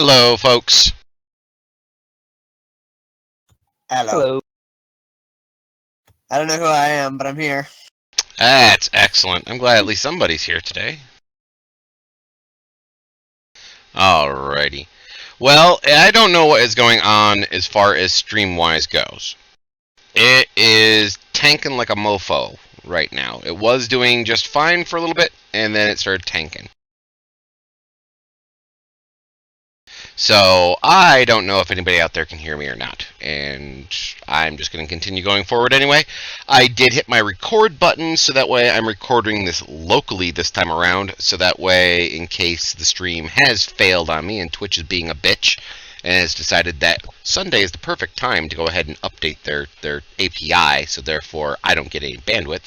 Hello, folks. Hello. Hello. I don't know who I am, but I'm here. That's excellent. I'm glad at least somebody's here today. Alrighty. Well, I don't know what is going on as far as stream-wise goes. It is tanking like a mofo right now. It was doing just fine for a little bit, and then it started tanking. So, I don't know if anybody out there can hear me or not, and I'm just going to continue going forward anyway. I did hit my record button, so that way I'm recording this locally this time around, so that way, in case the stream has failed on me and Twitch is being a bitch, and has decided that Sunday is the perfect time to go ahead and update their API, so therefore I don't get any bandwidth,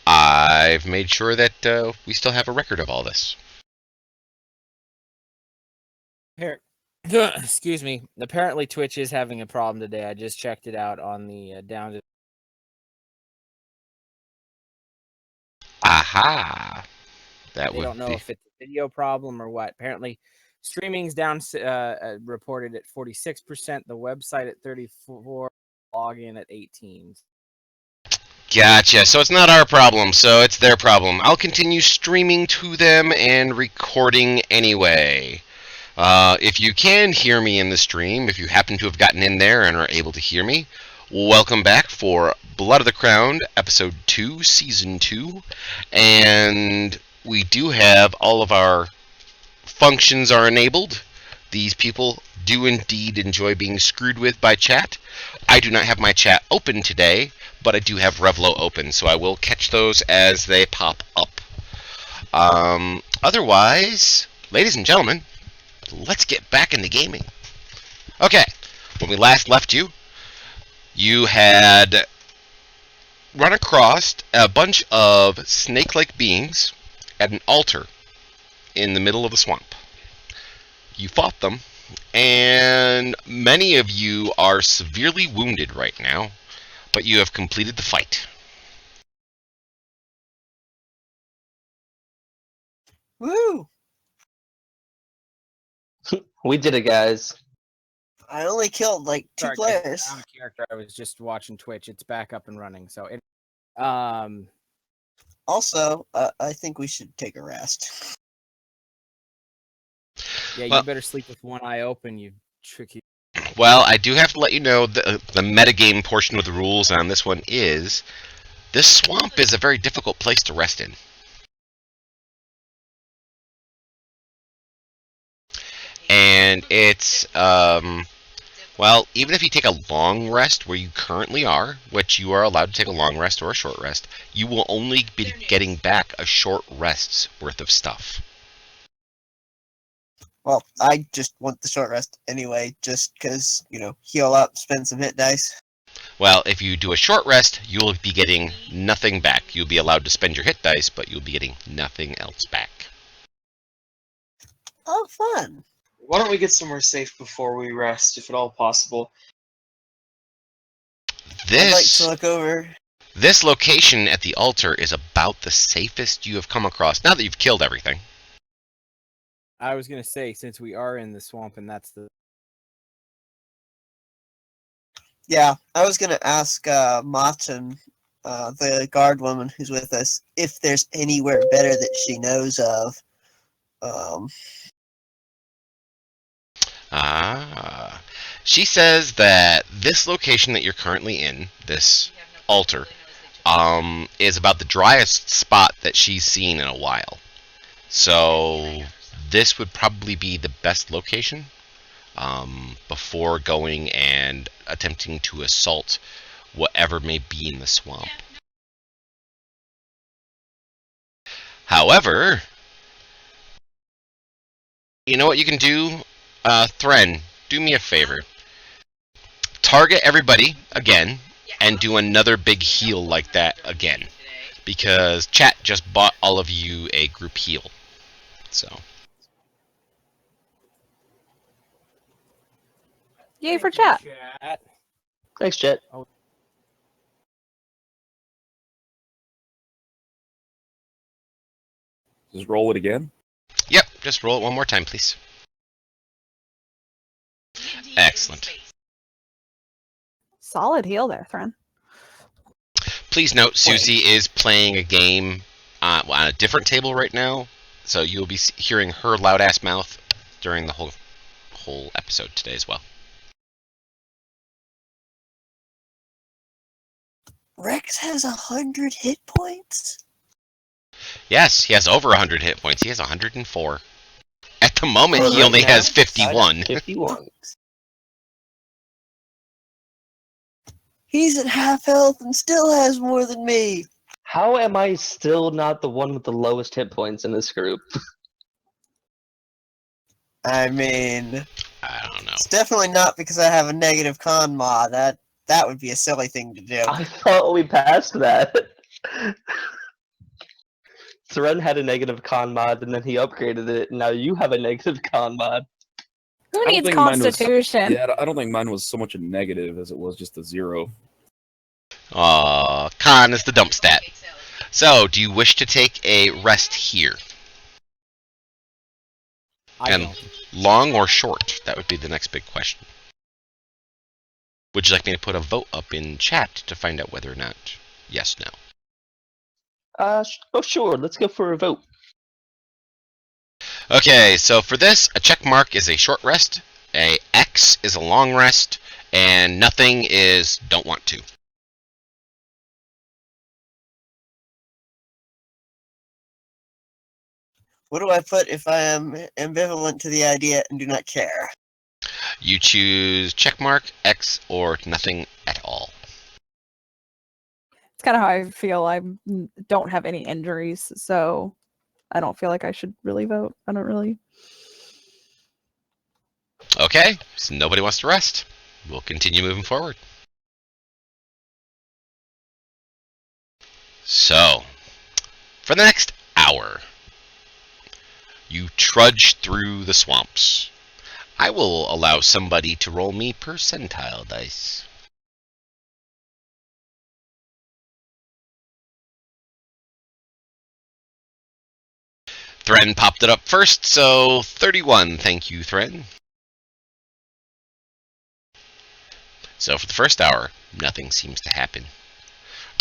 I've made sure that we still have a record of all this. Here. Excuse me. Apparently Twitch is having a problem today. I just checked it out on the down to... Aha! That They would don't know be... if it's a video problem or what. Apparently streaming's down, reported at 46%, the website at 34%, login at 18%. Gotcha. So it's not our problem, so it's their problem. I'll continue streaming to them and recording anyway. If you can hear me in the stream, if you happen to have gotten in there and are able to hear me, welcome back for Blood of the Crown, Episode 2, Season 2. And we do have all of our functions are enabled. These people do indeed enjoy being screwed with by chat. I do not have my chat open today, but I do have Revlo open, so I will catch those as they pop up. Otherwise, ladies and gentlemen, let's get back into gaming. Okay, when we last left you, you had run across a bunch of snake-like beings at an altar in the middle of the swamp. You fought them, and many of you are severely wounded right now, but you have completed the fight. Woo! We did it, guys. I only killed like two Sorry, players. I'm a character. I was just watching Twitch. It's back up and running. So it Also, I think we should take a rest. yeah, Well- you better sleep with one eye open, you tricky. Well, I do have to let you know the metagame portion of the rules on this one is this swamp is a very difficult place to rest in. And it's, well, even if you take a long rest where you currently are, which you are allowed to take a long rest or a short rest, you will only be getting back a short rest's worth of stuff. Well, I just want the short rest anyway, just because, heal up, spend some hit dice. Well, if you do a short rest, you'll be getting nothing back. You'll be allowed to spend your hit dice, but you'll be getting nothing else back. Oh, fun. Why don't we get somewhere safe before we rest, if at all possible? I'd like to look over. This location at the altar is about the safest you have come across, now that you've killed everything. I was gonna say, since we are in the swamp and that's the... Yeah, I was gonna ask Martin, the guard woman who's with us, if there's anywhere better that she knows of. She says that this location that you're currently in, this altar, is about the driest spot that she's seen in a while. So this would probably be the best location before going and attempting to assault whatever may be in the swamp. However, you know what you can do? Thren, do me a favor. Target everybody again and do another big heal like that again. Because chat just bought all of you a group heal. So. Yay for chat. Thanks, Jet. Just roll it again. Yep, just roll it one more time, please. Excellent. Solid heal there, Thren. Please note, Susie is playing a game on a different table right now, so you'll be hearing her loud-ass mouth during the whole episode today as well. Rex has 100 hit points? Yes, he has over 100 hit points. He has 104. At the moment, he Right only now, has 51. 51. He's at half health and still has more than me. How am I still not the one with the lowest hit points in this group? I mean, I don't know. it's definitely not because I have a negative con mod. That would be a silly thing to do. I thought we passed that. Thren had a negative con mod and then he upgraded it, and now you have a negative con mod. Who don't needs think mine was- Constitution? Yeah, I don't think mine was so much a negative as it was just a 0. Con is the dump stat. So, do you wish to take a rest here? I And don't. long or short? That would be the next big question. Would you like me to put a vote up in chat to find out whether or not yes, no? Oh sure, let's go for a vote. Okay, so for this, a check mark is a short rest, a X is a long rest, and nothing is don't want to. What do I put if I am ambivalent to the idea and do not care? You choose check mark, X, or nothing at all. It's kind of how I feel. I don't have any injuries, so I don't feel like I should really vote. I don't really. Okay, so nobody wants to rest. We'll continue moving forward. So, for the next hour, you trudge through the swamps. I will allow somebody to roll me percentile dice. Thren popped it up first, so 31. Thank you, Thren. So for the first hour, nothing seems to happen.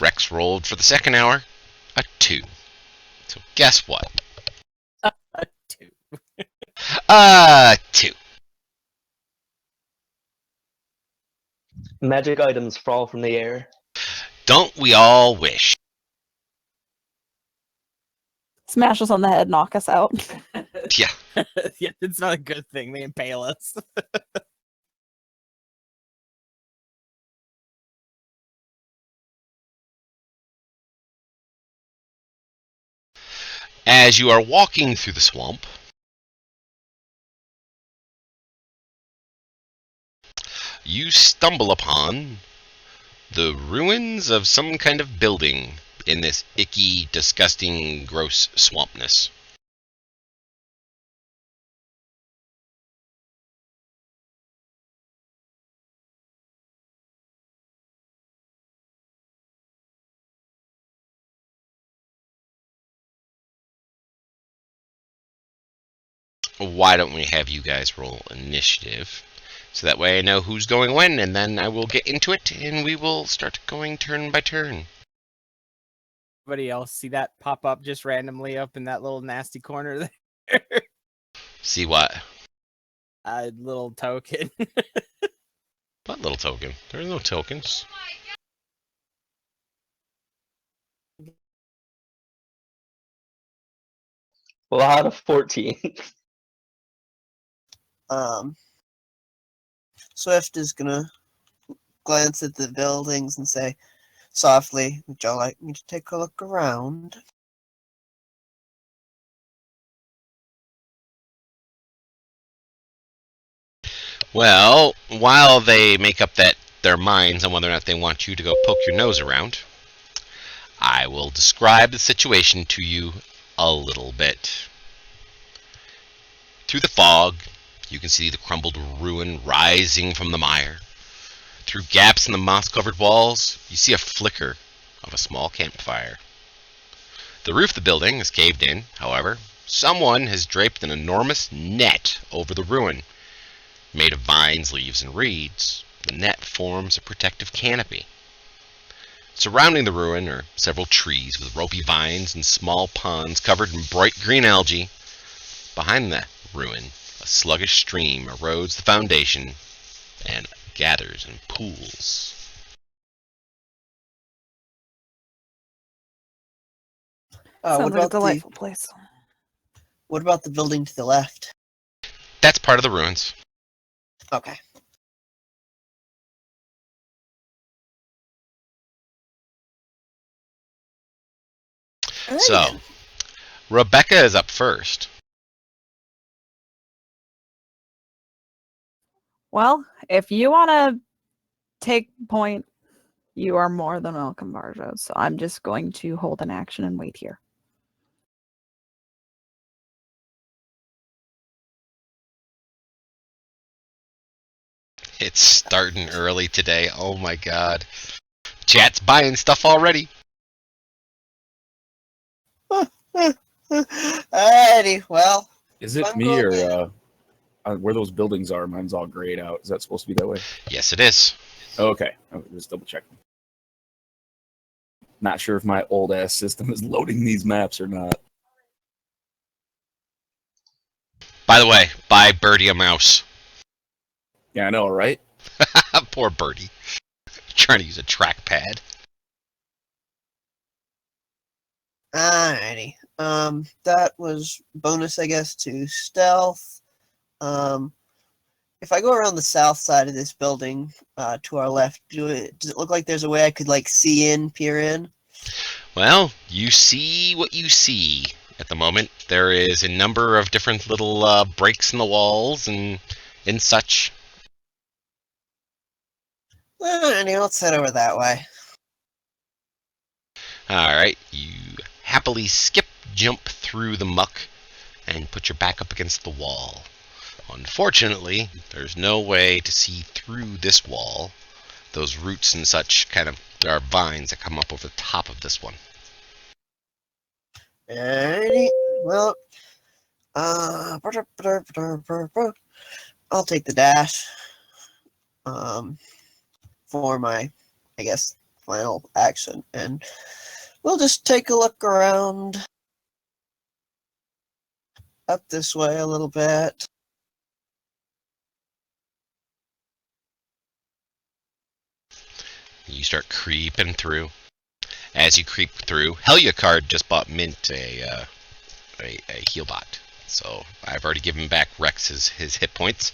Rex rolled for the second hour a 2. So guess what? 2. 2. Magic items fall from the air. Don't we all wish? Smash us on the head, knock us out. Yeah. Yeah, it's not a good thing. They impale us. As you are walking through the swamp, you stumble upon the ruins of some kind of building in this icky, disgusting, gross swampness. Why don't we have you guys roll initiative? So that way I know who's going when, and then I will get into it, and we will start going turn by turn. Anybody else see that pop up just randomly up in that little nasty corner there? See what? A little token. What little token? There are no tokens. Well, out of 14. Swift is gonna glance at the buildings and say softly, "Would y'all like me to take a look around?" Well, while they make up their minds on whether or not they want you to go poke your nose around, I will describe the situation to you a little bit. Through the fog, you can see the crumbled ruin rising from the mire. Through gaps in the moss-covered walls, you see a flicker of a small campfire. The roof of the building is caved in, however. Someone has draped an enormous net over the ruin. Made of vines, leaves, and reeds, the net forms a protective canopy. Surrounding the ruin are several trees with ropey vines and small ponds covered in bright green algae. Behind the ruin, a sluggish stream erodes the foundation and gathers in pools. What Sounds like a about delightful place. what about the building to the left? That's part of the ruins. Okay. Alrighty So, then. Rebecca is up first. Well, if you want to take point, you are more than welcome, Barjo. So I'm just going to hold an action and wait here. It's starting early today. Oh my god. Chat's buying stuff already. Alrighty, well, Is it I'm me going or where those buildings are? Mine's all grayed out. Is that supposed to be that way? Yes, it is. Oh, okay. Just double checking. Not sure if my old ass system is loading these maps or not. By the way, buy Birdie a mouse. Yeah, I know, right? Poor Birdie. Trying to use a trackpad. alrighty. That was bonus, I guess, to stealth. If I go around the south side of this building, to our left, does it look like there's a way I could like see in, peer in? Well, you see what you see at the moment. There is a number of different little breaks in the walls and such. Alrighty, let's head over that way. Alright, you happily skip, jump through the muck, and put your back up against the wall. Unfortunately, there's no way to see through this wall. Those roots and such there are vines that come up over the top of this one. Alrighty, well, I'll take the dash, for my, I guess, final action, and we'll just take a look around up this way a little bit. You start creeping through. As you creep through, Heliocard just bought Mint a heal bot. So I've already given back Rex his hit points.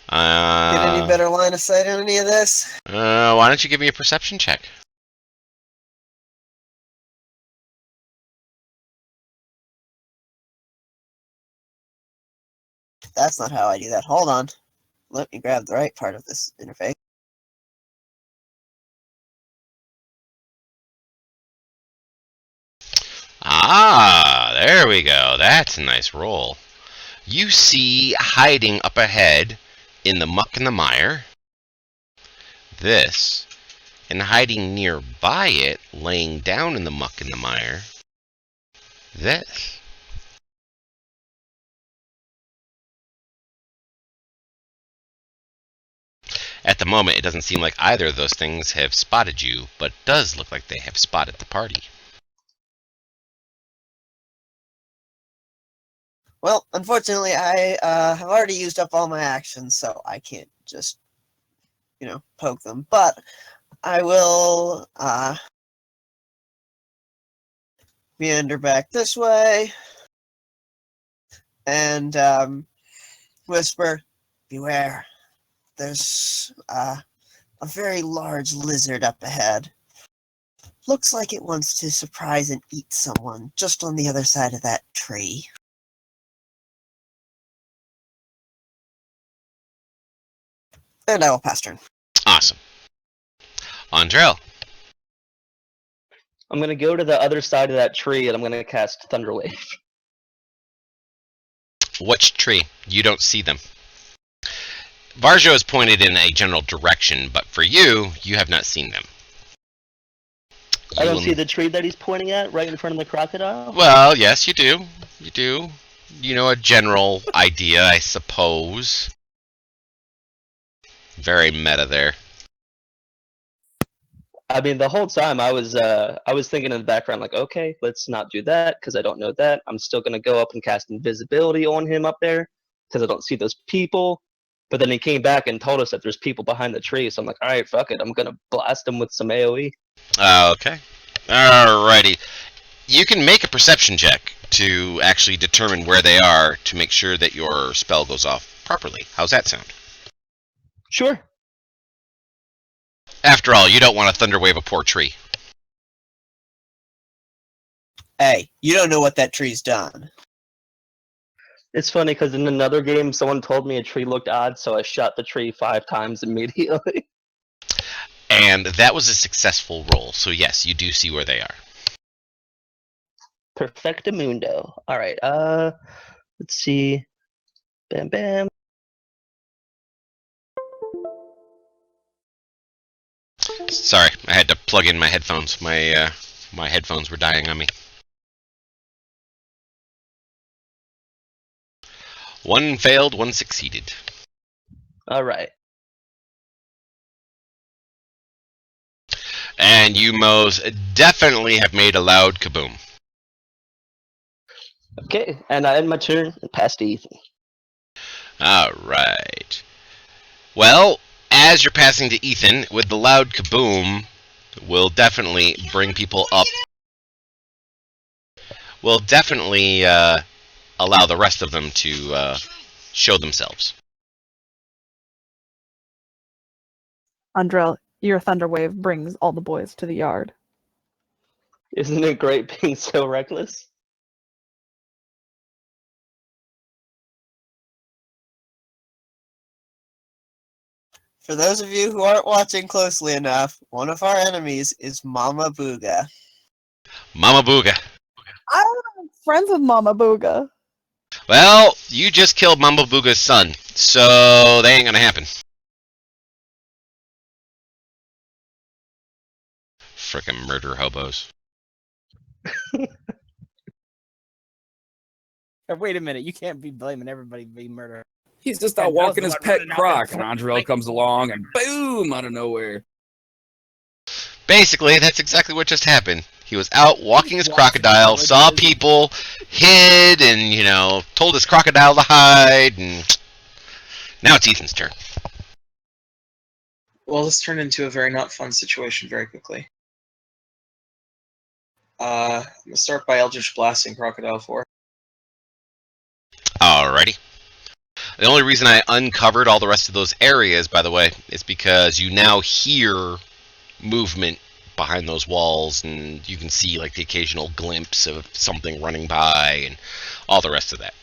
Get any better line of sight on any of this? Why don't you give me a perception check? That's not how I do that. Hold on. Let me grab the right part of this interface. Ah, there we go. That's a nice roll. You see hiding up ahead in the muck and the mire this, and hiding nearby it, laying down in the muck and the mire, this. At the moment, it doesn't seem like either of those things have spotted you, but it does look like they have spotted the party. Well, unfortunately, I have already used up all my actions, so I can't just, poke them. But I will meander back this way and whisper, "Beware. There's a very large lizard up ahead. Looks like it wants to surprise and eat someone just on the other side of that tree." And I will pass turn. Awesome. Andrell. I'm gonna go to the other side of that tree and I'm gonna cast Thunderwave. Which tree? You don't see them. Varjo is pointed in a general direction, but for you, you have not seen them. I don't see the tree that he's pointing at right in front of the crocodile. Well, yes, you do. You do. a general idea, I suppose. Very meta there. I mean, the whole time I was thinking in the background, like, okay, let's not do that because I don't know that. I'm still gonna go up and cast invisibility on him up there because I don't see those people. But then he came back and told us that there's people behind the tree, so I'm like, all right, fuck it, I'm gonna blast him with some AOE. Okay. Alrighty. You can make a perception check to actually determine where they are to make sure that your spell goes off properly. How's that sound? Sure. After all, you don't want to thunderwave a poor tree. Hey, you don't know what that tree's done. It's funny because in another game, someone told me a tree looked odd, so I shot the tree 5 times immediately. And that was a successful roll, so yes, you do see where they are. Perfectamundo. All right. Let's see. Bam, bam. Sorry, I had to plug in my headphones. My headphones were dying on me. One failed, one succeeded. All right. And you most definitely have made a loud kaboom. Okay, and I end my turn and pass to Ethan. Alright. Well, as you're passing to Ethan, with the loud kaboom, will definitely bring people up. Will definitely allow the rest of them to show themselves. Undrell, your thunder wave brings all the boys to the yard. Isn't it great being so reckless? For those of you who aren't watching closely enough, one of our enemies is Mama Booga. Mama Booga. I'm friends with Mama Booga. Well, you just killed Mama Booga's son, so that ain't gonna happen. Frickin' murder hobos. Wait a minute, you can't be blaming everybody being murder. He's just out And that was walking the his one pet running out croc, there and for- Andrel comes along and boom, out of nowhere. Basically, that's exactly what just happened. He was out walking his crocodile, saw people, hid, and, told his crocodile to hide, and now it's Ethan's turn. Well, this turned into a very not fun situation very quickly. I'm going to start by Eldritch Blasting Crocodile 4. Alrighty. The only reason I uncovered all the rest of those areas, by the way, is because you now hear movement behind those walls, and you can see like the occasional glimpse of something running by, and all the rest of that.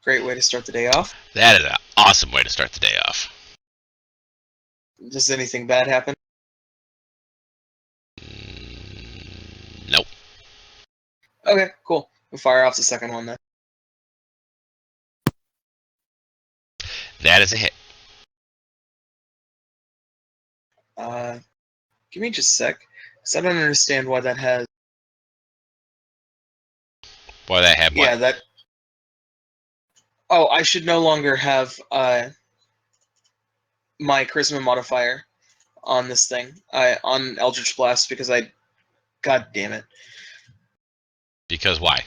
Great way to start the day off. That is an awesome way to start the day off. Does anything bad happen? Nope. Okay, cool. We'll fire off the second one then. That is a hit. Give me just a sec, because I don't understand why that has... Boy, that had what? Yeah, that... Oh, I should no longer have my Charisma modifier on this thing, on Eldritch Blast, because I... God damn it. Because why?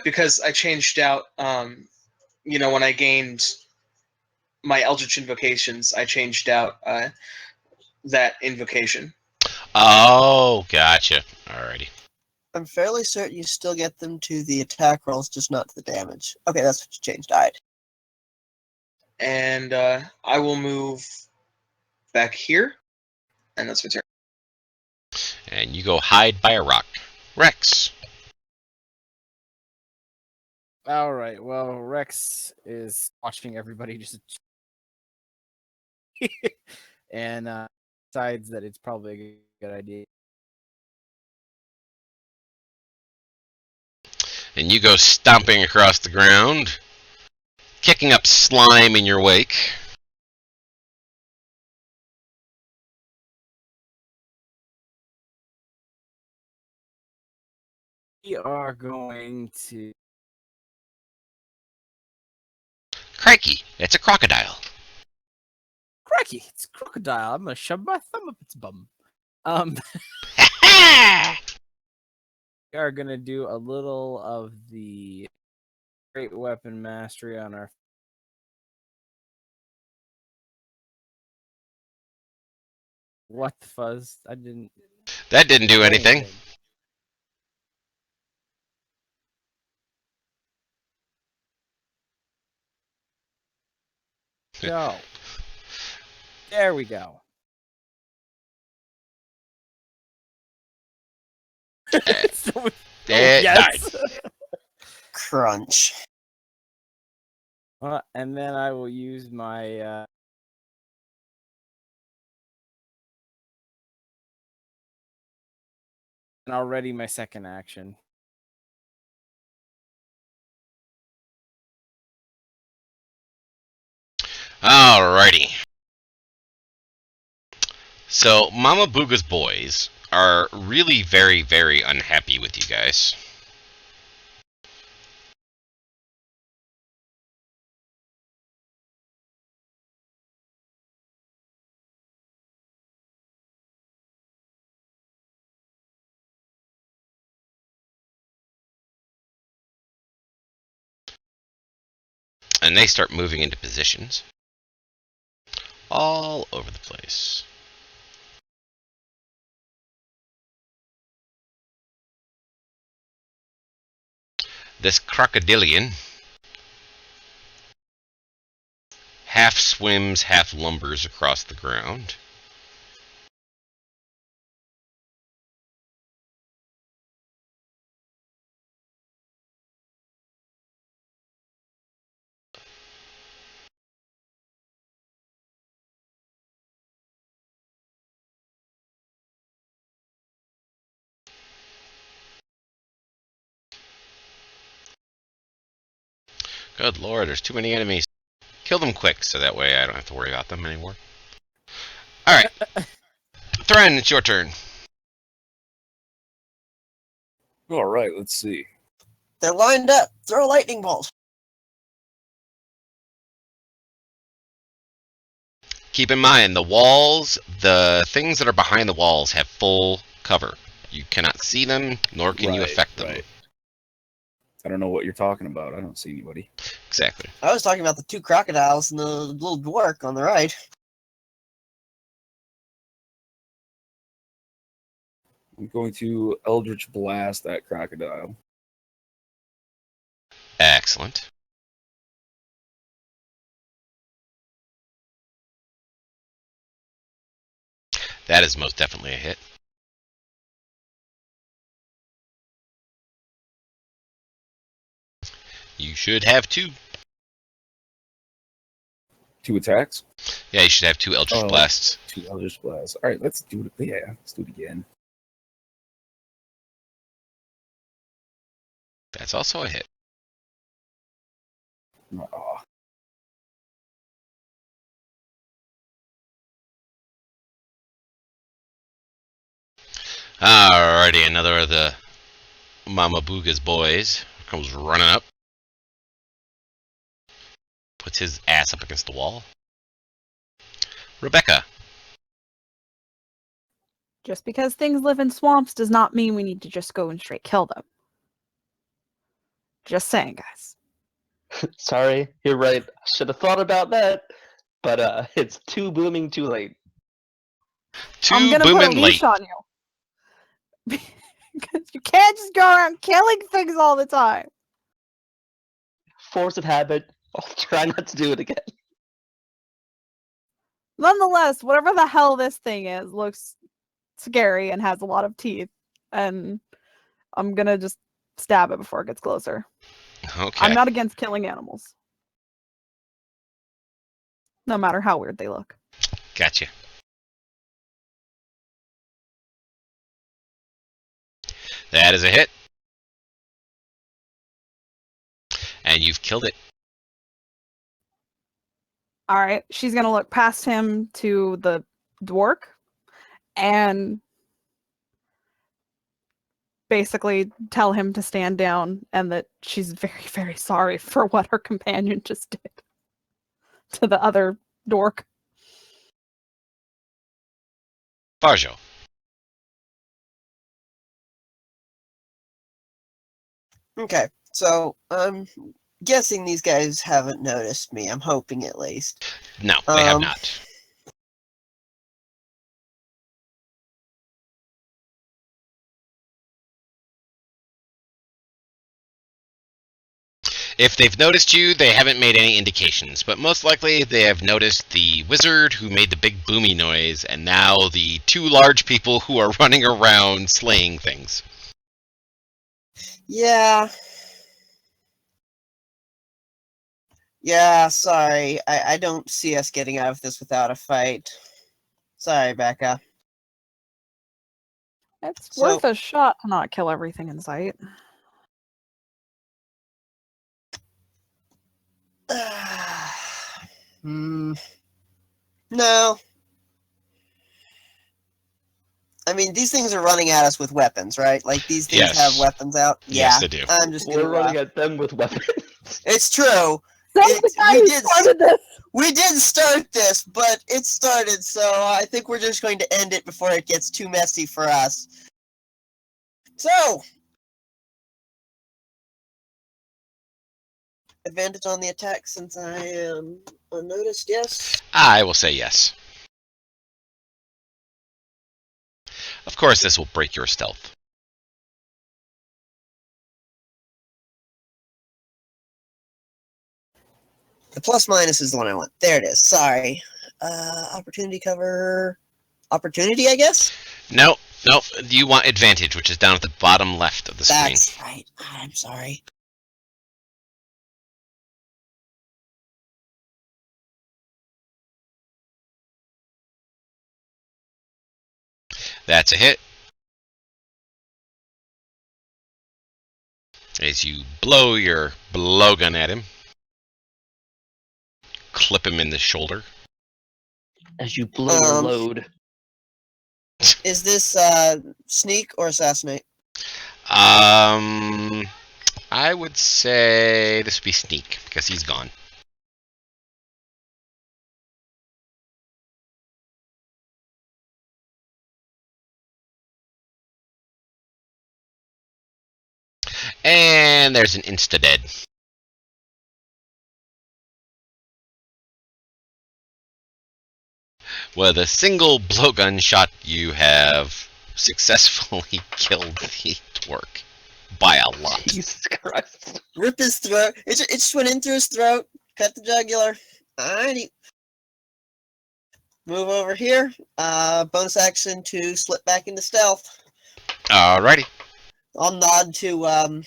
Because I changed out, when I gained my Eldritch Invocations, I changed out that invocation. Oh, gotcha. Alrighty. I'm fairly certain you still get them to the attack rolls, just not to the damage. Okay, that's what you changed. Alright. And I will move back here, and that's my turn. And you go hide by a rock. Rex. All right. Well, Rex is watching everybody just and decides that it's probably a good idea. And you go stomping across the ground, kicking up slime in your wake. We are going to. Crikey, it's a crocodile. Cracky, it's a crocodile. I'm gonna shove my thumb up its bum. We are gonna do a little of the great weapon mastery on our. What the fuzz? I didn't. That didn't do anything. Go. There we go. So It yes. Crunch. And then I will use my. And I'll ready my second action. Alrighty. So, Mama Booga's boys are really very, very unhappy with you guys. And they start moving into positions all over the place. This crocodilian half swims, half lumbers across the ground. Good lord, there's too many enemies. Kill them quick, so that way I don't have to worry about them anymore. Alright. Thren, it's your turn. All right, let's see. They're lined up. Throw lightning bolts. Keep in mind, the walls, the things that are behind the walls have full cover. You cannot see them, nor can you Right, affect them. right. I don't know what you're talking about. I don't see anybody. Exactly. I was talking about the two crocodiles and the little dwarf on the right. I'm going to Eldritch Blast that crocodile. Excellent. That is most definitely a hit. You should have two. 2 attacks. Yeah, you should have two Eldritch Blasts. 2 Eldritch Blasts. All right, let's do it. Yeah, let's do it again. That's also a hit. Aw. Alrighty, another of the Mama Booga's boys comes running up. Puts his ass up against the wall. Rebecca. Just because things live in swamps does not mean we need to just go and straight kill them. Just saying, guys. Sorry, you're right. I should have thought about that, but it's too blooming too late. I'm gonna put a booming leash late. on you. Because you can't just go around killing things all the time. Force of habit. I'll try not to do it again. Nonetheless, whatever the hell this thing is looks scary and has a lot of teeth. And I'm gonna just stab it before it gets closer. Okay. I'm not against killing animals. No matter how weird they look. Gotcha. That is a hit. And you've killed it. Alright, she's gonna look past him to the dwarf and basically tell him to stand down and that she's very, very sorry for what her companion just did to the other dork. Farjo. Okay, so I'm guessing these guys haven't noticed me. I'm hoping at least. No, they have not. If they've noticed you, they haven't made any indications, but most likely they have noticed the wizard who made the big boomy noise, and now the two large people who are running around slaying things. Yeah. Yeah, sorry. I don't see us getting out of this without a fight. Sorry, Becca. It's So- worth a shot to not kill everything in sight. No. I mean, these things are running at us with weapons, right? Like, these things Yes. have weapons out? Yes, Yeah. they do. I'm just gonna We're running at them with weapons. It's true. That's the guy we who did- started this! We did start this, but it started, so I think we're just going to end it before it gets too messy for us. So, advantage on the attack since I am unnoticed, yes? I will say yes. Of course, this will break your stealth. The plus minus is the one I want. There it is. Sorry. Opportunity cover. Opportunity, I guess? No, you want advantage, which is down at the bottom left of the screen. That's right. I'm sorry. That's a hit. As you blow your blowgun at him. Clip him in the shoulder. As you blow your Um, load. Is this sneak or assassinate? I would say this would be sneak, because he's gone. And there's an insta-dead. With a single blowgun shot, you have successfully killed the dwarf by a lot. Jesus Christ. Rip his throat. It just went in through his throat. Cut the jugular. Alrighty. Move over here. Bonus action to slip back into stealth. Alrighty. I'll nod to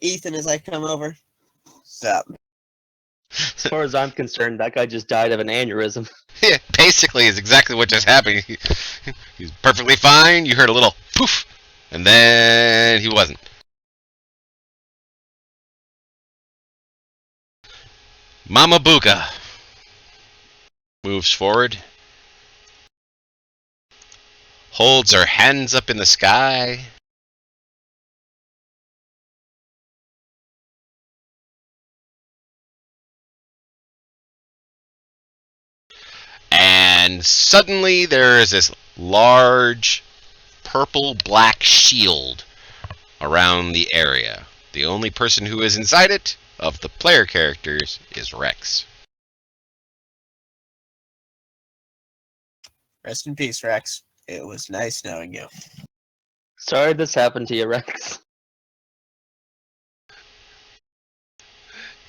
Ethan as I come over. Sup? As far as I'm concerned, that guy just died of an aneurysm. Yeah, basically is exactly what just happened. He's perfectly fine. You heard a little poof, and then he wasn't. Mama Buka moves forward, holds her hands up in the sky, and suddenly there is this large purple-black shield around the area. The only person who is inside it, of the player characters, is Rex. Rest in peace, Rex. It was nice knowing you. Sorry this happened to you, Rex.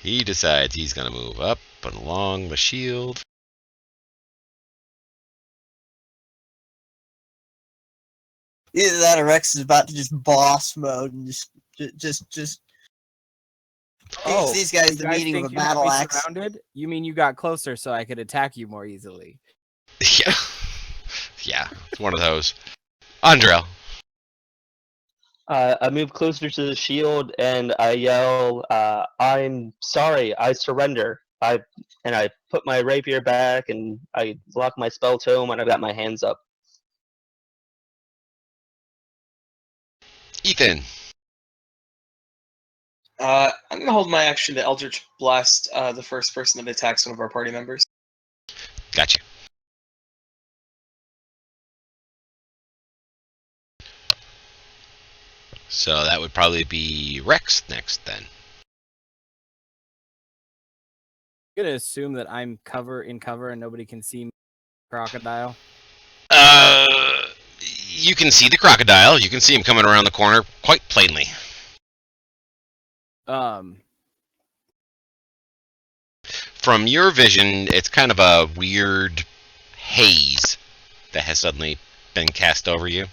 He decides he's going to move up and along the shield. Either that or Rex is about to just boss mode and just teach these guys the meaning of a think you might battle be axe. surrounded? You mean you got closer so I could attack you more easily? Yeah. Yeah, it's one of those. Andrel. I move closer to the shield and I yell, I'm sorry, I surrender. I put my rapier back and I lock my spell tome and I've got my hands up. Ethan. I'm gonna hold my action to Eldritch Blast the first person that attacks one of our party members. Gotcha. So that would probably be Rex next then. I'm gonna assume that I'm in cover and nobody can see me, crocodile. You can see the crocodile. You can see him coming around the corner quite plainly. From your vision, it's kind of a weird haze that has suddenly been cast over you.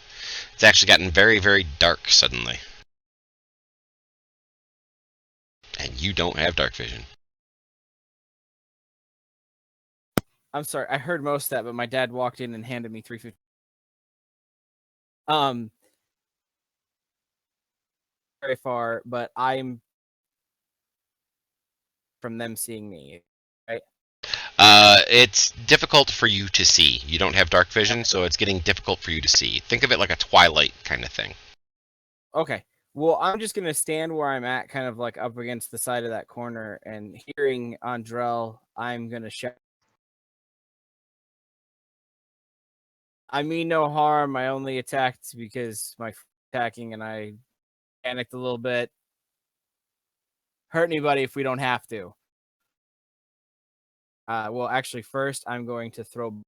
It's actually gotten very, very dark suddenly. And you don't have dark vision. I'm sorry, I heard most of that, but my dad walked in and handed me 350. Very far, but I'm from them seeing me, right? It's difficult for you to see. You don't have dark vision, so it's getting difficult for you to see. Think of it like a twilight kind of thing. Okay. Well, I'm just gonna stand where I'm at, kind of like up against the side of that corner, and hearing Andrell, I'm gonna shout. I mean no harm. I only attacked because my attacking, and I panicked a little bit. Hurt anybody if we don't have to. Well, actually, first I'm going to throw.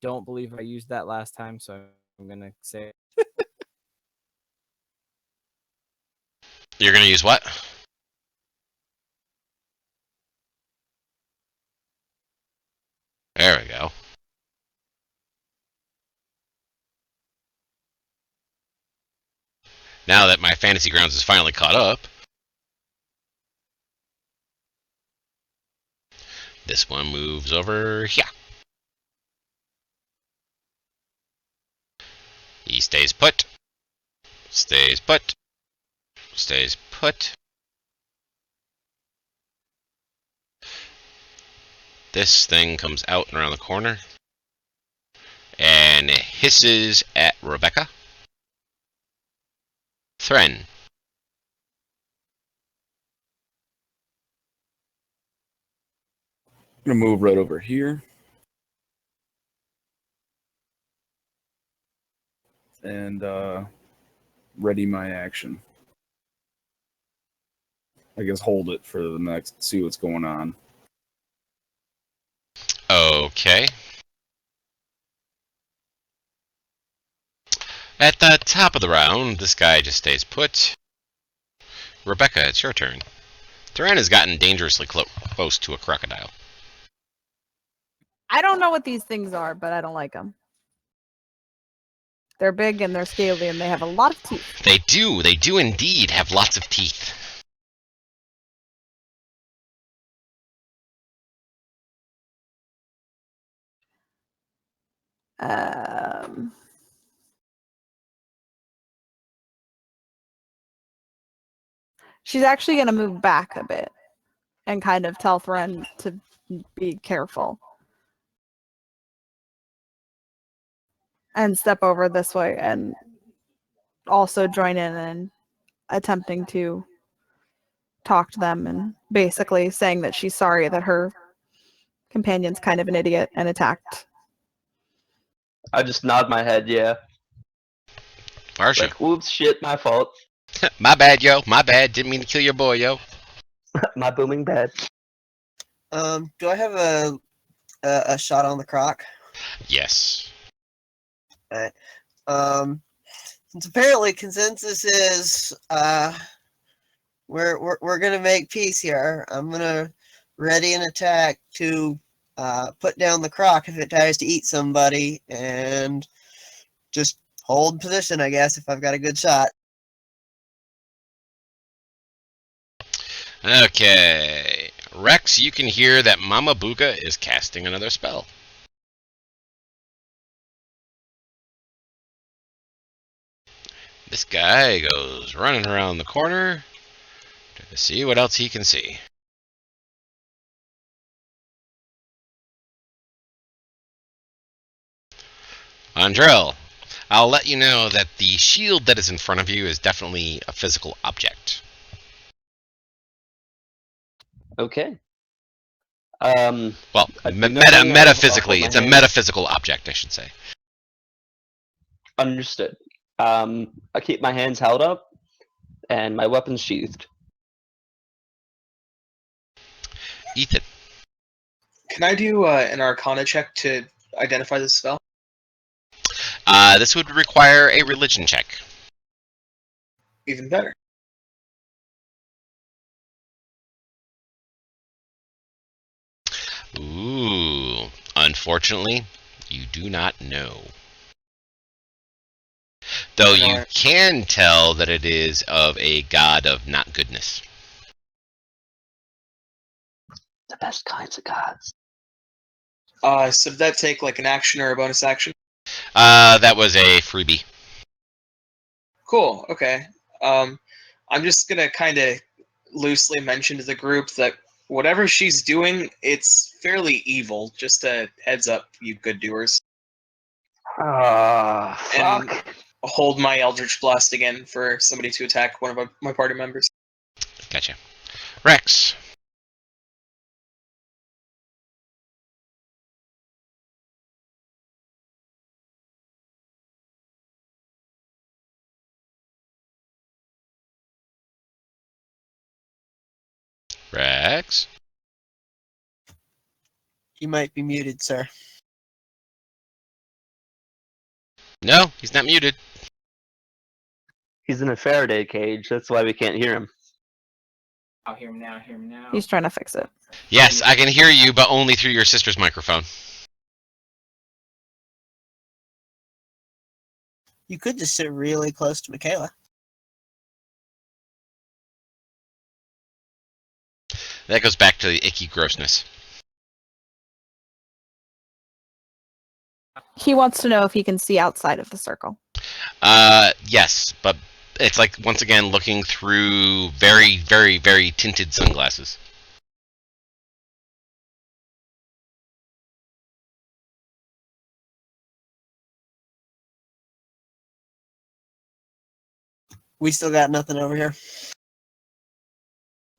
Don't believe I used that last time, so I'm gonna say. You're going to use what? There we go. Now that my Fantasy Grounds is finally caught up, this one moves over here. He stays put. Stays put. Stays put. This thing comes out and around the corner and hisses at Rebecca. Thren. I'm gonna move right over here. And ready my action. I guess hold it for the next, see what's going on. Okay. At the top of the round, this guy just stays put. Rebecca, it's your turn. Thren has gotten dangerously close to a crocodile. I don't know what these things are, but I don't like them. They're big and they're scaly and they have a lot of teeth. They do indeed have lots of teeth. She's actually going to move back a bit and kind of tell Thren to be careful. And step over this way and also join in and attempting to talk to them and basically saying that she's sorry that her companion's kind of an idiot and attacked. I just nod my head, yeah. Marsha. Like, oops, shit, my fault. My bad, yo. My bad. Didn't mean to kill your boy, yo. My booming bad. Do I have a shot on the croc? Yes. Alright. Since apparently consensus is we're gonna make peace here. I'm gonna ready an attack to put down the croc if it tries to eat somebody, and just hold position, I guess, if I've got a good shot. Okay. Rex, you can hear that Mama Buka is casting another spell. This guy goes running around the corner to see what else he can see. Andrell, I'll let you know that the shield that is in front of you is definitely a physical object. Okay. Well, I do nothing, I'll metaphysically, hold my it's a hand. metaphysical object, I should say. Understood. I keep my hands held up and my weapons sheathed. Ethan. Can I do an Arcana check to identify this spell? This would require a religion check. Even better. Ooh. Unfortunately, you do not know. Though you Alright. can tell that it is of a god of not goodness. The best kinds of gods. So did that take like an action or a bonus action? That was a freebie. Cool. Okay. I'm just gonna kind of loosely mention to the group that whatever she's doing, it's fairly evil. Just a heads up, you good doers. And Fuck. hold my Eldritch Blast again for somebody to attack one of my party members. Gotcha. Rex. Rex. You might be muted, sir. No, he's not muted. He's in a Faraday cage, that's why we can't hear him. I'll hear him now. Hear him now. He's trying to fix it. Yes, I can hear you, but only through your sister's microphone. You could just sit really close to Michaela. That goes back to the icky grossness. He wants to know if he can see outside of the circle. Yes, but it's like, once again, looking through very, very, very tinted sunglasses. We still got nothing over here.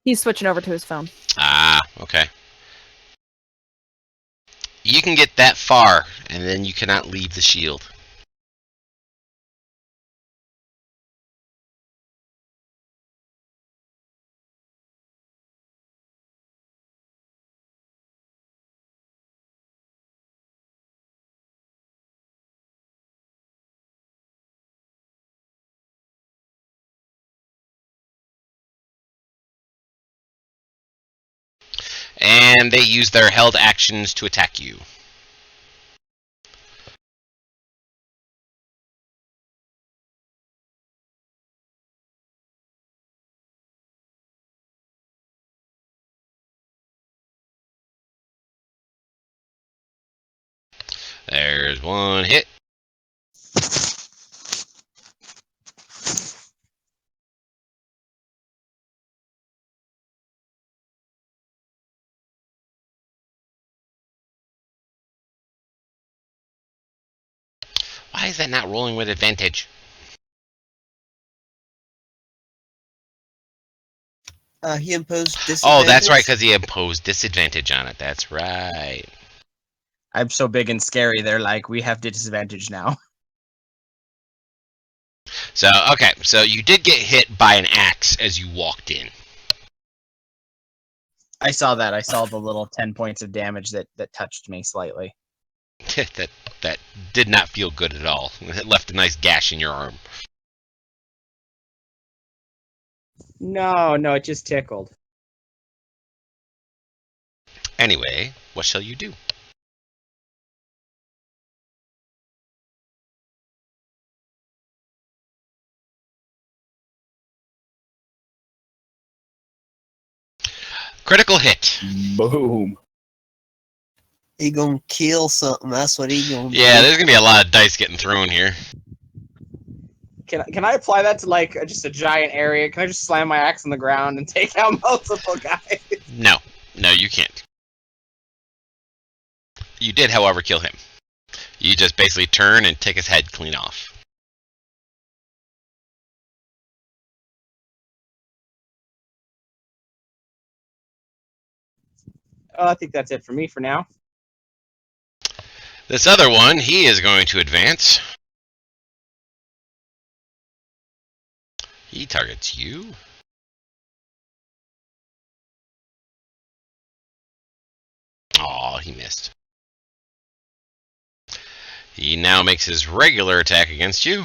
He's switching over to his phone. Ah, okay. You can get that far, and then you cannot leave the shield. And they use their held actions to attack you. There's one hit. Why is that not rolling with advantage? He imposed disadvantage. Oh, that's right, because he imposed disadvantage on it. That's right. I'm so big and scary. They're like, we have disadvantage now. So, okay, so you did get hit by an axe as you walked in. I saw that. I saw the little 10 points of damage that touched me slightly. that did not feel good at all. It left a nice gash in your arm. No, it just tickled. Anyway, what shall you do? Critical hit. Boom. He gonna kill something. That's what he gonna Yeah, do. there's gonna be a lot of dice getting thrown here. Can I apply that to like just a giant area? Can I just slam my axe on the ground and take out multiple guys? No, you can't. You did, however, kill him. You just basically turn and take his head clean off. I think that's it for me for now. This other one, he is going to advance. He targets you. Aw, he missed. He now makes his regular attack against you.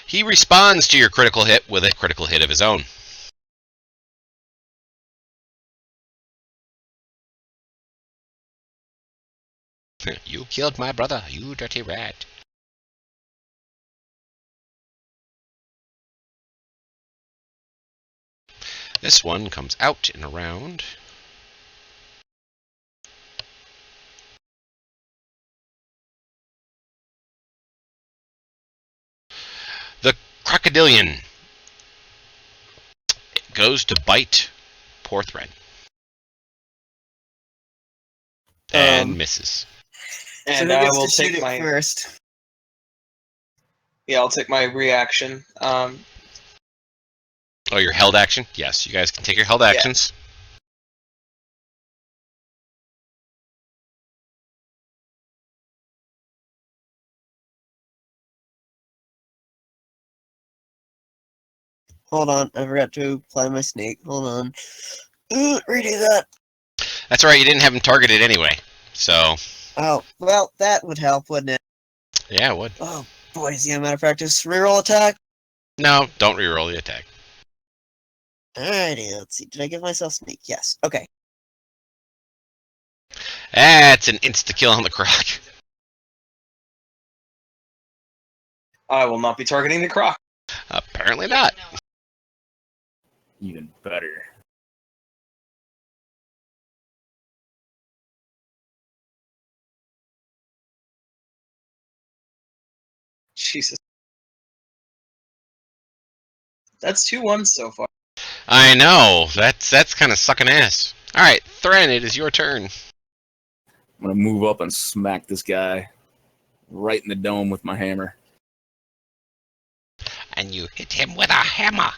He responds to your critical hit with a critical hit of his own. You killed my brother, you dirty rat. This one comes out and around. The crocodilian goes to bite poor Thread. And misses. And so who I gets will to shoot take it my first? yeah, I'll take my reaction. Oh, your held action? Yes, you guys can take your held actions. Hold on, I forgot to apply my snake. Hold on. Redo that. That's alright, you didn't have him targeted anyway. So, Oh, well, that would help, wouldn't it? yeah, it would. Oh, boy, is he out of practice. Reroll attack. No, don't reroll the attack. Alrighty, let's see. Did I give myself sneak? Yes. Okay. That's an insta-kill on the croc. I will not be targeting the croc. Apparently not. Even better. Jesus. That's 2 1s so far. I know. That's kind of sucking ass. Alright, Thren, it is your turn. I'm gonna move up and smack this guy right in the dome with my hammer. And you hit him with a hammer.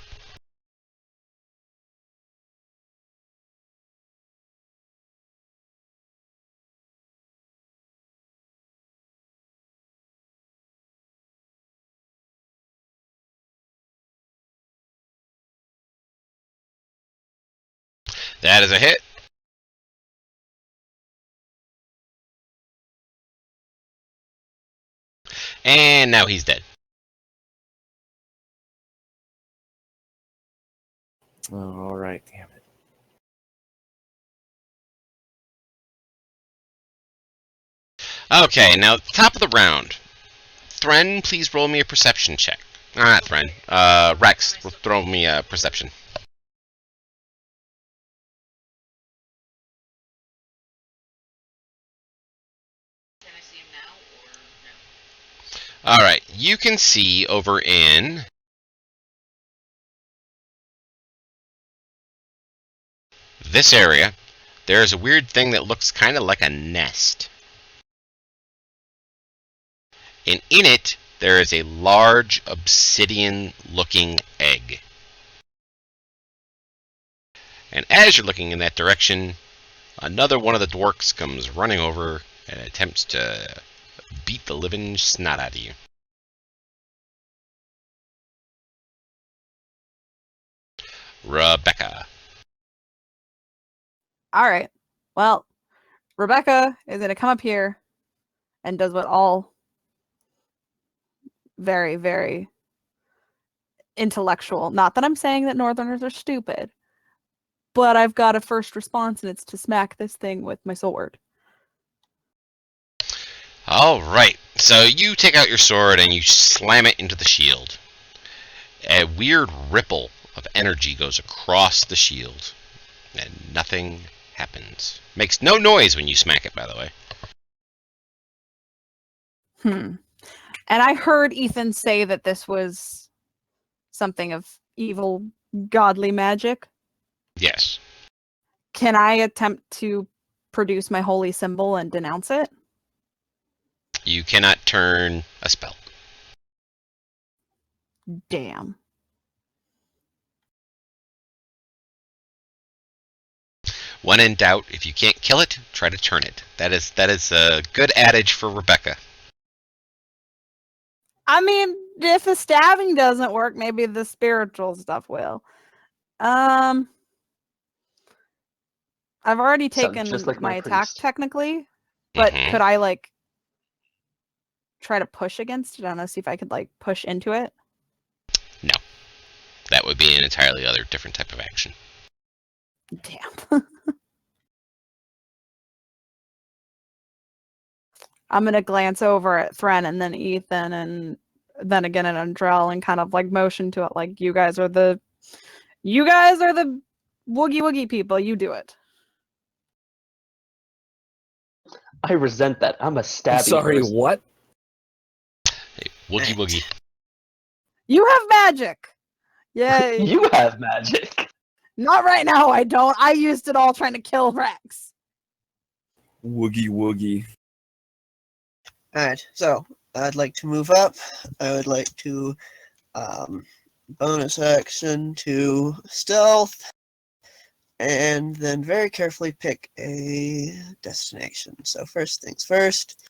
That is a hit. And now he's dead. Oh, all right, damn it. Okay, now top of the round. Thren, please roll me a perception check. Not Thren. Rex, throw me a perception. Alright, you can see over in this area, there's a weird thing that looks kind of like a nest. And in it, there is a large obsidian-looking egg. And as you're looking in that direction, another one of the dwarks comes running over and attempts to beat the living snot out of you. Rebecca. All right. Well, Rebecca is going to come up here and does what all very, very intellectual. Not that I'm saying that Northerners are stupid, but I've got a first response, and it's to smack this thing with my sword. Alright, so you take out your sword and you slam it into the shield. A weird ripple of energy goes across the shield, and nothing happens. Makes no noise when you smack it, by the way. And I heard Ethan say that this was something of evil, godly magic. Yes. Can I attempt to produce my holy symbol and denounce it? You cannot turn a spell. Damn. When in doubt, if you can't kill it, try to turn it. That is a good adage for Rebecca. I mean, if the stabbing doesn't work, maybe the spiritual stuff will. I've already Sounds taken just like my my attack priest. technically, but Mhm. could I like try to push against it? I don't know, see if I could like push into it. That would be an entirely other different type of action. Damn. I'm gonna glance over at Thren and then Ethan and then again at Andrell and kind of like motion to it like you guys are the woogie woogie people, you do it. I resent that. I'm a I'm stabby sorry, person. what? Hey, woogie woogie. You have magic. Yeah. You have magic. Not right now, I don't. I used it all trying to kill Rex. Woogie woogie. Alright, so I'd like to move up. I would like to bonus action to stealth, and then very carefully pick a destination. So first things first.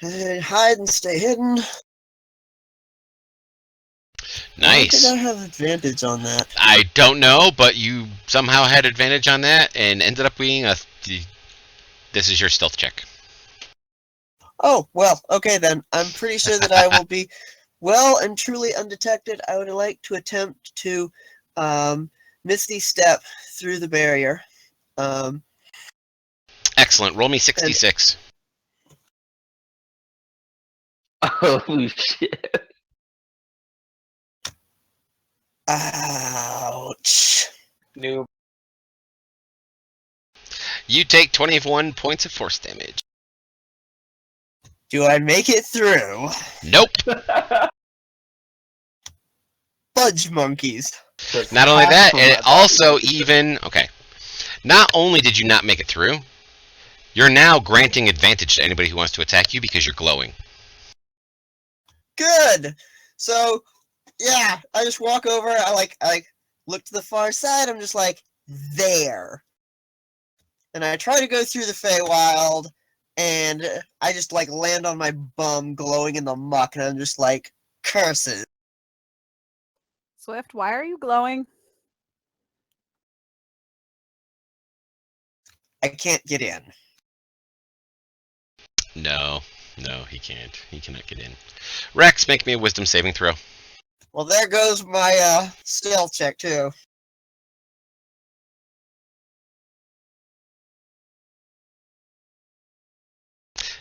And hide and stay hidden. Why Nice. did I have advantage on that? I don't know, but you somehow had advantage on that and ended up being a. This is your stealth check. Oh, well, okay then. I'm pretty sure that I will be well and truly undetected. I would like to attempt to Misty Step through the barrier. Excellent. Roll me 66. Oh shit. Ouch. Noob. You take 21 points of force damage. Do I make it through? Nope. Fudge monkeys. Not only Half that, of it my also body. even. Okay. Not only did you not make it through, you're now granting advantage to anybody who wants to attack you because you're glowing. Good. So, yeah, I just walk over. I look to the far side. I'm just like, there. And I try to go through the Feywild, and I just like land on my bum, glowing in the muck, and I'm just like, curses. Swift, why are you glowing? I can't get in. No, he can't. He cannot get in. Rex, make me a wisdom saving throw. Well, there goes my stealth check too.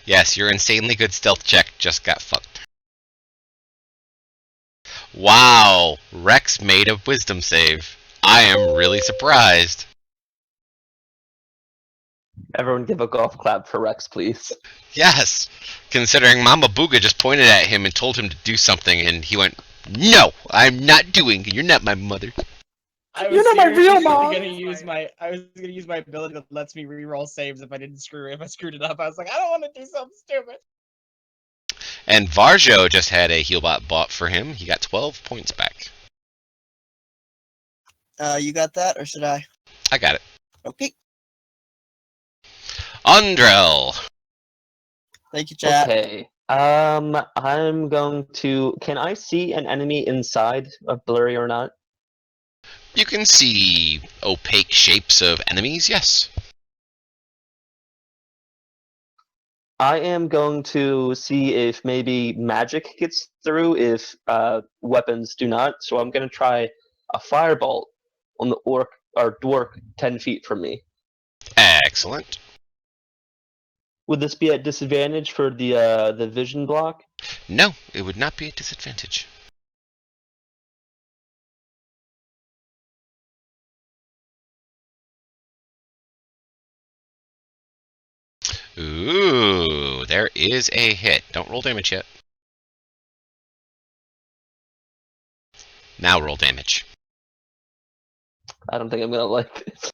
Yes, your insanely good stealth check just got fucked. Wow, Rex made a wisdom save. I am really surprised. Everyone give a golf clap for Rex, please. Yes, considering Mama Booga just pointed at him and told him to do something, and he went, "No, I'm not doing it. You're not my mother." You're not my real mom. I was gonna use my ability that lets me reroll saves if I screwed it up. I was like, I don't want to do something stupid. And Varjo just had a healbot bought for him. He got 12 points back. You got that, or should I? I got it. Okay. Undrell. Thank you, chat. Okay. I'm going to. Can I see an enemy inside of blurry or not? You can see opaque shapes of enemies, yes. I am going to see if maybe magic gets through if weapons do not. So I'm going to try a firebolt on the orc or dwarf 10 feet from me. Excellent. Would this be at disadvantage for the vision block? No, it would not be a disadvantage. Ooh, there is a hit. Don't roll damage yet. Now roll damage. I don't think I'm gonna like this.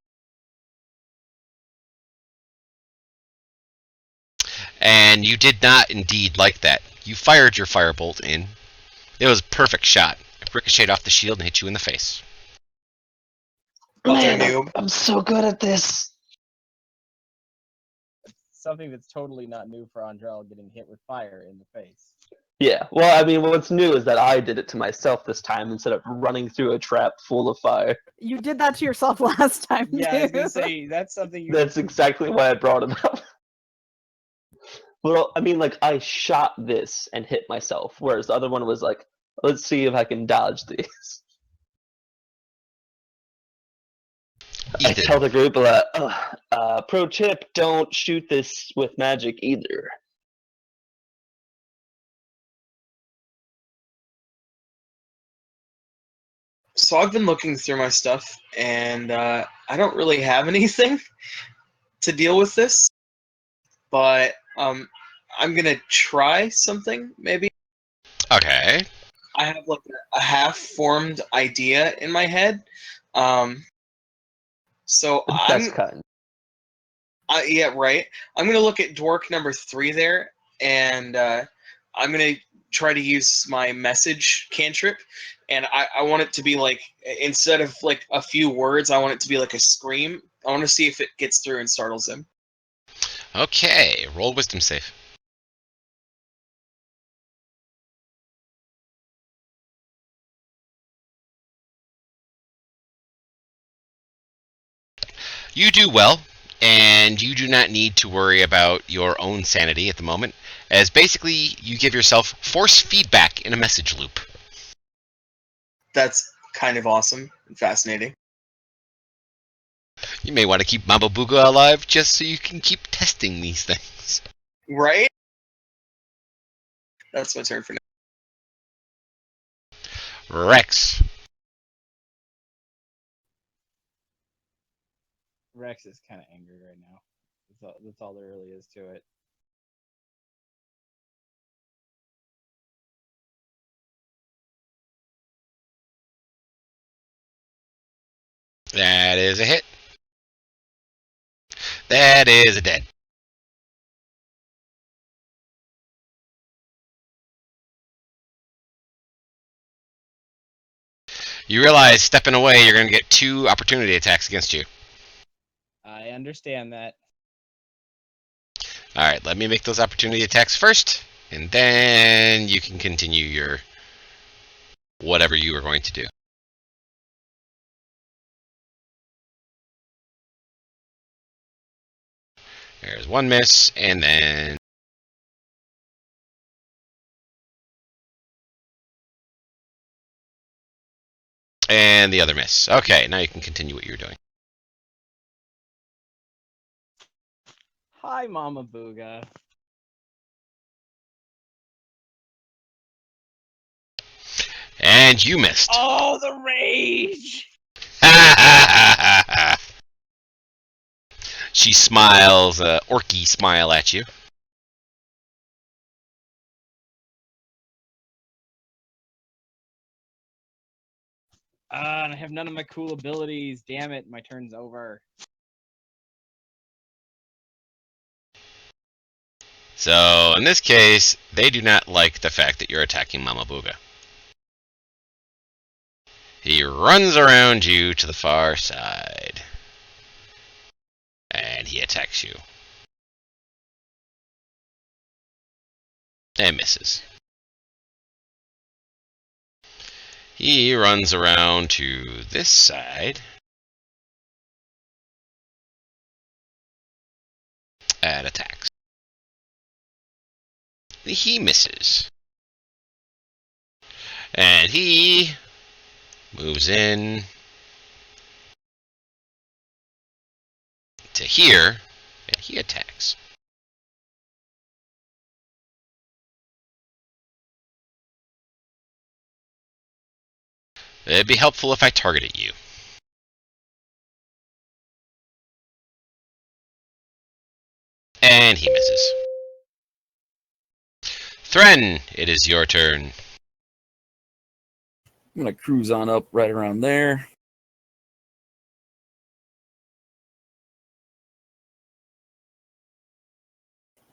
And you did not indeed like that. You fired your firebolt in. It was a perfect shot. It ricocheted off the shield and hit you in the face. Other Man, noob. I'm so good at this. Something that's totally not new for Andrell getting hit with fire in the face. Yeah, well, I mean, what's new is that I did it to myself this time instead of running through a trap full of fire. You did that to yourself last time, Yeah, I was gonna too. say that's something you. That's exactly why I brought it up. Well, I mean, like, I shot this and hit myself, whereas the other one was like, let's see if I can dodge these. I Ethan. tell the group, pro tip, don't shoot this with magic either. So I've been looking through my stuff, and I don't really have anything to deal with this. But I'm gonna try something. Maybe Okay. I have like a half-formed idea in my head. So The best kind. yeah, right. I'm gonna look at dork number 3 there, and I'm gonna try to use my message cantrip, and I want it to be like, instead of like a few words, I want it to be like a scream. I want to see if it gets through and startles him. Okay. Roll wisdom save. You do well, and you do not need to worry about your own sanity at the moment, as basically you give yourself force feedback in a message loop. That's kind of awesome and fascinating. You may want to keep Mama Booga alive just so you can keep testing these things. Right? That's my turn for now. Rex. Rex is kind of angry right now. That's all there really is to it. That is a hit. That is a dead. You realize stepping away, you're going to get 2 opportunity attacks against you. I understand that. Alright, let me make those opportunity attacks first, and then you can continue your whatever you are going to do. There's 1 miss, and then... and the other miss. Okay, now you can continue what you're doing. Hi, Mama Booga. And you missed. Oh, the rage! She smiles, orky smile at you. And I have none of my cool abilities. Damn it, my turn's over. So, in this case, they do not like the fact that you're attacking Mama Booga. He runs around you to the far side. And he attacks you. And misses. He runs around to this side. And attacks. He misses. And he moves in to here, and he attacks. It'd be helpful if I targeted you. And he misses. Thren, it is your turn. I'm going to cruise on up right around there.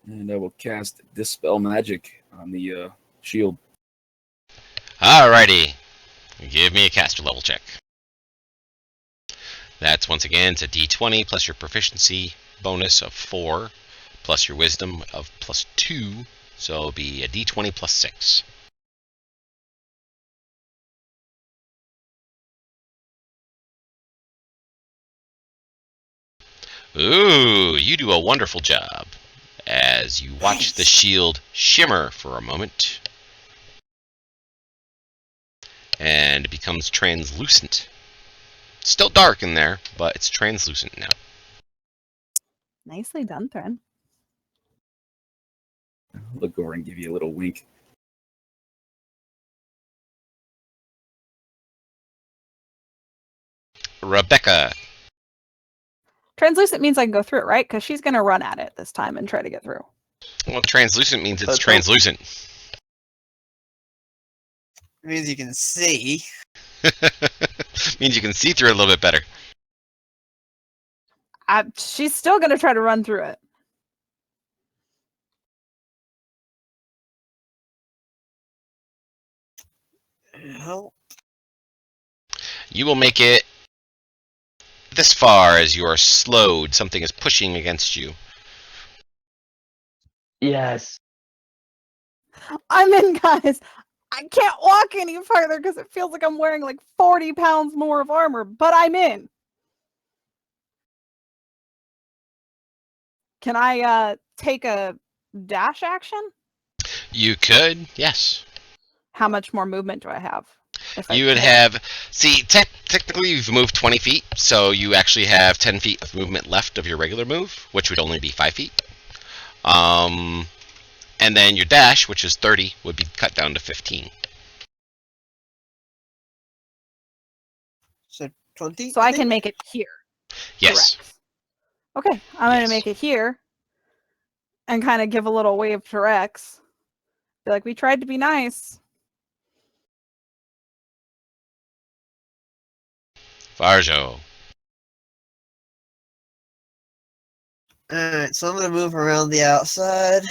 And I will cast Dispel Magic on the shield. Alrighty. Give me a caster level check. That's once again, it's a d20 plus your proficiency bonus of 4 plus your wisdom of plus 2. So it'll be a d20 plus 6. Ooh, you do a wonderful job as you watch the shield shimmer for a moment and it becomes translucent. Still dark in there, but it's translucent now. Nicely done, Thren. Look over and give you a little wink. Rebecca. Translucent means I can go through it, right? Because she's going to run at it this time and try to get through. Well, translucent means it's Let's hope. translucent. It means you can see. Means you can see through it a little bit better. She's still going to try to run through it. Oh, You will make it this far as you are slowed. Something is pushing against you. Yes. I'm in, guys. I can't walk any farther because it feels like I'm wearing like 40 pounds more of armor, but I'm in. Can I take a dash action? You could, yes. How much more movement do I have? if I You would make- have. See, technically you've moved 20 feet, so you actually have 10 feet of movement left of your regular move, which would only be 5 feet. And then your dash, which is 30, would be cut down to 15. so 20? So I can make it here. Yes. Correct. Okay, I'm going Yes. to make it here and kind of give a little wave to Rex. Be like, we tried to be nice. Varjo. Alright, so I'm going to move around the outside.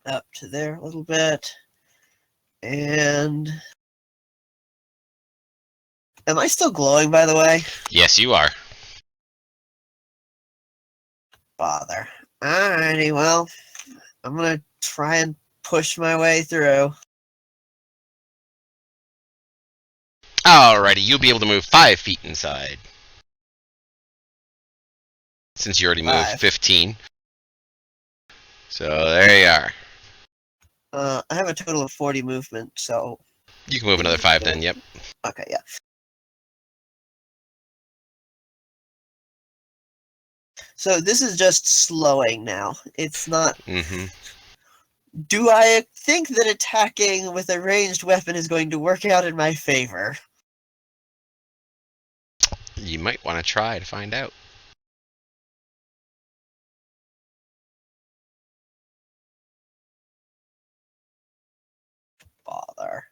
Up to there a little bit. And... Am I still glowing, by the way? Yes, you are. Bother. Alrighty, well, I'm going to try and push my way through. Alrighty, you'll be able to move 5 feet inside. Since you already moved 5. 15. So there you are. I have a total of 40 movement, so... You can move another 5 then, yep. Okay, yeah. So this is just slowing now. It's not... Mm-hmm. Do I think that attacking with a ranged weapon is going to work out in my favor? You might want to try to find out. Bother.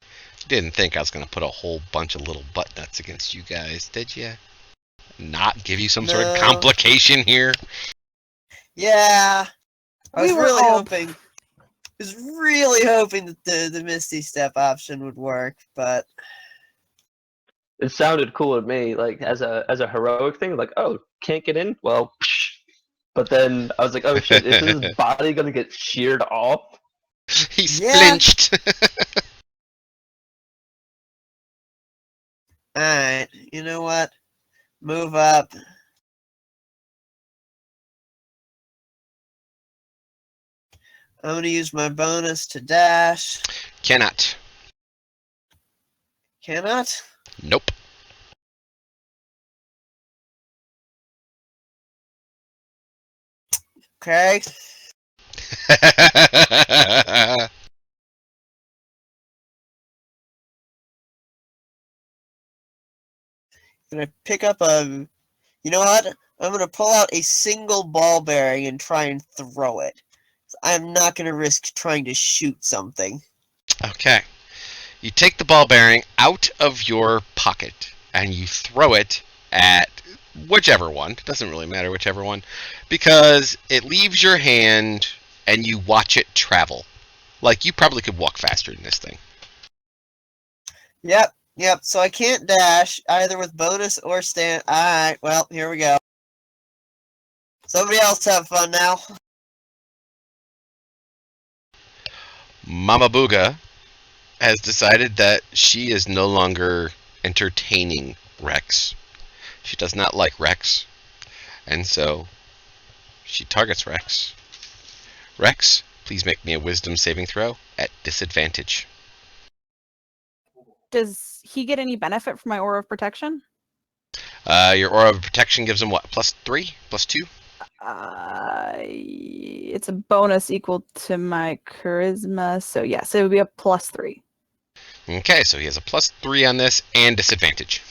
You didn't think I was going to put a whole bunch of little butt nuts against you guys, did you? Not give you some sort of No. complication here? Yeah. I was We were really all- hoping... I was really hoping that the Misty Step option would work, but... It sounded cool to me, like as a heroic thing. Like, oh, can't get in? Well, psh. But then I was like, oh shit, is his body gonna get sheared off? He Yeah. flinched. Alright, you know what? Move up. I'm going to use my bonus to dash. Cannot. Cannot? Nope. Okay. I'm going to pick up a... You know what? I'm going to pull out a single ball bearing and try and throw it. I'm not going to risk trying to shoot something. Okay. You take the ball bearing out of your pocket and you throw it at whichever one. It doesn't really matter whichever one, because it leaves your hand and you watch it travel. Like, you probably could walk faster than this thing. Yep. So I can't dash either with bonus or stand. Alright, well, here we go. Somebody else have fun now. Mama Booga has decided that she is no longer entertaining Rex. She does not like Rex, and so she targets Rex. Rex, please make me a wisdom saving throw at disadvantage. Does he get any benefit from my aura of protection? Your aura of protection gives him what? +3? +2? It's a bonus equal to my charisma, so yes, it would be a +3. Okay, so he has a +3 on this and disadvantage.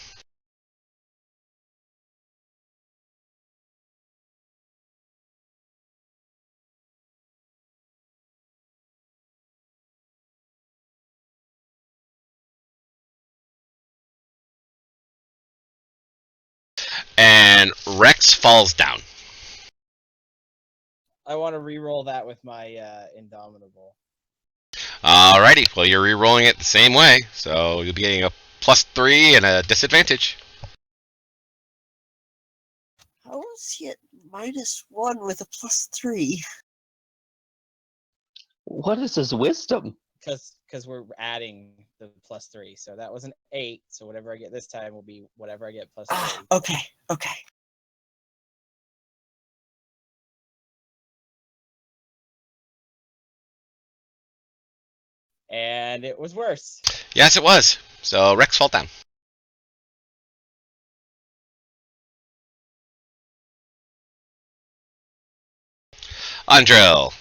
And Rex falls down. I want to re-roll that with my Indomitable. Alrighty, well, you're re-rolling it the same way, so you'll be getting a +3 and a disadvantage. How was he at -1 with a +3? What is his wisdom? Because we're adding the +3, so that was an 8. So whatever I get this time will be whatever I get +3. Okay. And it was worse. Yes, it was. So Rex fall down. Andrel.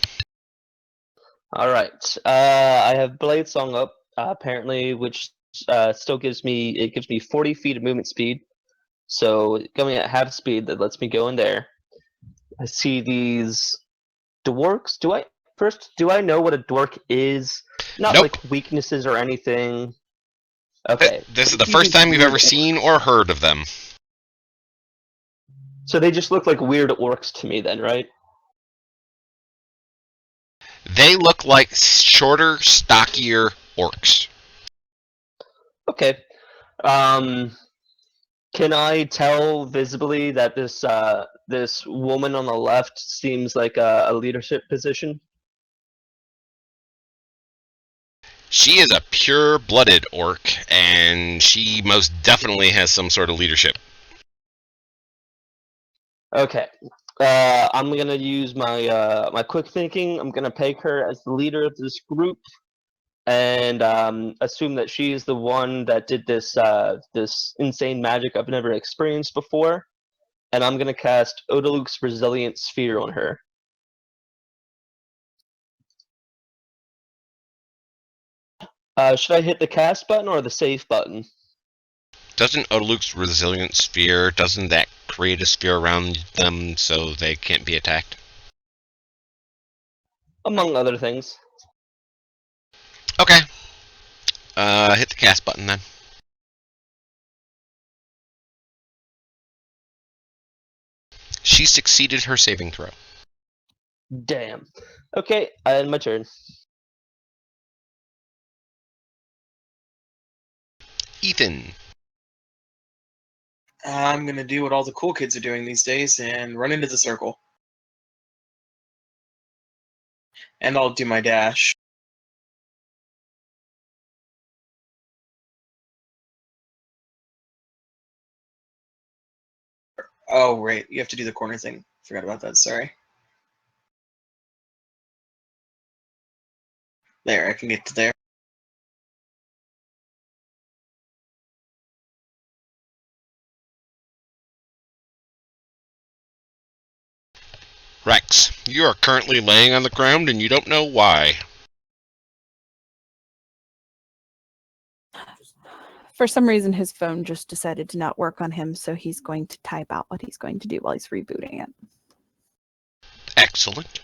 All right. I have Blade Song up apparently, which still gives me 40 feet of movement speed. So going at half speed, that lets me go in there. I see these dwarks. Do I know what a dwark is? Not Nope. like weaknesses or anything. Okay. This is the first time we've ever seen or heard of them. So they just look like weird orcs to me then, right? They look like shorter, stockier orcs. Okay. Can I tell visibly that this woman on the left seems like a leadership position? She is a pure-blooded orc, and she most definitely has some sort of leadership. Okay. I'm gonna use my my quick thinking. I'm gonna peg her as the leader of this group, and assume that she's the one that did this this insane magic I've never experienced before. And I'm gonna cast Odaluk's Resilient Sphere on her. Should I hit the cast button or the save button? Doesn't Odaluk's Resilient Sphere, doesn't that create a sphere around them so they can't be attacked? Among other things. Okay. Hit the cast button then. She succeeded her saving throw. Damn. Okay, I end my turn. Ethan. I'm gonna do what all the cool kids are doing these days and run into the circle. And I'll do my dash. Oh, right. You have to do the corner thing. Forgot about that. Sorry. There, I can get to there. Rex, you are currently laying on the ground and you don't know why. For some reason, his phone just decided to not work on him, so he's going to type out what he's going to do while he's rebooting it. Excellent.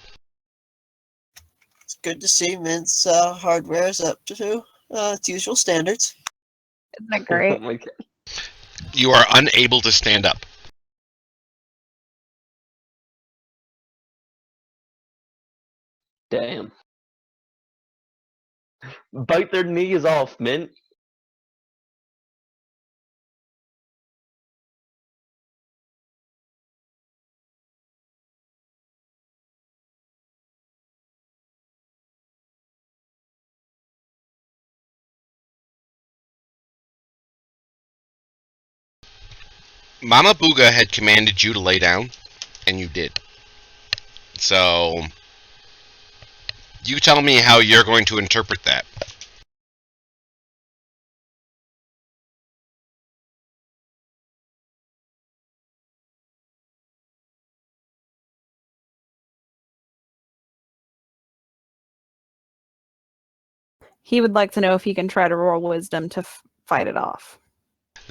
It's good to see Mint's hardware is up to its usual standards. Isn't that great? Oh my God. You are unable to stand up. Damn. Bite their knees off, Mint. Mama Booga had commanded you to lay down, and you did. So, you tell me how you're going to interpret that. He would like to know if he can try to roll wisdom to fight it off.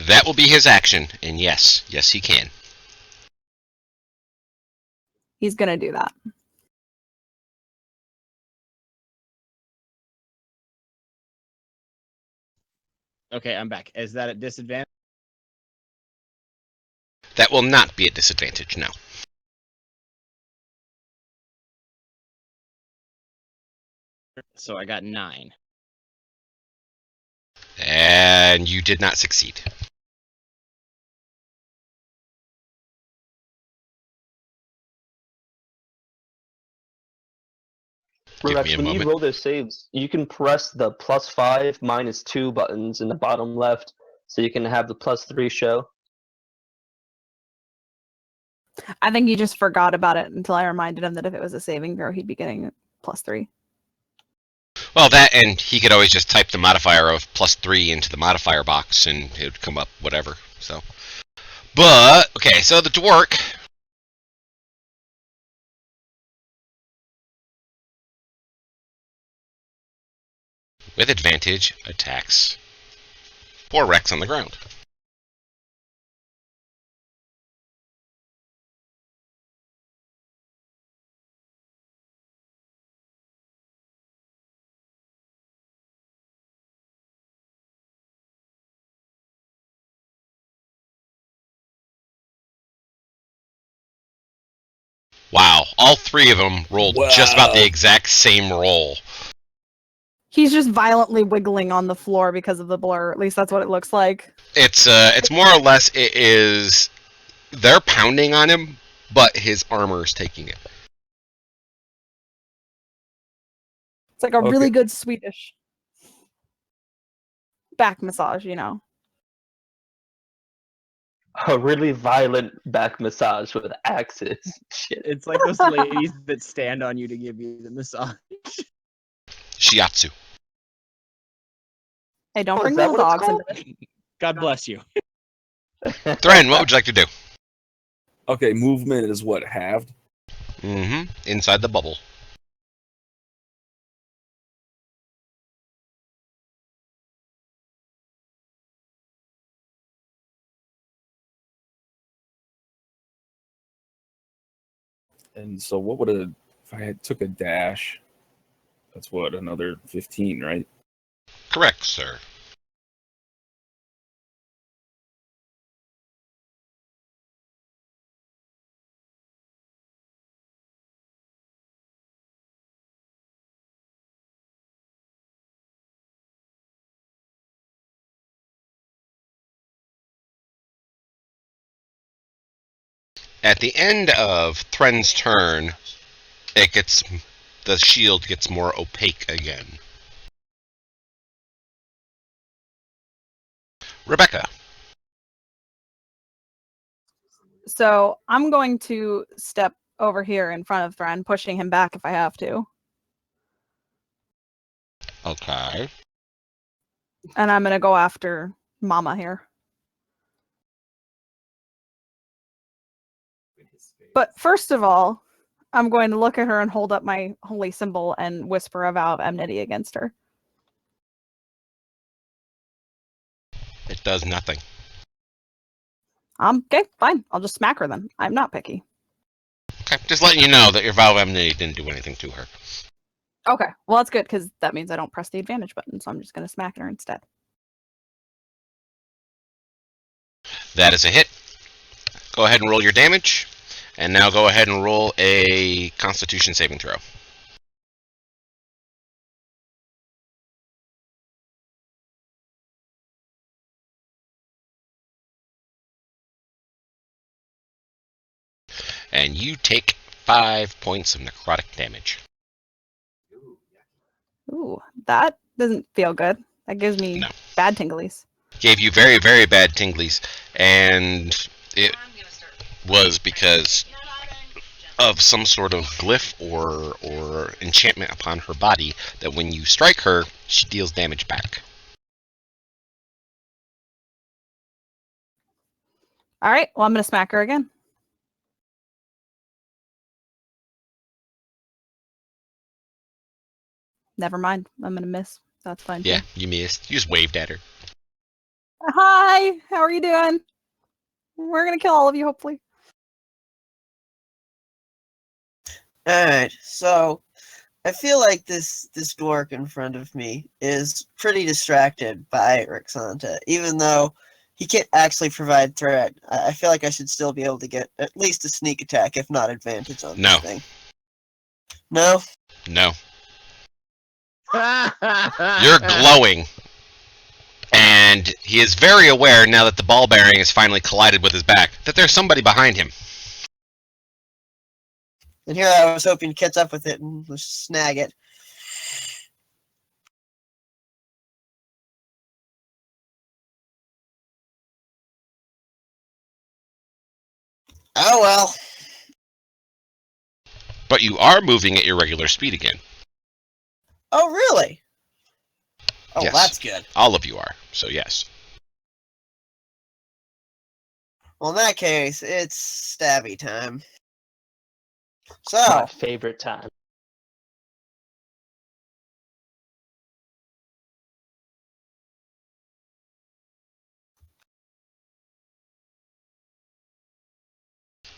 That will be his action, and yes, he can. He's going to do that. Okay, I'm back. Is that at disadvantage? That will not be a disadvantage, no. So I got 9. And you did not succeed. Give Rex, me a when you moment. roll those saves, you can press the +5, -2 buttons in the bottom left, so you can have the +3 show. I think he just forgot about it until I reminded him that if it was a saving throw, he'd be getting +3. Well, that, and he could always just type the modifier of +3 into the modifier box, and it would come up whatever. So, but okay, so the dwark. With advantage, attacks poor Rex on the ground. Wow, all three of them rolled just about the exact same roll. He's just violently wiggling on the floor because of the blur. At least that's what it looks like. It's more or less it is. They're pounding on him, but his armor's taking it. It's like a really good Swedish back massage, you know. A really violent back massage with axes. Shit. It's like those ladies that stand on you to give you the massage. Shiatsu. Hey, don't Oh, bring is that little what it's dogs into called? this. God bless you. Thren, what would you like to do? Okay, movement is what, halved? Mm-hmm. Inside the bubble. And so what would a, if I had took a dash, that's what, another 15, right? Correct, sir. At the end of Thren's turn, the shield gets more opaque again. Rebecca. So I'm going to step over here in front of Thran, pushing him back if I have to. Okay. And I'm going to go after Mama here. But first of all, I'm going to look at her and hold up my holy symbol and whisper a vow of enmity against her. It does nothing. Okay, fine. I'll just smack her then. I'm not picky. Okay, just letting you know that your vow of enmity didn't do anything to her. Okay, well that's good because that means I don't press the advantage button, so I'm just going to smack her instead. That is a hit. Go ahead and roll your damage. And now go ahead and roll a Constitution saving throw. and you take 5 points of necrotic damage. Ooh, that doesn't feel good. That gives me No. bad tinglies. Gave you very, very bad tinglies, and it was because of some sort of glyph or enchantment upon her body that when you strike her, she deals damage back. All right, well, I'm going to smack her again. Never mind. I'm going to miss. That's fine, Yeah, too. you missed. You just waved at her. Hi, how are you doing? We're going to kill all of you, hopefully. Alright, so I feel like this dork in front of me is pretty distracted by Rixanta, even though he can't actually provide threat. I feel like I should still be able to get at least a sneak attack, if not advantage on No. this thing. No? No. You're glowing. And he is very aware, now that the ball bearing has finally collided with his back, that there's somebody behind him. And here I was hoping to catch up with it and just snag it. Oh well. But you are moving at your regular speed again. Oh really? Oh, Yes. that's good. All of you are, so yes. Well, in that case, it's stabby time. So, My favorite time.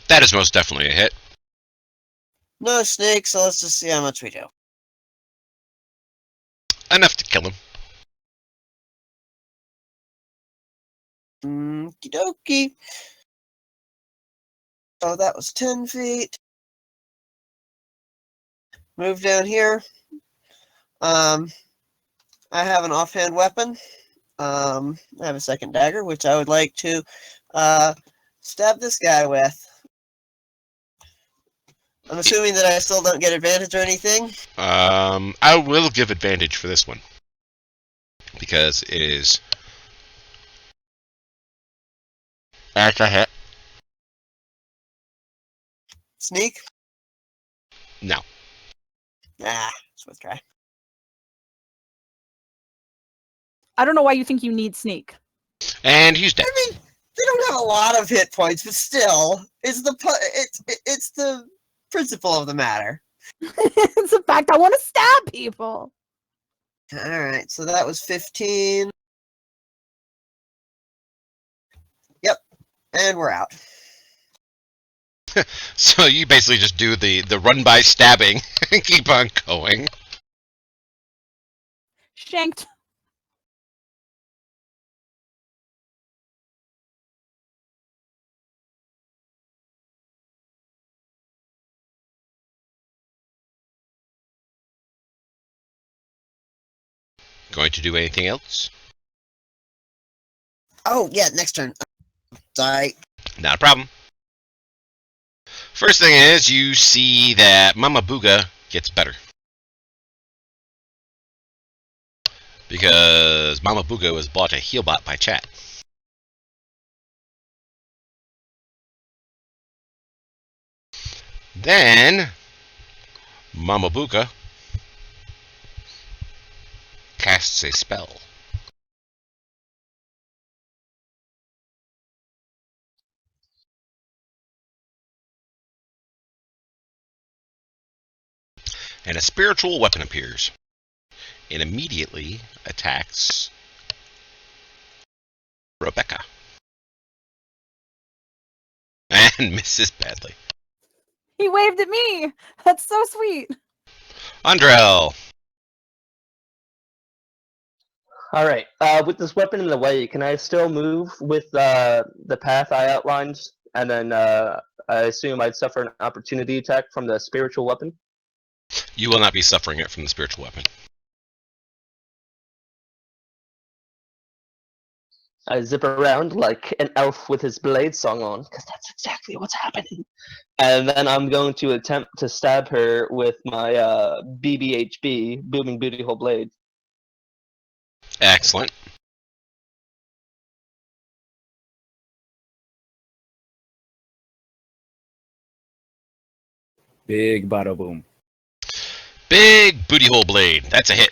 That is most definitely a hit. no snake, so let's just see how much we do. Enough to kill him. Okie dokie. So that was 10 feet. Move down here. I have an offhand weapon. I have a second dagger, which I would like to stab this guy with. I'm assuming that I still don't get advantage or anything. I will give advantage for this one. Because it is... That's a hit. Sneak? No. Nah, it's worth a try. I don't know why you think you need sneak. And he's dead. I mean, they don't have a lot of hit points, but still, it's the principle of the matter. It's the fact I want to stab people. Alright, so that was 15. Yep, and we're out. So you basically just do the run-by stabbing and keep on going. Shanked. Going to do anything else? Oh, yeah, next turn. Sorry. Not a problem. First thing is, you see that Mama Booga gets better. Because Mama Booga was bought a healbot by chat. Then, Mama Booga casts a spell. And a spiritual weapon appears. And immediately attacks Rebecca. And misses badly. He waved at me. That's so sweet. Andrel. All right. With this weapon in the way, can I still move with the path I outlined? And then I assume I'd suffer an opportunity attack from the spiritual weapon? You will not be suffering it from the spiritual weapon. I zip around like an elf with his blade song on, because that's exactly what's happening. And then I'm going to attempt to stab her with my BBHB, Booming Booty Hole Blade. Excellent. Big bada boom. Big booty hole blade. That's a hit.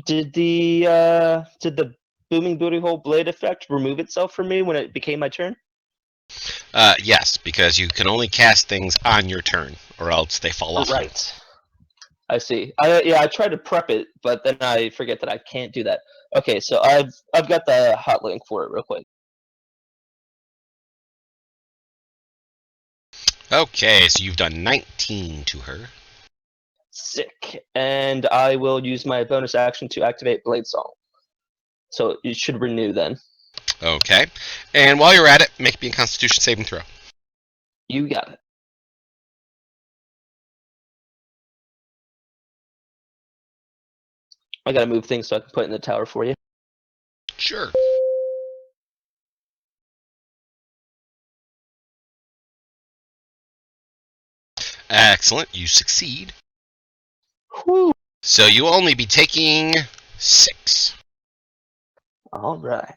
Did the Booming Booty Hole Blade effect remove itself from me when it became my turn? Yes, because you can only cast things on your turn, or else they fall off. Right. I see. I tried to prep it, but then I forget that I can't do that. Okay, so I've got the hot link for it real quick. Okay, so you've done 19 to her. Sick. And I will use my bonus action to activate Blade Song. So it should renew then. Okay. And while you're at it, make me a Constitution saving throw. You got it. I gotta move things so I can put it in the tower for you. Sure. Excellent. You succeed. Whew. So you will only be taking 6. All right.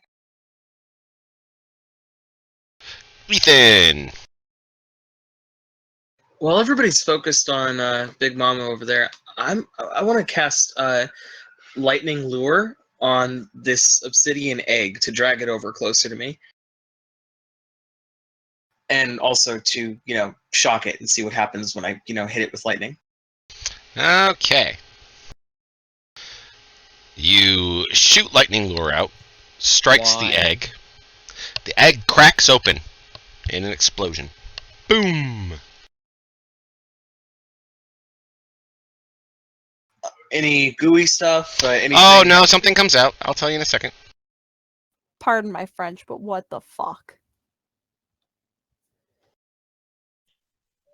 Ethan. While everybody's focused on Big Mama over there, I want to cast Lightning Lure on this obsidian egg to drag it over closer to me, and also to shock it and see what happens when I hit it with lightning. Okay. You shoot lightning lure out, strikes Why? the egg. The egg cracks open in an explosion. Boom! Any gooey stuff? Anything? Oh no, something comes out. I'll tell you in a second. Pardon my French, but what the fuck?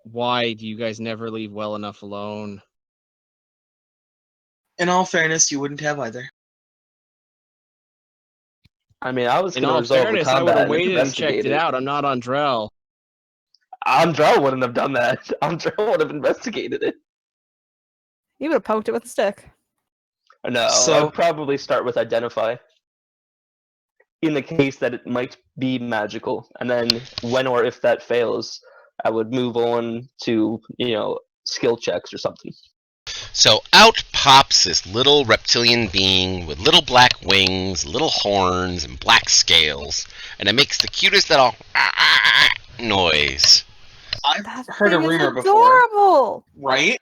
Why do you guys never leave well enough alone? In all fairness, you wouldn't have either. I mean, I was In gonna all resolve fairness, the I would combat have and waited and investigate checked it out. I'm not on Drell. Andrel wouldn't have done that. Andrel would have investigated it. You would have poked it with a stick. No, So- I'd probably start with identify. In the case that it might be magical, and then when or if that fails, I would move on to skill checks or something. So out pops this little reptilian being with little black wings, little horns, and black scales, and it makes the cutest little noise. I've That heard a thing is rumor before, adorable. right?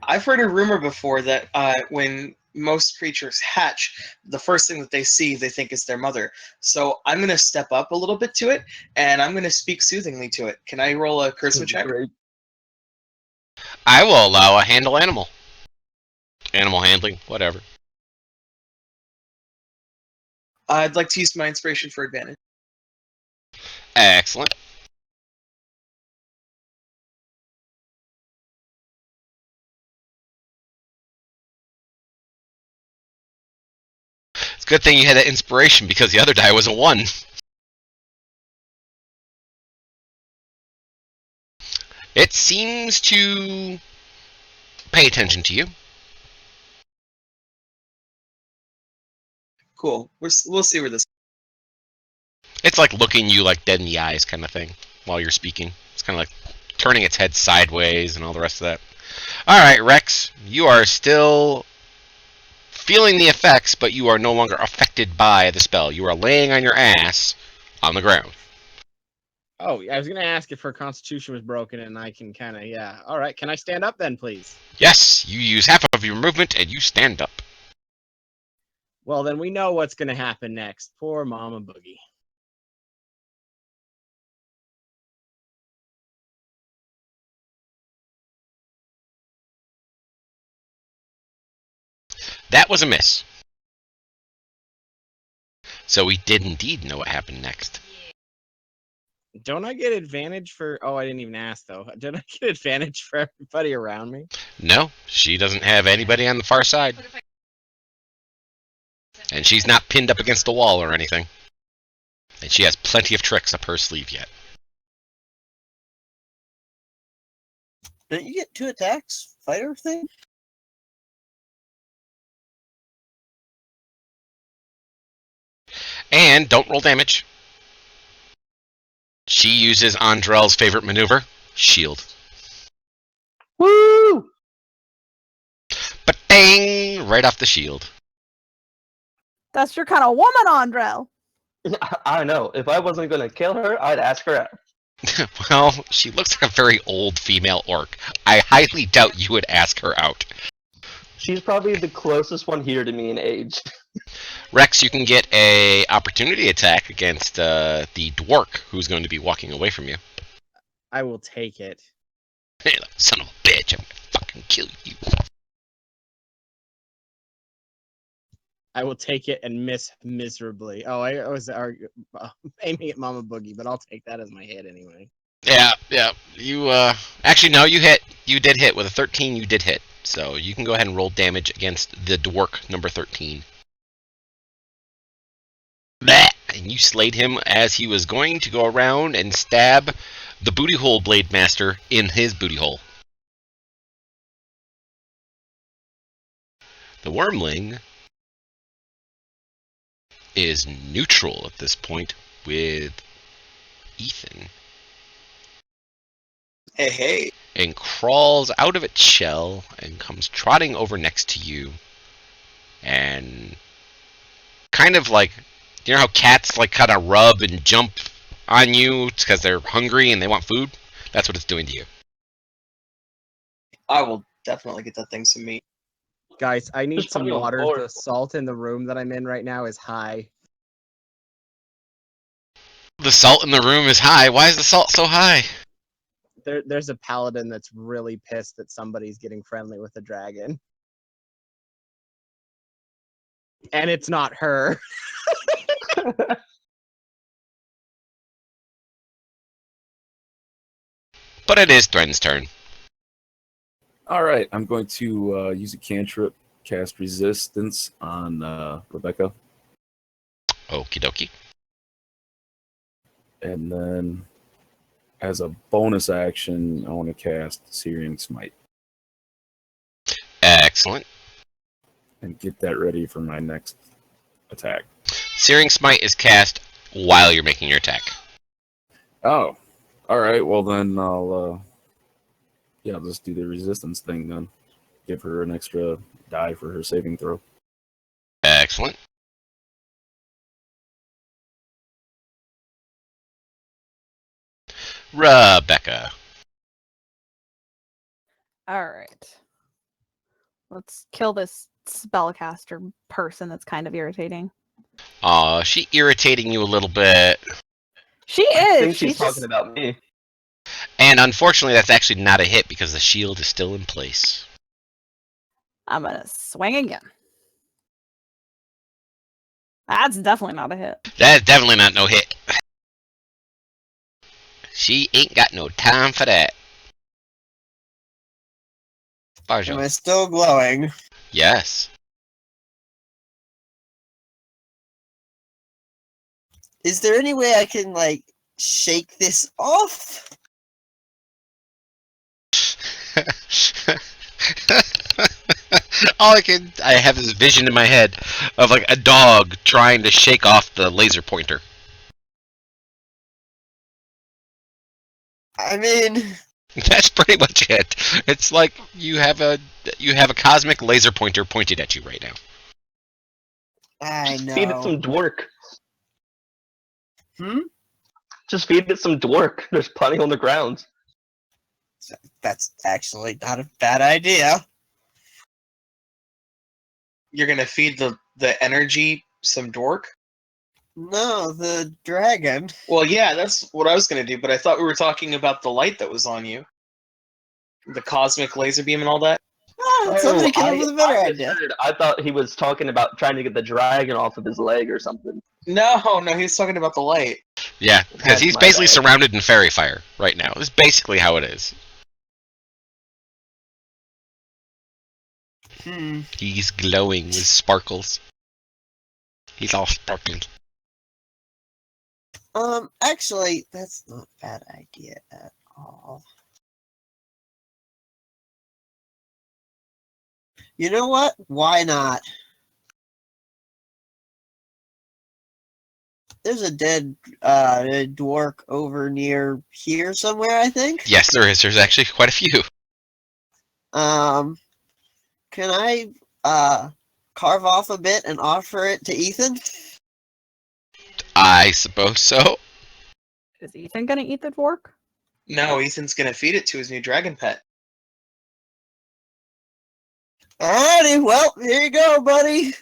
I've heard a rumor before that when most creatures hatch, the first thing that they see, they think is their mother. So I'm going to step up a little bit to it, and I'm going to speak soothingly to it. Can I roll a charisma check? Great. I will allow a handle animal. Animal handling, whatever. I'd like to use my inspiration for advantage. Excellent. It's a good thing you had that inspiration because the other die was a 1. It seems to pay attention to you. Cool. We'll see where this. It's like looking you like dead in the eyes kind of thing while you're speaking. It's kind of like turning its head sideways and all the rest of that. All right, Rex, you are still feeling the effects, but you are no longer affected by the spell. You are laying on your ass on the ground. Oh, I was gonna ask if her constitution was broken, and I can kind of, yeah. All right, can I stand up then, please? Yes, you use half of your movement and you stand up. Well, then we know what's gonna happen next. Poor Mama Boogie. That was a miss. So we did indeed know what happened next. Don't I get advantage for? Oh, I didn't even ask though. Did I get advantage for everybody around me? No, she doesn't have anybody on the far side. And she's not pinned up against the wall or anything. And she has plenty of tricks up her sleeve yet. Don't you get 2 attacks? Fighter thing? And don't roll damage. She uses Andrel's favorite maneuver, shield. Woo! But dang! Right off the shield. That's your kind of woman, Andrel. I know. If I wasn't gonna kill her, I'd ask her out. Well, she looks like a very old female orc. I highly doubt you would ask her out. She's probably the closest one here to me in age. Rex, you can get a opportunity attack against the dwark who's going to be walking away from you. I will take it. Hey, son of a bitch, I'm gonna fucking kill you. I will take it and miss miserably. Oh, I was aiming at Mama Boogie, but I'll take that as my hit anyway. Yeah. You, actually, no, you hit. You did hit. With a 13, you did hit. So you can go ahead and roll damage against the dwark number 13. Blech! And you slayed him as he was going to go around and stab the booty hole blade master in his booty hole. The wormling is neutral at this point with Ethan. Hey. And crawls out of its shell and comes trotting over next to you. And kind of like, you know how cats like kind of rub and jump on you because they're hungry and they want food? That's what it's doing to you. I will definitely get that thing some meat. Guys, I need Just some put me on water. board. The salt in the room that I'm in right now is high. The salt in the room is high. Why is the salt so high? There's a paladin that's really pissed that somebody's getting friendly with a dragon. And it's not her. But it is Thren's turn. All right, I'm going to use a cantrip, cast resistance on Rebecca, Okie dokie. and then as a bonus action, I want to cast Searing Smite Excellent. and get that ready for my next attack. Searing Smite is cast while you're making your attack. Oh, all right. Well, then I'll just do the resistance thing then. Give her an extra die for her saving throw. Excellent. Rebecca. All right. Let's kill this spellcaster person that's kind of irritating. Aw, she irritating you a little bit. She I is. think she's She's talking just, about me. And unfortunately, that's actually not a hit because the shield is still in place. I'm gonna swing again. That's definitely not a hit. That's definitely not no hit. She ain't got no time for that. Am Barjo. I still glowing? Yes. Is there any way I can, like, shake this off? I have this vision in my head of like a dog trying to shake off the laser pointer. I mean, That's pretty much it. It's like you have a cosmic laser pointer pointed at you right now. I know. Feed it some dwark. Hmm? Just feed it some dwark. There's plenty on the ground. That's actually not a bad idea. You're gonna feed the energy some dork? No, the dragon. Well, yeah, that's what I was gonna do, but I thought we were talking about the light that was on you. The cosmic laser beam and all that. Somebody came up with a better idea. I thought he was talking about trying to get the dragon off of his leg or something. No, he's talking about the light. Yeah, because That's he's my basically bad. surrounded in fairy fire right now. It's basically how it is. Hmm. He's glowing with sparkles. He's all sparkly. Actually, that's not a bad idea at all. You know what? Why not? There's a dead dwarf over near here somewhere, I think. Yes, there is. There's actually quite a few. Can I carve off a bit and offer it to Ethan? I suppose so. Is Ethan gonna eat the dwarf? No, Ethan's gonna feed it to his new dragon pet. Alrighty, well, here you go, buddy.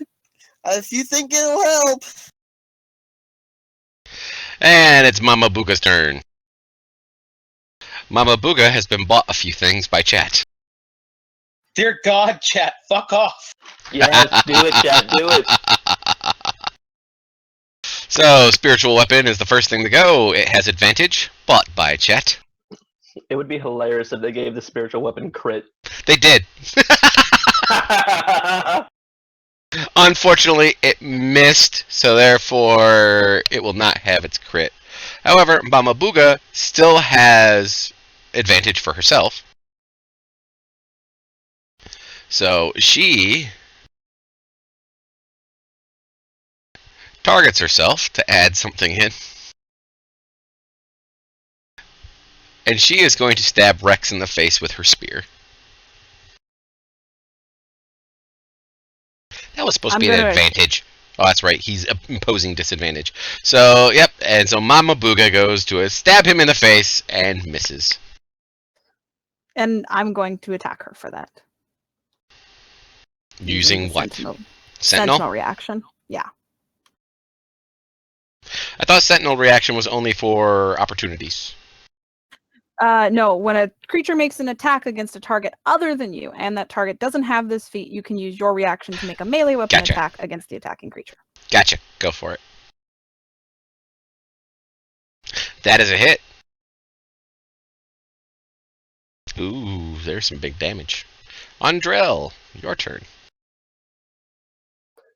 If you think it'll help. And it's Mama Booga's turn. Mama Booga has been bought a few things by chat. Dear God, chat, fuck off. Yes, do it, chat, do it. So, spiritual weapon is the first thing to go. It has advantage, bought by chat. It would be hilarious if they gave the spiritual weapon crit. They did. Unfortunately, it missed, so therefore it will not have its crit. However, Mama Booga still has advantage for herself. So she targets herself to add something in. And she is going to stab Rex in the face with her spear. That was supposed to be an advantage. Oh, that's right. He's imposing disadvantage. So, yep. And so Mama Booga goes to stab him in the face and misses. And I'm going to attack her for that. Using the what? Sentinel Sentinel? reaction. Yeah. I thought Sentinel reaction was only for opportunities. No, when a creature makes an attack against a target other than you, and that target doesn't have this feat, you can use your reaction to make a melee weapon Gotcha. attack against the attacking creature. Gotcha. Go for it. That is a hit. Ooh, there's some big damage. Andrell, your turn.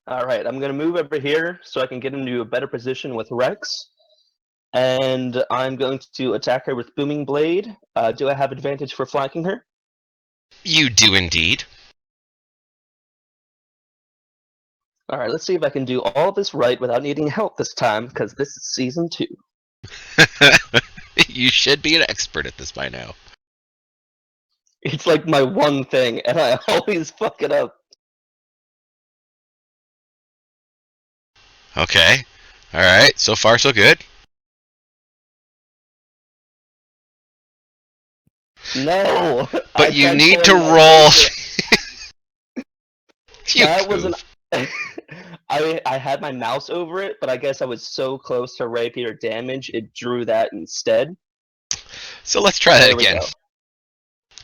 Alright, I'm going to move over here so I can get into a better position with Rex. And I'm going to attack her with Booming Blade. Do I have advantage for flanking her? You do indeed. Alright, let's see if I can do all this right without needing help this time, because this is Season 2. You should be an expert at this by now. It's like my one thing, and I always fuck it up. Okay. Alright, so far so good. No! But you need to roll. That was an... I had my mouse over it, but I guess I was so close to rapier damage, it drew that instead. So let's try that There we again. go.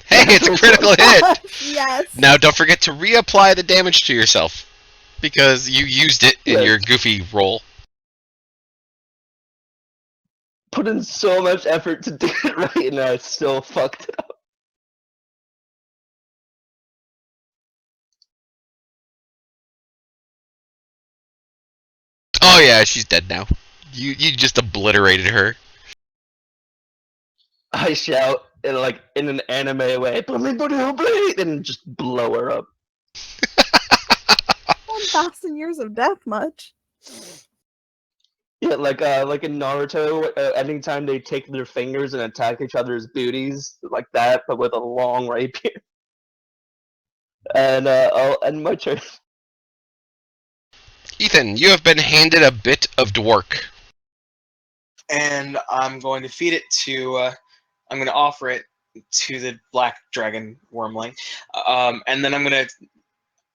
Hey, it's a critical hit! Yes. Now don't forget to reapply the damage to yourself. Because you used it in Yes. your goofy roll. Put in so much effort to do it right, and I still fucked it up. Oh yeah, she's dead now. You just obliterated her. I shout in an anime way, and just blow her up. 1,000 years of death, much. Yeah, like in Naruto, anytime they take their fingers and attack each other's booties, like that, but with a long rapier. And I'll end my turn. Ethan, you have been handed a bit of dwark. And I'm going to feed it to, I'm going to offer it to the black dragon wormling. And then I'm going to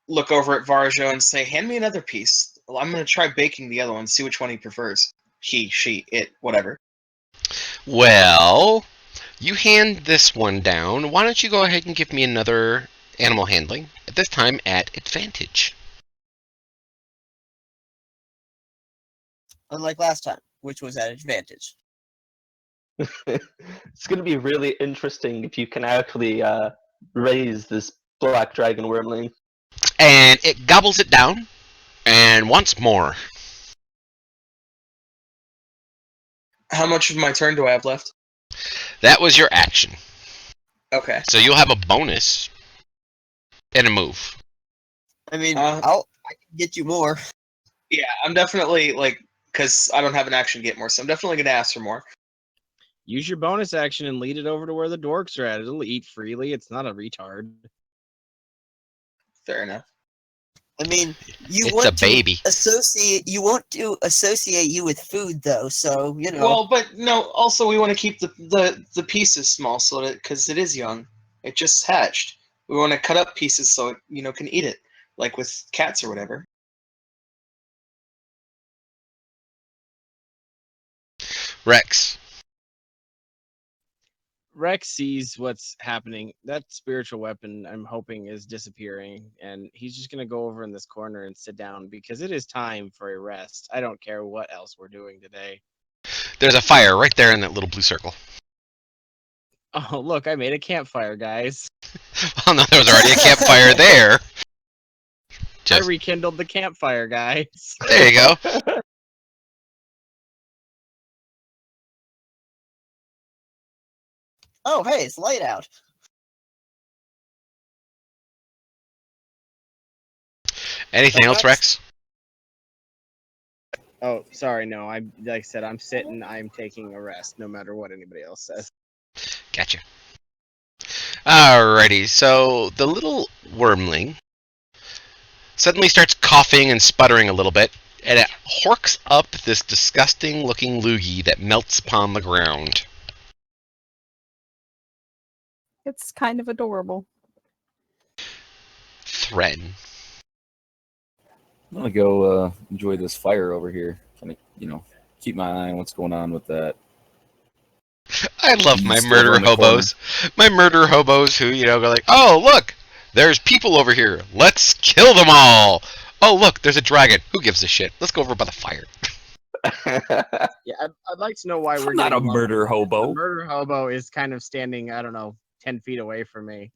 look over at Varjo and say, hand me another piece. Well, I'm going to try baking the other one, see which one he prefers. He, she, it, whatever. Well, you hand this one down. Why don't you go ahead and give me another animal handling, at this time at advantage. Unlike last time, which was at advantage. It's going to be really interesting if you can actually raise this black dragon wormling. And it gobbles it down, and wants more. How much of my turn do I have left? That was your action. Okay. So you'll have a bonus and a move. I mean, Uh, I can get you more. Yeah, I'm definitely because I don't have an action to get more, so I'm definitely gonna ask for more. Use your bonus action and lead it over to where the dorks are at. It'll eat freely. It's not a retard. Fair enough. I mean, you It's want a baby. to associate. You want to associate you with food, though. So you know. Well, but no. Also, we want to keep the pieces small, so that because it is young, it just hatched. We want to cut up pieces so it can eat it, like with cats or whatever. Rex. Rex sees what's happening. That spiritual weapon, I'm hoping, is disappearing, and he's just gonna go over in this corner and sit down because it is time for a rest. I don't care what else we're doing today. There's a fire right there in that little blue circle. Oh, look, I made a campfire, guys. Oh no, there was already a campfire there. I rekindled the campfire, guys. There you go. Oh, hey, it's light out. Anything else, Rex? Oh, sorry, no. I like I said, I'm sitting. I'm taking a rest, no matter what anybody else says. Gotcha. Alrighty, so the little wormling suddenly starts coughing and sputtering a little bit, and it horks up this disgusting-looking loogie that melts upon the ground. It's kind of adorable. Thren. I'm gonna go enjoy this fire over here. Kind of, keep my eye on what's going on with that. I love my Beast murder over in the hobos. My murder hobos who, go like, oh, look, there's people over here. Let's kill them all. Oh, look, there's a dragon. Who gives a shit? Let's go over by the fire. Yeah, I'd like to know why we're I'm not a getting along. murder The hobo. murder hobo is kind of standing, I don't know, 10 feet away from me.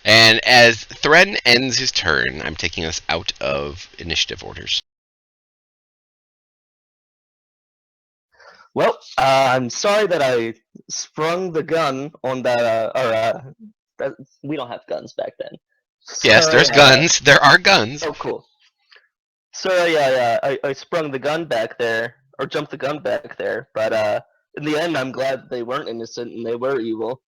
And as Thren ends his turn, I'm taking us out of initiative orders. Well, I'm sorry that I sprung the gun on that. We don't have guns back then. Yes, So, there's guns. There are guns. Oh, cool. So yeah, I sprung the gun back there, or jumped the gun back there. But in the end, I'm glad they weren't innocent and they were evil.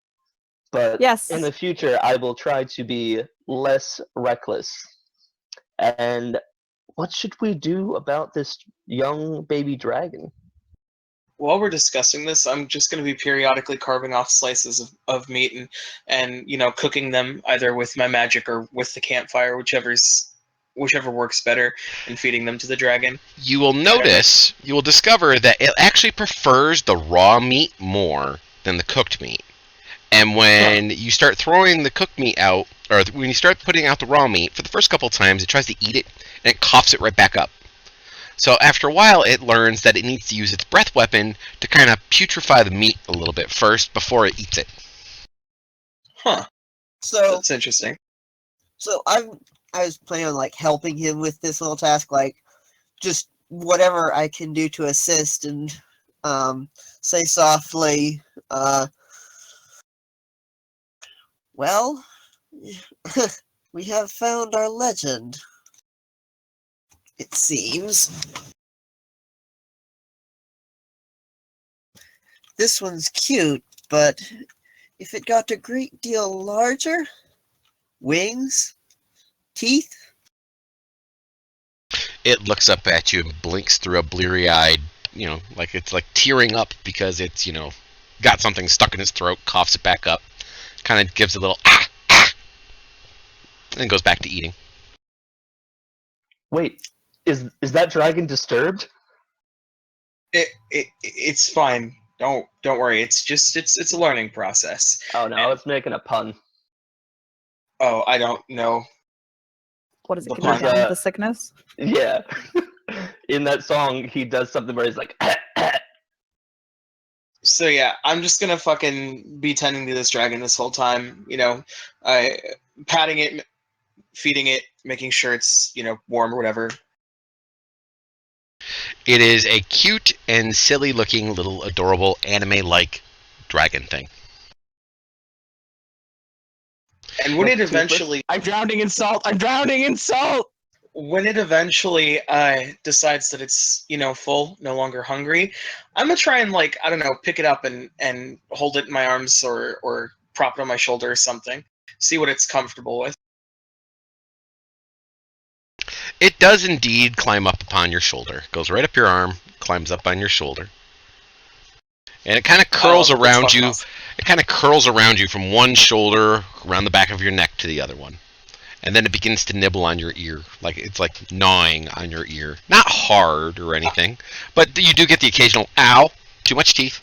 But Yes. in the future, I will try to be less reckless. And what should we do about this young baby dragon? While we're discussing this, I'm just going to be periodically carving off slices of meat and cooking them either with my magic or with the campfire, whichever works better, and feeding them to the dragon. You will notice, you will discover that it actually prefers the raw meat more than the cooked meat. And when you start throwing the cooked meat out, or when you start putting out the raw meat, for the first couple times, it tries to eat it, and it coughs it right back up. So after a while, it learns that it needs to use its breath weapon to kind of putrefy the meat a little bit first before it eats it. Huh. So That's interesting. So I was planning on helping him with this little task, just whatever I can do to assist, and say softly, well, we have found our legend, it seems. This one's cute, but if it got a great deal larger, wings, teeth. It looks up at you and blinks through a bleary-eyed, like it's tearing up because it's, got something stuck in its throat, coughs it back up, kind of gives a little and then goes back to eating. Wait, is that dragon disturbed? It's fine. Don't worry. It's a learning process. Oh no, I was making a pun. Oh, I don't know. What is it? The Can you pun. down the sickness? Yeah. In that song, he does something where he's like, So yeah, I'm just gonna fucking be tending to this dragon this whole time. I patting it feeding it, making sure it's, warm or whatever. It is a cute and silly-looking little adorable anime-like dragon thing. And when it Toothless. eventually I'm drowning in salt. I'm drowning in salt. when it eventually decides that it's full, no longer hungry, I'm gonna try and I don't know, pick it up and hold it in my arms or prop it on my shoulder or something. See what it's comfortable with. It does indeed climb up upon your shoulder. Goes right up your arm, climbs up on your shoulder. And it kind of curls that's around fucking you. awesome. It kind of curls around you from one shoulder around the back of your neck to the other one. And then it begins to nibble on your ear. It's like gnawing on your ear. Not hard or anything, but you do get the occasional ow, too much teeth.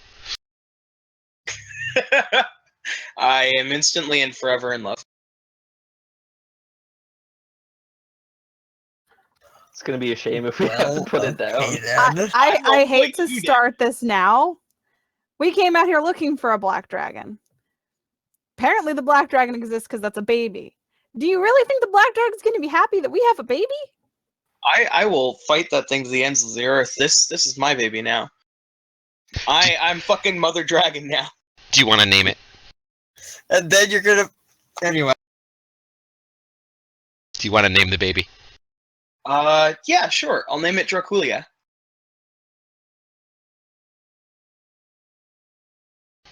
I am instantly and forever in love. It's gonna be a shame if we have to put it down. Okay, then. I hate to you did. start this now. We came out here looking for a black dragon. Apparently the black dragon exists because that's a baby. Do you really think the black dragon's going to be happy that we have a baby? I will fight that thing to the ends of the earth. This is my baby now. I'm fucking Mother Dragon now. Do you want to name it? And then you're gonna. Anyway. Do you want to name the baby? Yeah, sure. I'll name it Draculia.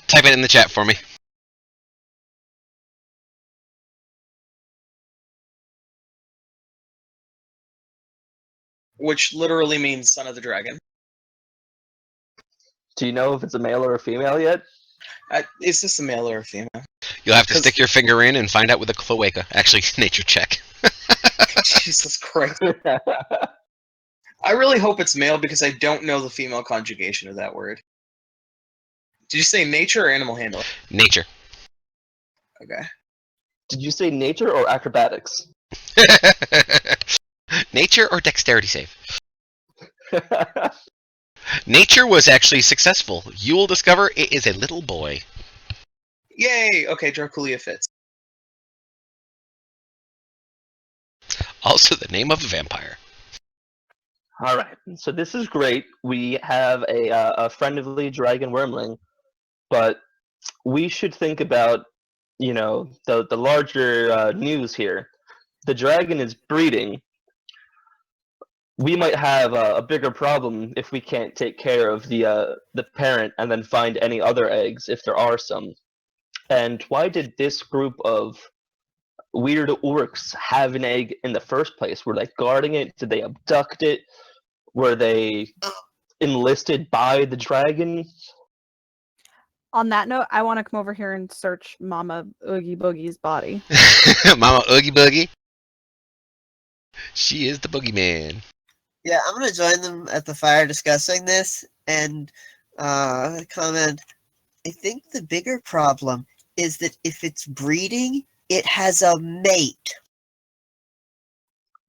Type it in the chat for me. Which literally means son of the dragon. Do you know if it's a male or a female yet? Is this a male or a female? You'll have to 'Cause- stick your finger in and find out with a cloaca. Actually, nature check. Jesus Christ. I really hope it's male because I don't know the female conjugation of that word. Did you say nature or animal handling? Nature. Okay. Did you say nature or acrobatics? Nature or dexterity save? Nature was actually successful. You will discover it is a little boy. Yay! Okay, Draculia fits. Also the name of a vampire. All right, so this is great. We have a friendly dragon wormling, but we should think about, the larger news here. The dragon is breeding. We might have a bigger problem if we can't take care of the parent and then find any other eggs if there are some. And why did this group of weird orcs have an egg in the first place? Were they guarding it? Did they abduct it? Were they enlisted by the dragon? On that note, I want to come over here and search Mama Oogie Boogie's body. Mama Oogie Boogie. She is the boogeyman. Yeah, I'm gonna join them at the fire discussing this and comment. I think the bigger problem is that if it's breeding, it has a mate.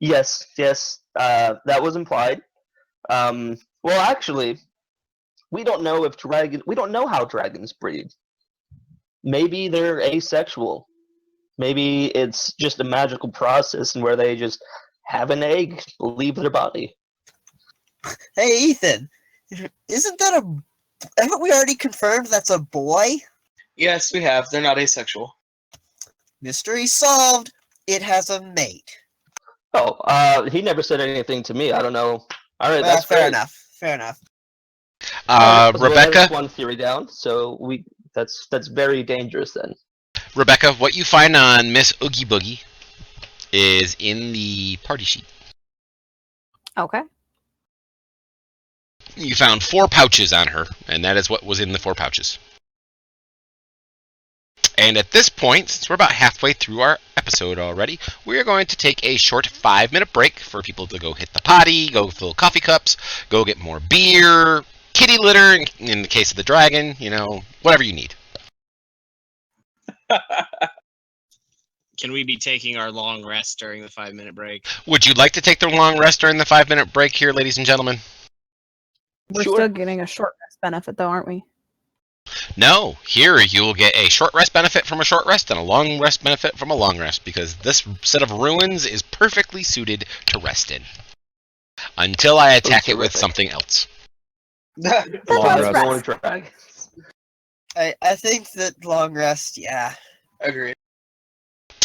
Yes, that was implied. Well, actually, we don't know how dragons breed. Maybe they're asexual. Maybe it's just a magical process and where they just have an egg leave their body. Hey, Ethan, haven't we already confirmed that's a boy? Yes, we have. They're not asexual. Mystery solved. It has a mate. Oh, he never said anything to me. I don't know. All right, Well, that's fair great. enough. Fair enough. Alright, so Rebecca. that's one theory down. So that's very dangerous then. Rebecca, what you find on Miss Oogie Boogie is in the party sheet. Okay. You found 4 pouches on her, and that is what was in the 4 pouches. And at this point, since we're about halfway through our episode already, we are going to take a short 5-minute break for people to go hit the potty, go fill coffee cups, go get more beer, kitty litter, in the case of the dragon, whatever you need. Can we be taking our long rest during the 5-minute break? Would you like to take the long rest during the 5-minute break here, ladies and gentlemen? We're Sure. still getting a short rest benefit, though, aren't we? No, here you will get a short rest benefit from a short rest and a long rest benefit from a long rest, because this set of ruins is perfectly suited to rest in. Until I attack it with terrific. something else. Then Long let's rest. More rest. dragons. I think that long rest, yeah. Agreed.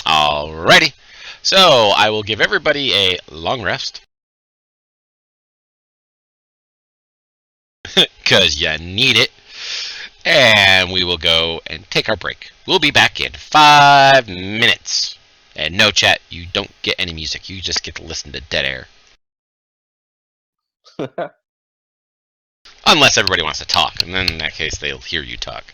Alrighty. So I will give everybody a long rest. Because you need it. And we will go and take our break. We'll be back in 5 minutes. And no chat, you don't get any music. You just get to listen to dead air. Unless everybody wants to talk, and then in that case, they'll hear you talk.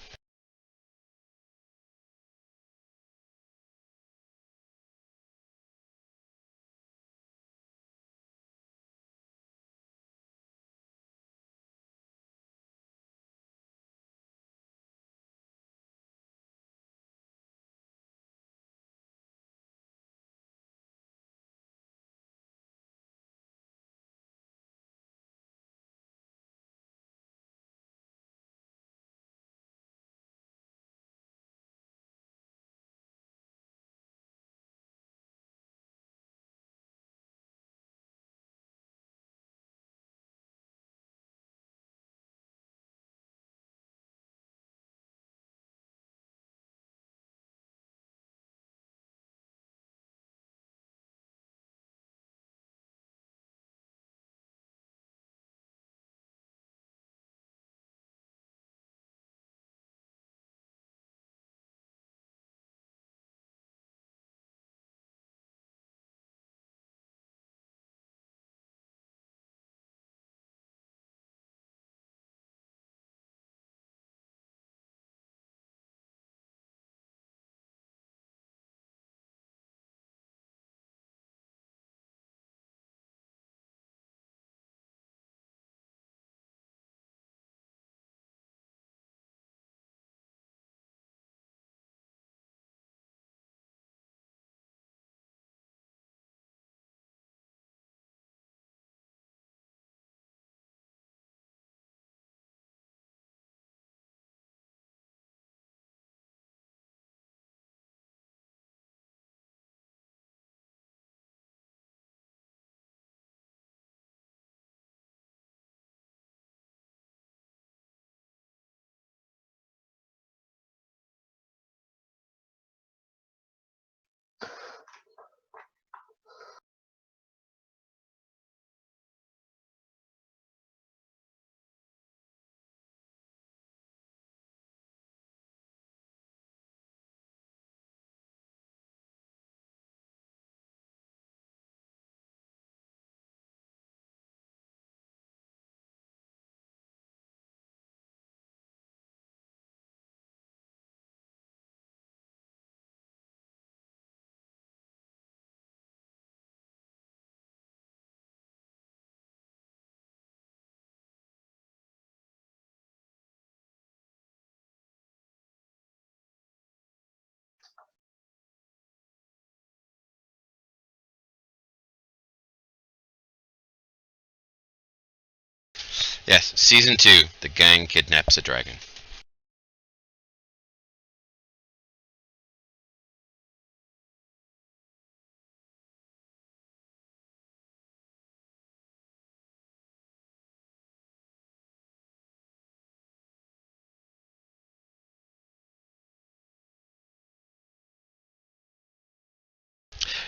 Yes, Season 2, the gang kidnaps a dragon.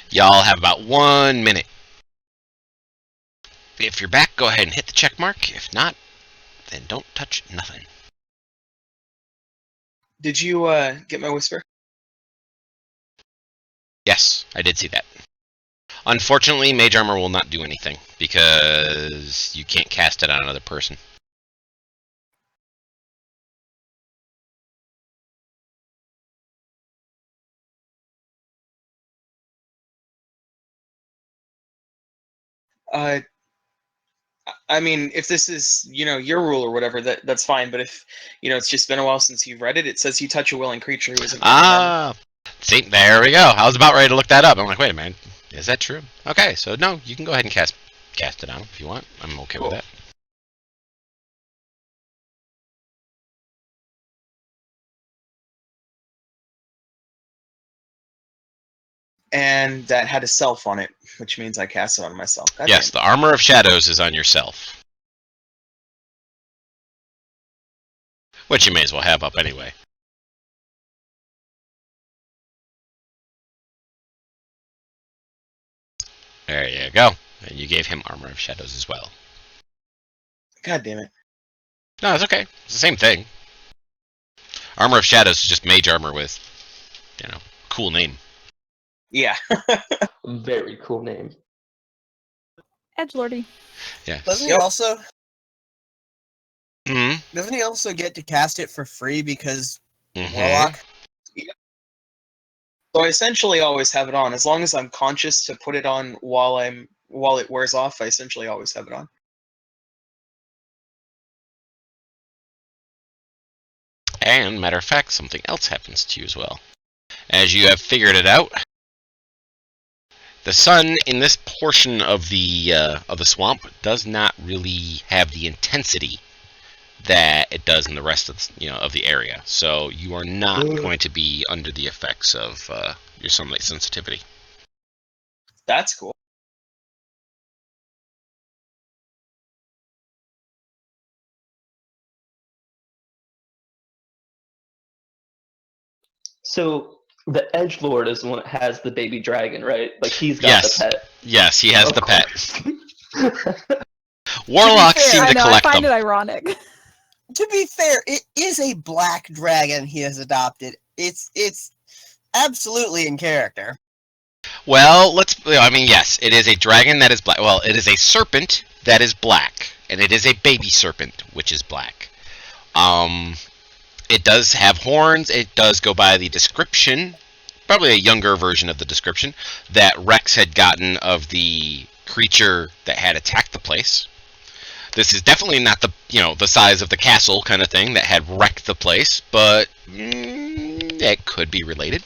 Y'all have about 1 minute. If you're back, go ahead and hit the check mark. If not, then don't touch nothing. Did you get my whisper? Yes, I did see that. Unfortunately, Mage Armor will not do anything, because you can't cast it on another person. I mean, if this is, your rule or whatever, that's fine. But if, it's just been a while since you've read it, it says you touch a willing creature who isn't wearing armor. See, there we go. I was about ready to look that up. I'm like, wait a minute, is that true? Okay, so no, you can go ahead and cast it on if you want. I'm okay with Cool. that. and that had a self on it, which means I cast it on myself. God Yes, the Armor of Shadows is on yourself. Which you may as well have up anyway. There you go. And you gave him Armor of Shadows as well. God damn it. No, it's okay. It's the same thing. Armor of Shadows is just mage armor with, cool name. Yeah. Very cool name. Edgelordy. Yeah. Doesn't Yep. he also? Mm-hmm. Doesn't he also get to cast it for free because Mm-hmm. Warlock? So I essentially always have it on. As long as I'm conscious to put it on while it wears off, I essentially always have it on. And, matter of fact, something else happens to you as well. As you have figured it out, the sun in this portion of the swamp does not really have the intensity that it does in the rest of the area. So you are not going to be under the effects of your sunlight sensitivity. That's cool. So the Edgelord is the one that has the baby dragon, right? Like he's got Yes. the pet. Yes, he has Of the pet. course. Warlocks fair, seem I to know, I collect find them. it ironic. To be fair, it is a black dragon he has adopted. It's absolutely in character. Well, yes, it is a dragon that is black. Well, it is a serpent that is black, and it is a baby serpent, which is black. It does have horns. It does go by the description, probably a younger version of the description, that Rex had gotten of the creature that had attacked the place. This is definitely not the size of the castle kind of thing that had wrecked the place, but it could be related.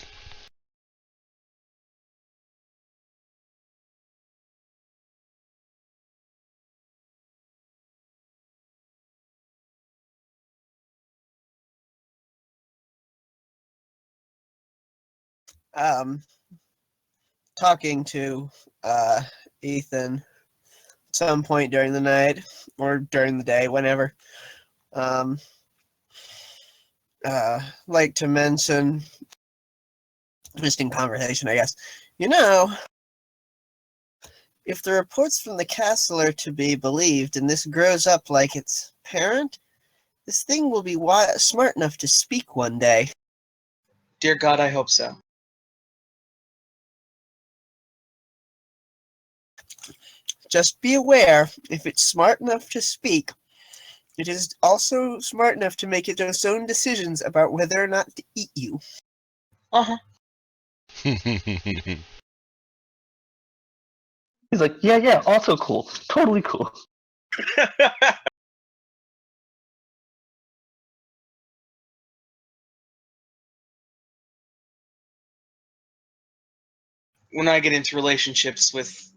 Talking to Ethan some point during the night or during the day, whenever. Like to mention, just in conversation, I guess. If the reports from the castle are to be believed, and this grows up like its parent, this thing will be smart enough to speak one day. Dear God, I hope so. Just be aware, if it's smart enough to speak, it is also smart enough to make its own decisions about whether or not to eat you. Uh-huh. He's like, yeah, also cool. Totally cool. When I get into relationships with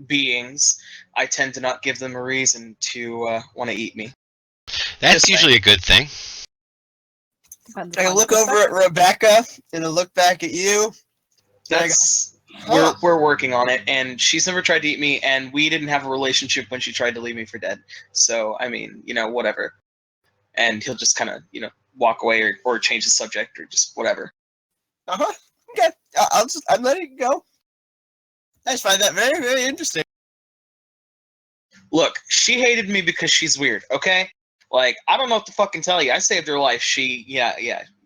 beings, I tend to not give them a reason to want to eat me. That's Just usually a good thing. Depends I upon look your over at Rebecca, and I look back at you. That's Huh. we're working on it, and she's never tried to eat me, and we didn't have a relationship when she tried to leave me for dead. So I mean, whatever. And he'll just kind of walk away or change the subject or just whatever. Uh-huh. Okay. I'm letting it go. I just find that very, very interesting. Look, she hated me because she's weird, okay? Like, I don't know what to fucking tell you. I saved her life. She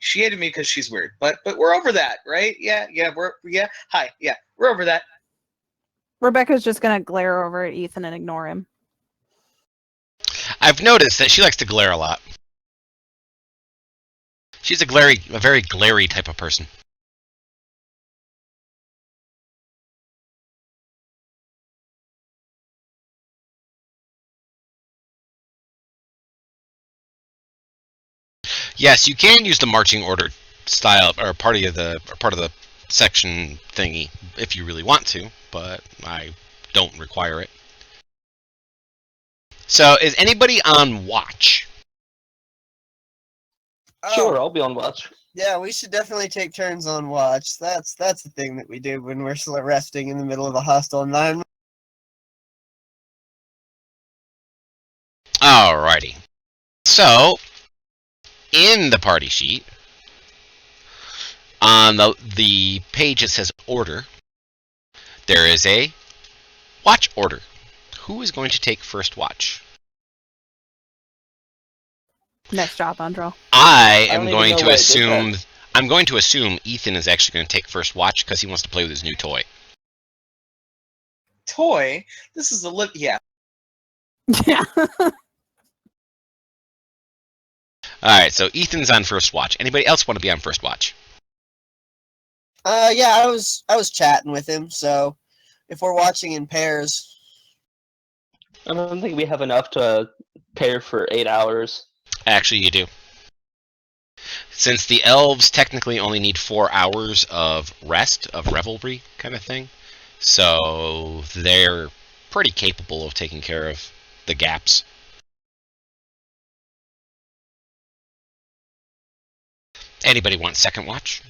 hated me because she's weird. But we're over that, right? We're over that. Rebecca's just gonna glare over at Ethan and ignore him. I've noticed that she likes to glare a lot. She's a very glary type of person. Yes, you can use the marching order style or part of the section thingy if you really want to, but I don't require it. So, is anybody on watch? Sure, Oh, I'll be on watch. yeah, we should definitely take turns on watch. That's the thing that we do when we're resting in the middle of a hostile environment. Alrighty. So, in the party sheet, on the page that says order, there is a watch order. Who is going to take first watch? Nice job, Andro. I I am don't even going know to why I did that. assume. I'm going to assume Ethan is actually going to take first watch because he wants to play with his new toy. Toy. This is a yeah. Yeah. Alright, so Ethan's on first watch. Anybody else want to be on first watch? Yeah, I was chatting with him, so if we're watching in pairs, I don't think we have enough to pair for 8 hours. Actually, you do. Since the elves technically only need 4 hours of rest, of revelry kind of thing, so they're pretty capable of taking care of the gaps. Anybody want second watch?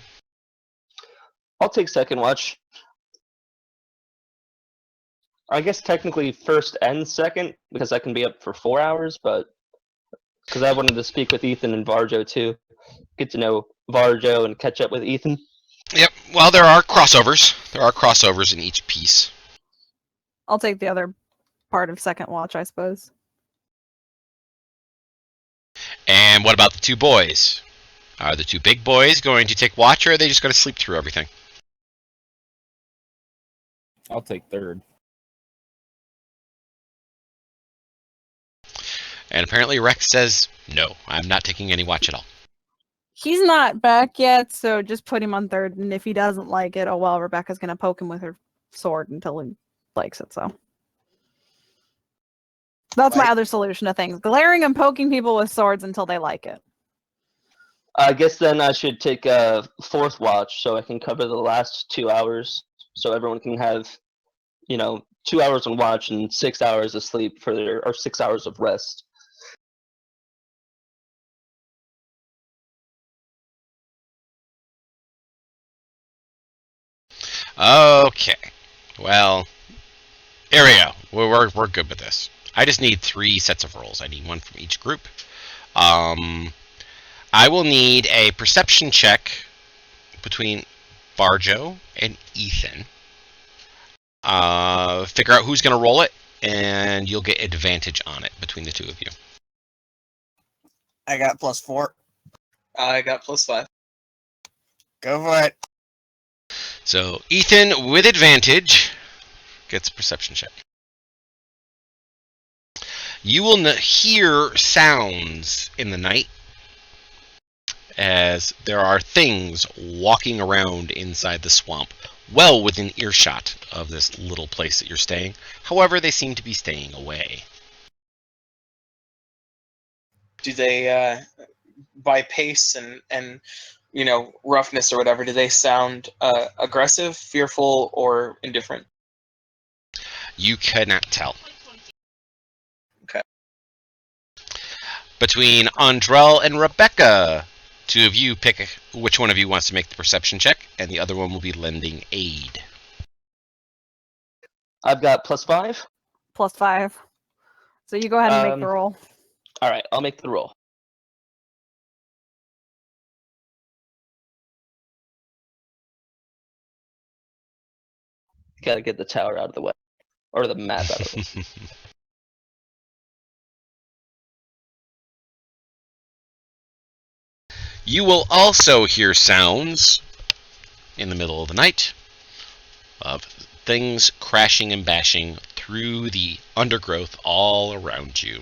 I'll take second watch. I guess technically first and second, because I can be up for 4 hours, but because I wanted to speak with Ethan and Varjo too. Get to know Varjo and catch up with Ethan. Yep, well, there are crossovers. There are crossovers in each piece. I'll take the other part of second watch, I suppose. And what about the two boys? Are the two big boys going to take watch, or are they just going to sleep through everything? I'll take third. And apparently Rex says, no, I'm not taking any watch at all. He's not back yet, so just put him on third, and if he doesn't like it, oh well, Rebecca's gonna poke him with her sword until he likes it, so. That's my Like- other solution to things. Glaring and poking people with swords until they like it. I guess then I should take a fourth watch so I can cover the last 2 hours, so everyone can have, 2 hours on watch and 6 hours of sleep or 6 hours of rest. Okay. Well, here we go. We're good with this. I just need 3 sets of rolls. I need one from each group. I will need a perception check between Barjo and Ethan. Figure out who's going to roll it, and you'll get advantage on it between the two of you. I got +4. I got +5. Go for it. So Ethan, with advantage, gets a perception check. You will hear sounds in the night as there are things walking around inside the swamp, well within earshot of this little place that you're staying. However, they seem to be staying away. Do they, by pace and roughness or whatever, do they sound aggressive, fearful, or indifferent? You cannot tell. Okay. Between Andrell and Rebecca, two of you pick which one of you wants to make the perception check, and the other one will be lending aid. I've got +5. +5. So you go ahead and make the roll. All right, I'll make the roll. Gotta get the tower out of the way, or the map out of the way. You will also hear sounds in the middle of the night of things crashing and bashing through the undergrowth all around you.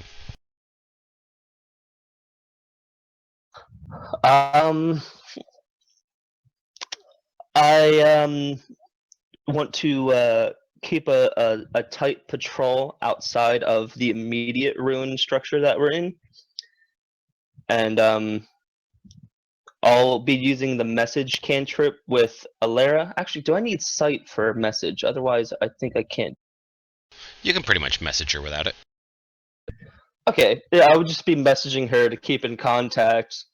I want to keep a tight patrol outside of the immediate ruin structure that we're in, and I'll be using the message cantrip with Alera. Actually, do I need sight for message? Otherwise, I think I can't. You can pretty much message her without it. Okay, yeah, I would just be messaging her to keep in contact,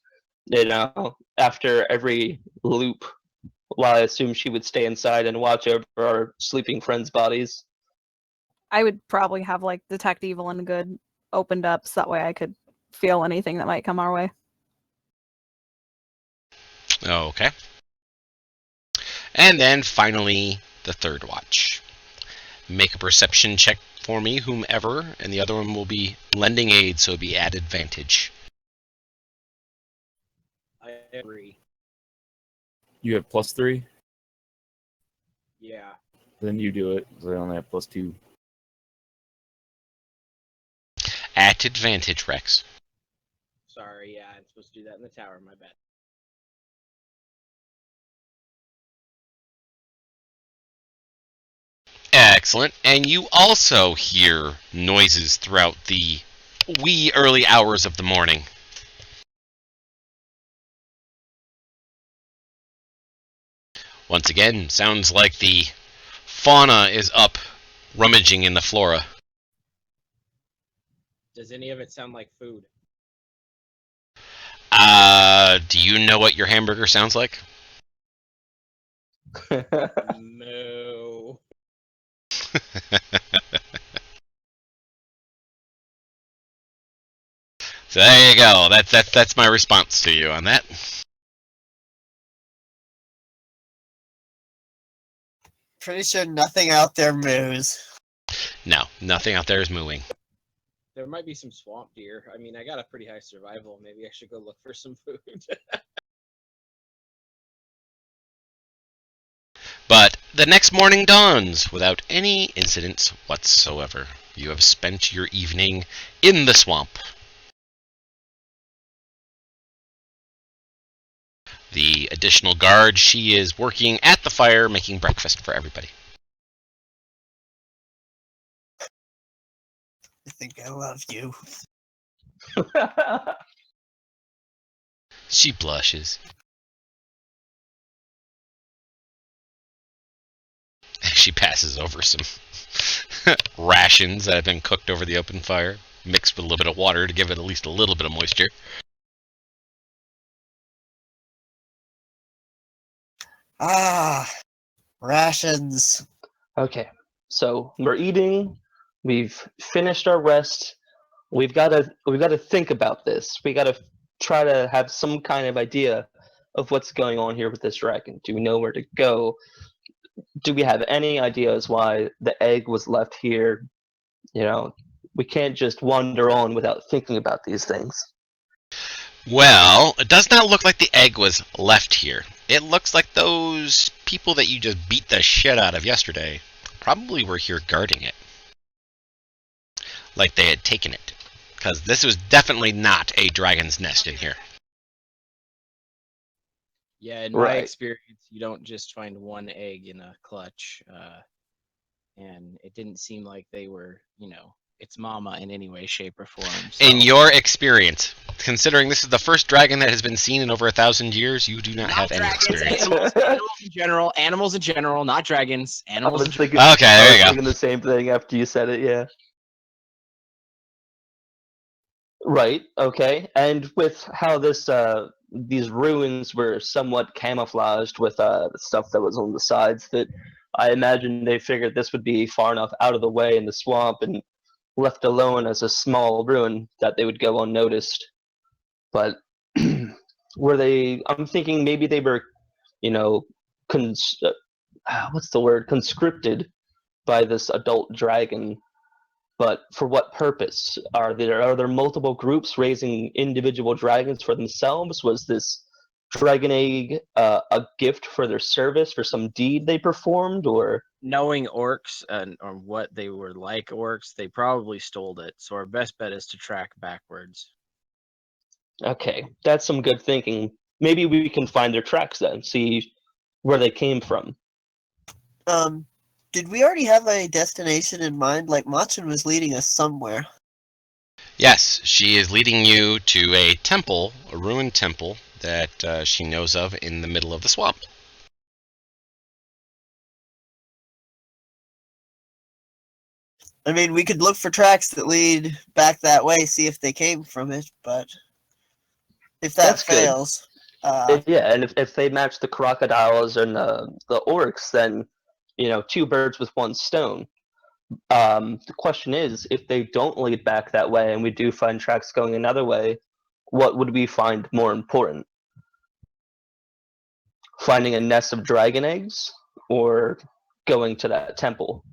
You know, after every loop, while I assume she would stay inside and watch over our sleeping friends' bodies. I would probably have like detect evil and good opened up so that way I could feel anything that might come our way. Okay. And then finally, the third watch. Make a perception check for me, whomever, and the other one will be lending aid, so it'll be at advantage. I agree. You have +3? Yeah. Then you do it, 'cause I only have +2. At advantage, Rex. Sorry, yeah, I'm supposed to do that in the tower, my bad. Excellent. And you also hear noises throughout the wee early hours of the morning. Once again, sounds like the fauna is up rummaging in the flora. Does any of it sound like food? Do you know what your hamburger sounds like? No. So there you go. That's my response to you on that. Pretty sure nothing out there moves. No, nothing out there is moving. There might be some swamp deer. I mean, I got a pretty high survival. Maybe I should go look for some food. But the next morning dawns without any incidents whatsoever. You have spent your evening in the swamp. The additional guard, she is working at the fire making breakfast for everybody. I think I love you. She blushes. She passes over some rations that have been cooked over the open fire, mixed with a little bit of water to give it at least a little bit of moisture. Ah, rations. Okay, so we're eating. We've finished our rest. We've got to think about this. We got to try to have some kind of idea of what's going on here with this dragon. Do we know where to go? Do we have any ideas why the egg was left here? You know, we can't just wander on without thinking about these things. Well, it does not look like the egg was left here. It looks like those people that you just beat the shit out of yesterday probably were here guarding it. Like they had taken it. Because this was definitely not a dragon's nest in here. Yeah, in my Right. experience, you don't just find one egg in a clutch. And it didn't seem like they were, its mama in any way, shape, or form. So. In your experience, considering this is the first dragon that has been seen in over 1,000 years, you do not have any dragons, experience. animals in general, not dragons. I Animals was in general. thinking, Okay, I there was you go. thinking the same thing after you said it. Yeah. Right. Okay. And with how this these ruins were somewhat camouflaged with the stuff that was on the sides, that I imagine they figured this would be far enough out of the way in the swamp and left alone as a small ruin that they would go unnoticed. But were they? I'm thinking maybe they were, you know, what's the word? Conscripted by this adult dragon. But for what purpose? Are there multiple groups raising individual dragons for themselves? Was this dragon egg a gift for their service for some deed they performed, or Knowing orcs or what they were like orcs, they probably stole it. So our best bet is to track backwards. okay, that's some good thinking. Maybe we can find their tracks then, see where they came from. Did we already have a destination in mind? Like Machin was leading us somewhere. Yes, she is leading you to a temple, a ruined temple, that she knows of in the middle of the swamp. I mean, we could look for tracks that lead back that way, see if they came from it, but If that That's good. fails, Yeah, and if they match the crocodiles and the orcs, then two birds with one stone. The question is, if they don't lead back that way, and we do find tracks going another way, what would we find more important? Finding a nest of dragon eggs, or going to that temple?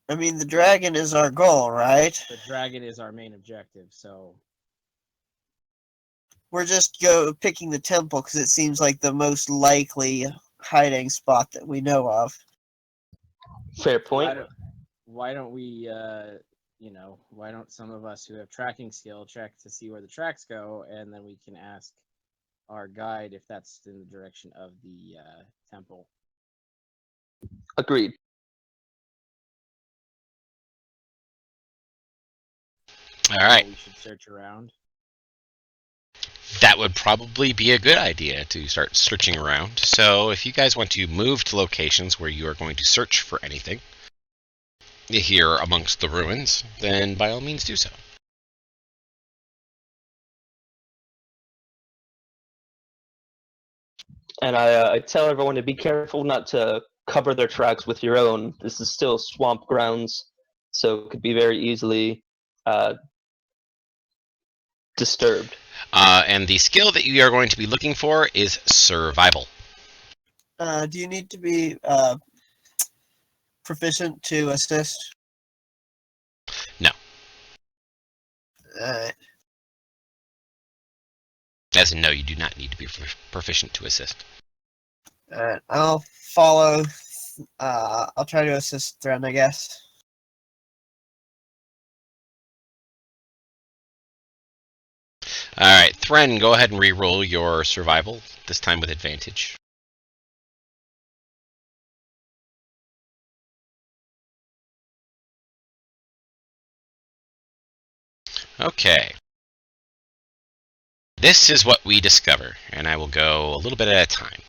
I mean, the dragon is our goal, right? The dragon is our main objective, so We're just picking the temple because it seems like the most likely hiding spot that we know of. Fair point. why don't we, why don't some of us who have tracking skill check to see where the tracks go, and then we can ask our guide if that's in the direction of the temple. Agreed. All right. So we should search around. That would probably be a good idea to start searching around. So if you guys want to move to locations where you are going to search for anything here amongst the ruins, then by all means do so. And I tell everyone to be careful not to cover their tracks with your own. This is still swamp grounds, so it could be very easily disturbed. And the skill that you are going to be looking for is survival. Do you need to be proficient to assist? No. Alright. As in, no, you do not need to be proficient to assist. Alright, I'll follow. I'll try to assist Thren, I guess. Alright, Thren, go ahead and re-roll your survival, this time with advantage. Okay. This is what we discover, and I will go a little bit at a time.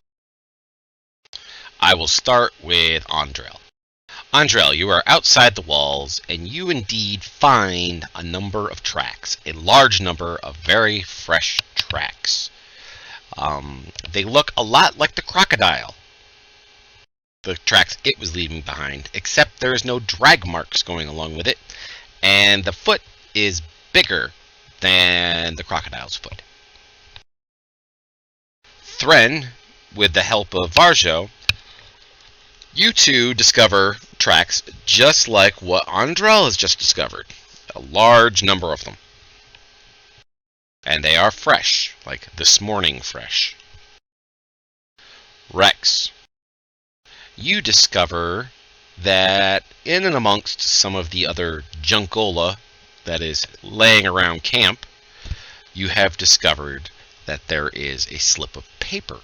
I will start with Andrel. Andrel, you are outside the walls, and you indeed find a number of tracks, a large number of very fresh tracks. They look a lot like the crocodile, the tracks it was leaving behind, except there is no drag marks going along with it, and the foot is bigger than the crocodile's foot. Thren, with the help of Varjo, you two discover tracks just like what Andrel has just discovered. A large number of them. And they are fresh, like this morning fresh. Rex, you discover that in and amongst some of the other junkola that is laying around camp, you have discovered that there is a slip of paper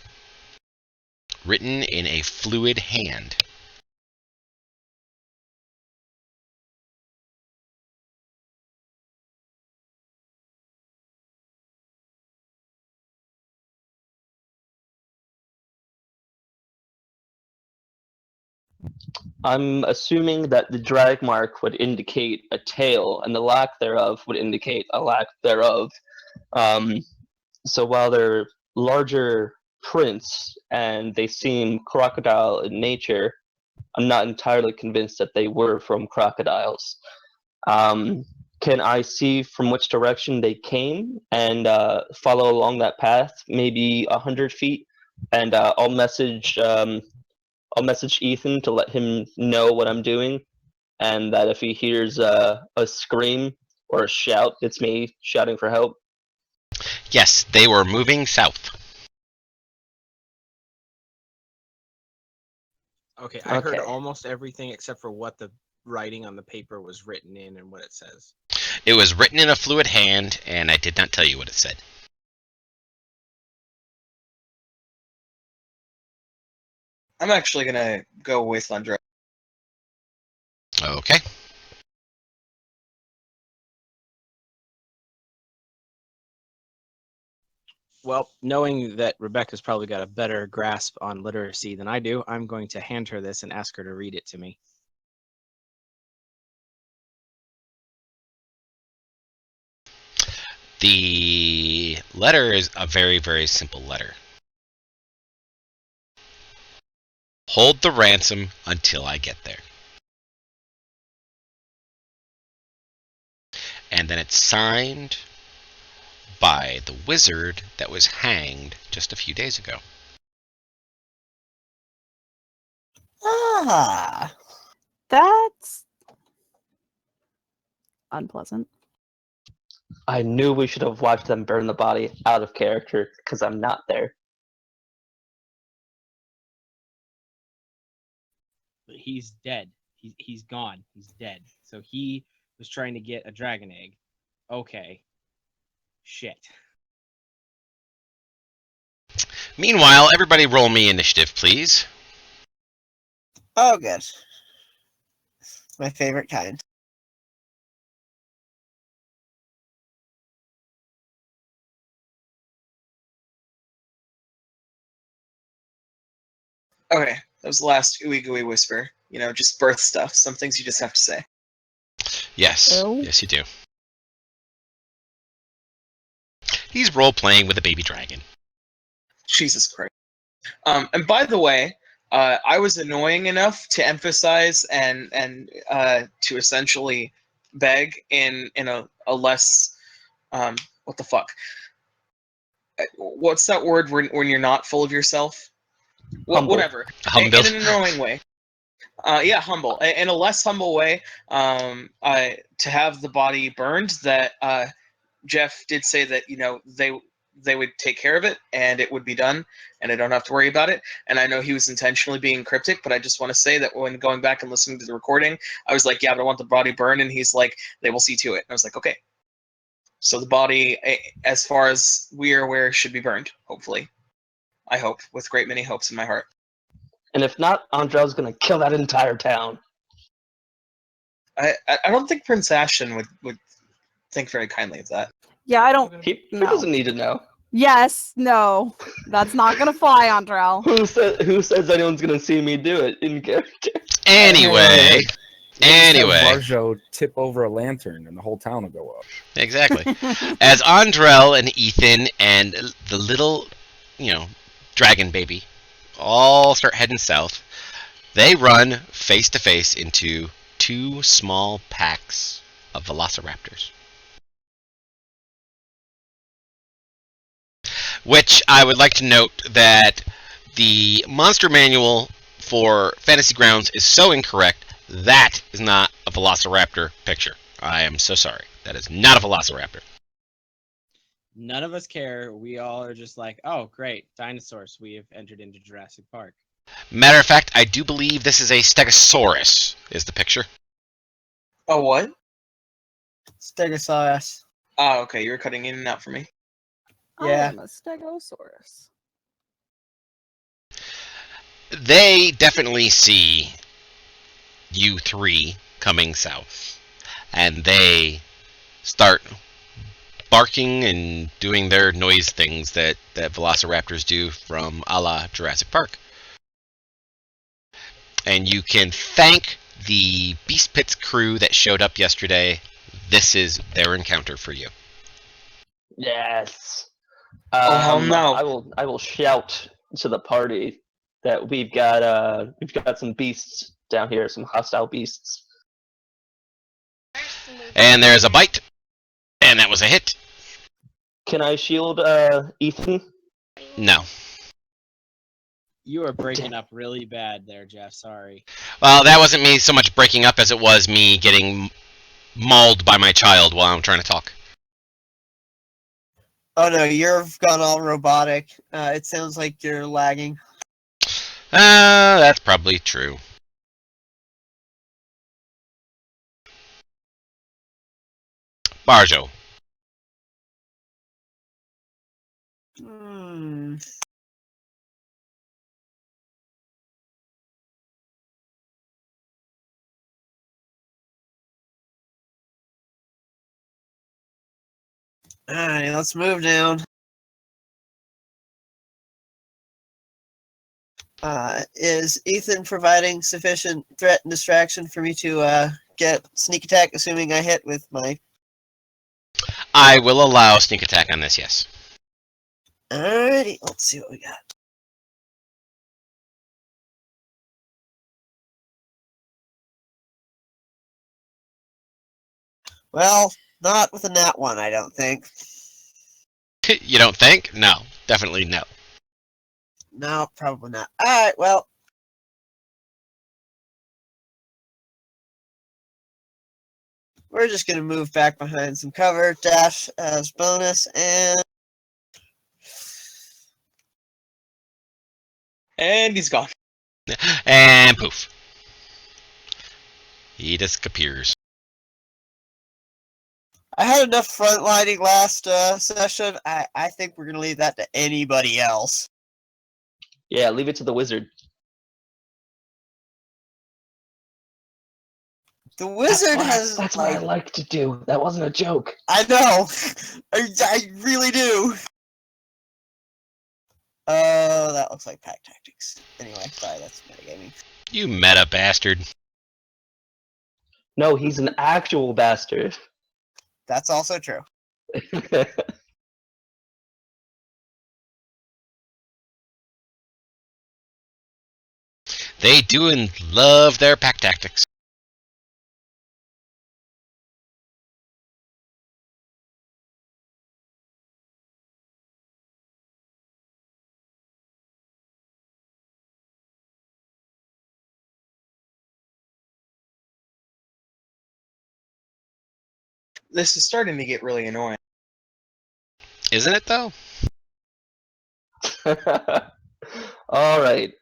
written in a fluid hand. I'm assuming that the drag mark would indicate a tail, and the lack thereof would indicate a lack thereof. So while they're larger prints and they seem crocodile in nature, I'm not entirely convinced that they were from crocodiles. Can I see from which direction they came and follow along that path, maybe 100 feet? And I'll message Ethan to let him know what I'm doing, and that if he hears a scream or a shout, it's me shouting for help. Yes, they were moving south. Okay, I heard Okay. almost everything except for what the writing on the paper was written in and what it says. It was written in a fluid hand, and I did not tell you what it said. I'm actually gonna go with Andrel. Okay. Well, knowing that Rebecca's probably got a better grasp on literacy than I do, I'm going to hand her this and ask her to read it to me. The letter is a very, very simple letter. Hold the ransom until I get there. And then it's signed by the wizard that was hanged just a few days ago. Ah, That's unpleasant. I knew we should have watched them burn the body out of character because I'm not there. But he's dead. He's gone. He's dead. So he was trying to get a dragon egg. Okay. Shit. Meanwhile, everybody roll me initiative, please. oh, good. My favorite kind. Okay, that was the last ooey gooey whisper. You know, just birth stuff. Some things you just have to say. Yes. Oh. Yes, you do. He's role-playing with a baby dragon. Jesus Christ. And by the way, I was annoying enough to emphasize and to essentially beg in a less what the fuck? What's that word when you're not full of yourself? Humble. Whatever. Humble. In an annoying way. Yeah, humble. In a less humble way, to have the body burned. That Jeff did say that they would take care of it and it would be done and I don't have to worry about it. And I know he was intentionally being cryptic, but I just want to say that when going back and listening to the recording, I was like, yeah, but I want the body burned, and he's like, they will see to it. And I was like, okay. So the body, as far as we are aware, should be burned, hopefully. I hope, with great many hopes in my heart. And if not, Andrel's gonna kill that entire town. I don't think Prince Ashton would think very kindly of that. Yeah, I don't. He No. doesn't need to know. Yes, no, that's not gonna fly, Andrel. Who says anyone's gonna see me do it in character? Anyway. Anyway. Barjo tip over a lantern and the whole town will go up. Exactly. As Andrel and Ethan and the little, dragon baby all start heading south, they run face to face into two small packs of velociraptors. Which I would like to note that the monster manual for Fantasy Grounds is so incorrect. That is not a velociraptor picture. I am so sorry. That is not a velociraptor. None of us care. We all are just like, oh, great, dinosaurs. We have entered into Jurassic Park. Matter of fact, I do believe this is a Stegosaurus, is the picture. Oh, what? Stegosaurus. Oh, okay, you were cutting in and out for me. I Yeah. am a Stegosaurus. They definitely see you three coming south, and they start barking and doing their noise things that velociraptors do from a la Jurassic Park. And you can thank the Beast Pits crew that showed up yesterday. This is their encounter for you. Yes. Oh, hell no. I will shout to the party that we've got some beasts down here, some hostile beasts. And there's a bite, and that was a hit. Can I shield Ethan? No. You are breaking up really bad there, Jeff. Sorry. Well, that wasn't me so much breaking up as it was me getting mauled by my child while I'm trying to talk. Oh no, you've gone all robotic. It sounds like you're lagging. That's probably true. Barjo. Hmm. Alright, let's move down. Is Ethan providing sufficient threat and distraction for me to get sneak attack, assuming I hit with my... I will allow sneak attack on this, yes. Alrighty, let's see what we got. Well, not with a nat one, I don't think. You don't think? No, definitely no. No, probably not. Alright, well. We're just going to move back behind some cover, dash as bonus, And he's gone. And poof. He disappears. I had enough frontlining last session. I think we're going to leave that to anybody else. Yeah, leave it to the wizard. The wizard That's has. what I like to do. That wasn't a joke. I know. I really do. Oh, that looks like pack tactics. Anyway, sorry, that's metagaming. You meta bastard. No, he's an actual bastard. That's also true. They do and love their pack tactics. This is starting to get really annoying. Isn't it, though? All right.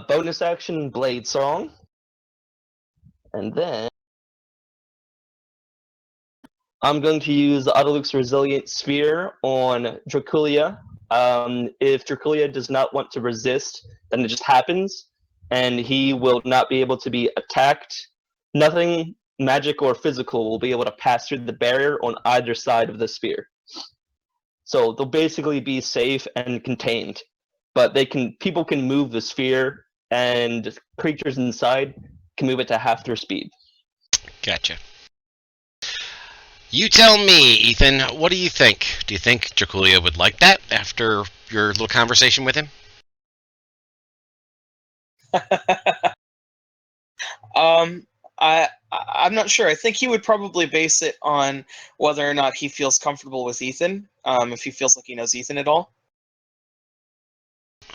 Bonus action, Blade Song. And then I'm going to use Autoluk's Resilient Sphere on Draculia. If Draculia does not want to resist, then it just happens, and he will not be able to be attacked. Nothing magic or physical will be able to pass through the barrier on either side of the sphere. So they'll basically be safe and contained. But people can move the sphere, and creatures inside can move it to half their speed. Gotcha. You tell me, Ethan, what do you think? Do you think Draculia would like that after your little conversation with him? I'm not sure. I think he would probably base it on whether or not he feels comfortable with Ethan. If he feels like he knows Ethan at all.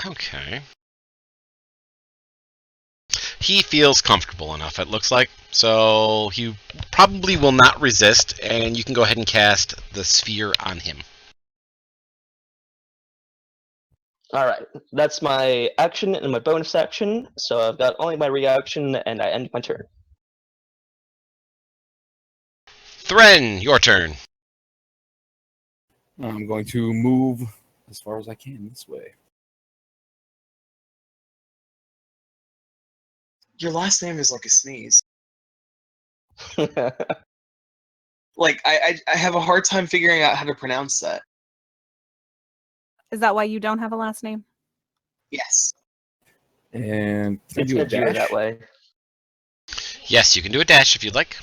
Okay. He feels comfortable enough, it looks like. So he probably will not resist, and you can go ahead and cast the sphere on him. Alright, that's my action and my bonus action, so I've got only my reaction, and I end my turn. Thren, your turn. I'm going to move as far as I can this way. Your last name is like a sneeze. Like I have a hard time figuring out how to pronounce that. Is that why you don't have a last name? Yes. And can I It's do a edgier dash? that way. Yes, you can do a dash if you'd like.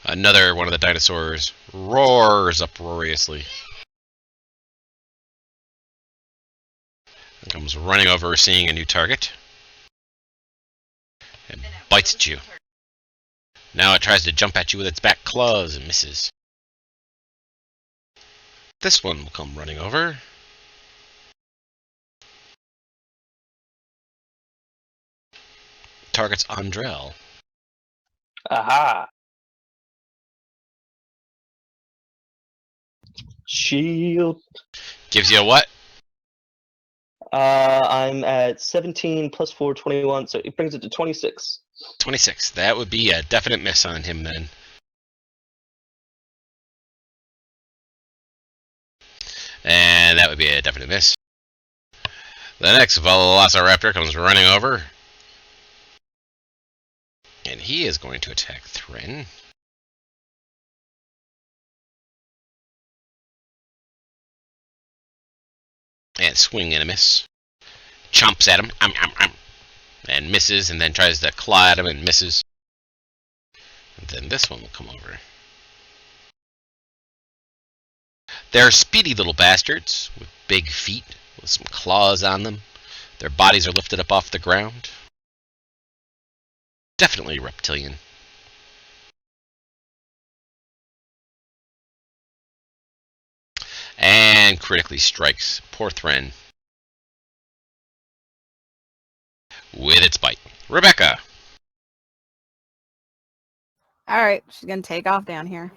Another one of the dinosaurs roars uproariously. And comes running over, seeing a new target. And bites at you. Now it tries to jump at you with its back claws and misses. This one will come running over. Targets Andrel. Aha! Shield. Gives you a what? I'm at 17 plus 4, 21, so it brings it to 26. 26. That would be a definite miss on him then. And that would be a definite miss. The next Velociraptor comes running over. And he is going to attack Thren. And swing and a miss. Chomps at him. And misses, and then tries to claw at him and misses. And then this one will come over. They're speedy little bastards with big feet with some claws on them. Their bodies are lifted up off the ground. Definitely reptilian. And critically strikes poor Thren with its bite. Rebecca. All right, she's gonna take off down here.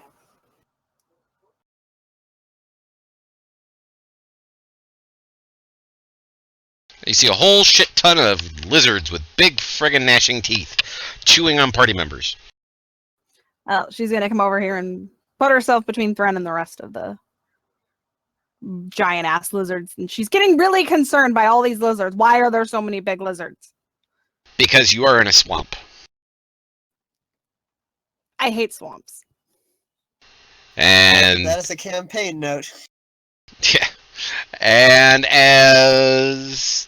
You see a whole shit ton of lizards with big friggin' gnashing teeth chewing on party members. Well, she's gonna come over here and put herself between Thren and the rest of the giant ass lizards, and she's getting really concerned by all these lizards. Why are there so many big lizards? Because you are in a swamp. I hate swamps. And That is a campaign note. yeah. And as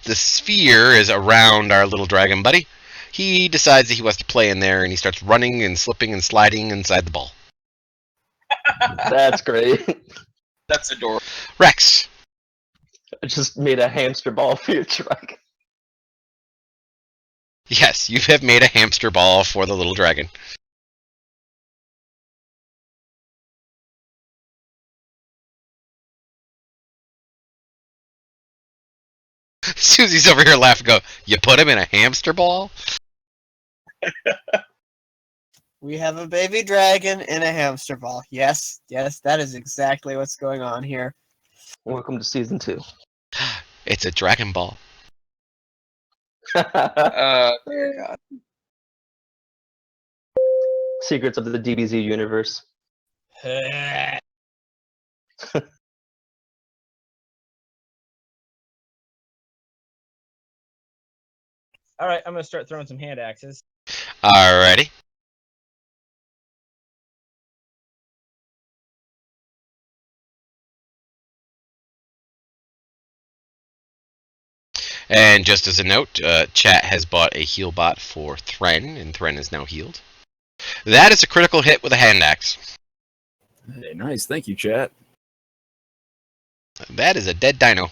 the sphere is around our little dragon buddy, he decides that he wants to play in there, and he starts running and slipping and sliding inside the ball. That's great. That's adorable. Rex. I just made a hamster ball for your truck. Yes, you have made a hamster ball for the little dragon. Susie's over here laughing, go, you put him in a hamster ball? We have a baby dragon in a hamster ball. Yes, that is exactly what's going on here. Welcome to season 2. It's a dragon ball. Dear God. Secrets of the DBZ universe. All right, I'm gonna start throwing some hand axes. Alrighty. And just as a note, chat has bought a heal bot for Thren, and Thren is now healed. That is a critical hit with a hand axe. Hey, nice. Thank you, chat. That is a dead dino.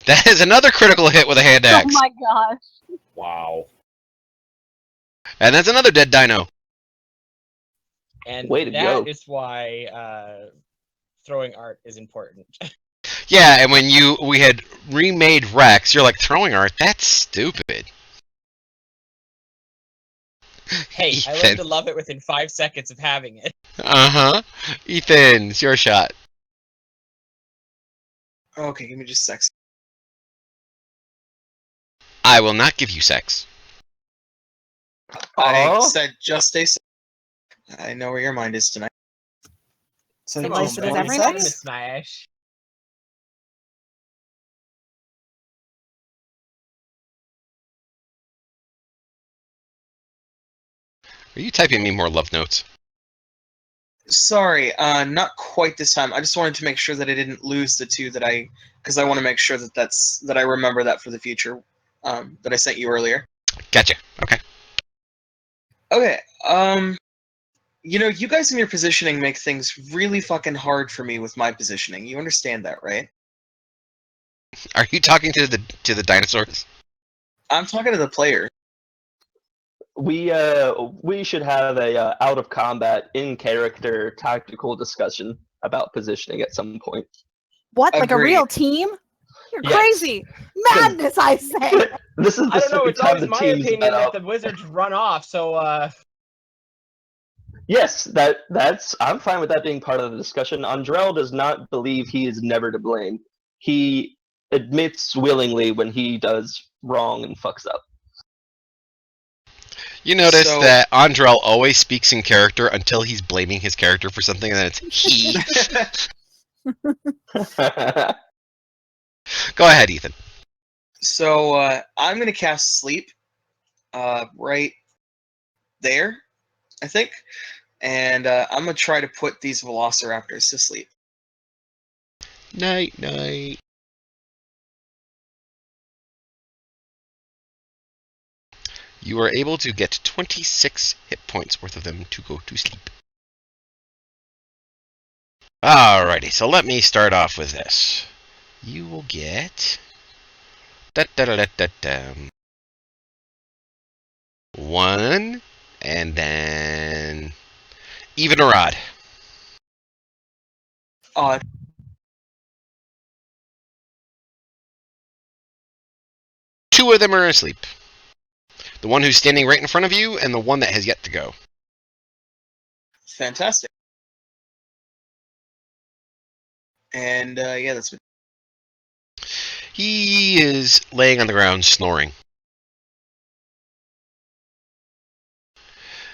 That is another critical hit with a hand axe. Oh my gosh. Wow. And that's another dead dino. And Way to that go. is why throwing art is important. Yeah, and when we had remade Rex, you're like, throwing art? That's stupid. Hey, I Ethan. learned to love it within 5 seconds of having it. Uh-huh. Ethan, it's your shot. Okay, give me just a sec. I will not give you sex. I Aw. said just a sec. I know where your mind is tonight. So Come you on, just does want every sex? night? Smash. Are you typing me more love notes? Sorry, not quite this time. I just wanted to make sure that I didn't lose the two because I want to make sure that I remember that for the future. That I sent you earlier. Gotcha. Okay. Okay. You guys in your positioning make things really fucking hard for me with my positioning. You understand that, right? Are you talking to the dinosaurs? I'm talking to the player. We should have a out of combat in character tactical discussion about positioning at some point. What? Like a Agreed. real team? You're Yes. crazy. Madness, I say. This is the I don't know, second it's time always the my team's opinion met that up. the wizards run off, so Yes, that's I'm fine with that being part of the discussion. Andrell does not believe he is never to blame. He admits willingly when he does wrong and fucks up. You notice So- that Andrel always speaks in character until he's blaming his character for something, and then it's he. Go ahead, Ethan. So I'm gonna cast sleep, right there. I think. And I'm going to try to put these velociraptors to sleep. Night, night. You are able to get 26 hit points worth of them to go to sleep. Alrighty, so let me start off with this. You will get... one, and then... even a rod. Two of them are asleep. The one who's standing right in front of you, and the one that has yet to go. Fantastic. And yeah, that's what... He is laying on the ground snoring.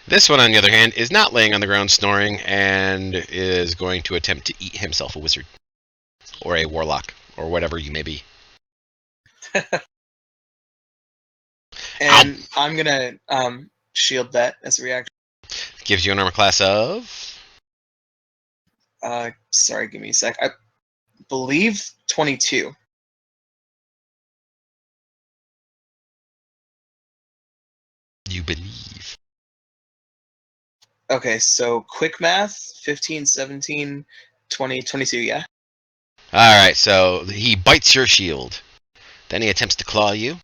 This one, on the other hand, is not laying on the ground snoring and is going to attempt to eat himself a wizard. Or a warlock, or whatever you may be. And I'm going to shield that as a reaction. Gives you an armor class of... Sorry, give me a sec. I believe 22. You believe. Okay, so quick math, 15, 17, 20, 22, yeah? Alright, so he bites your shield. Then he attempts to claw you.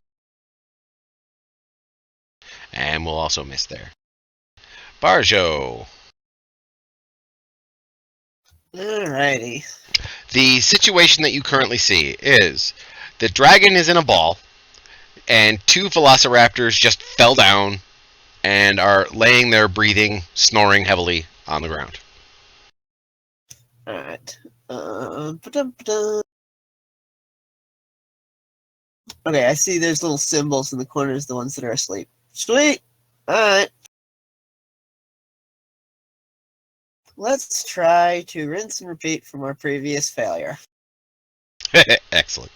And will also miss there. Barjo. Alrighty. The situation that you currently see is the dragon is in a ball, and two velociraptors just fell down and are laying there breathing, snoring heavily on the ground. Alright. Ba-dum. Okay, I see there's little symbols in the corners, the ones that are asleep. Sweet! Alright. Let's try to rinse and repeat from our previous failure. Excellent.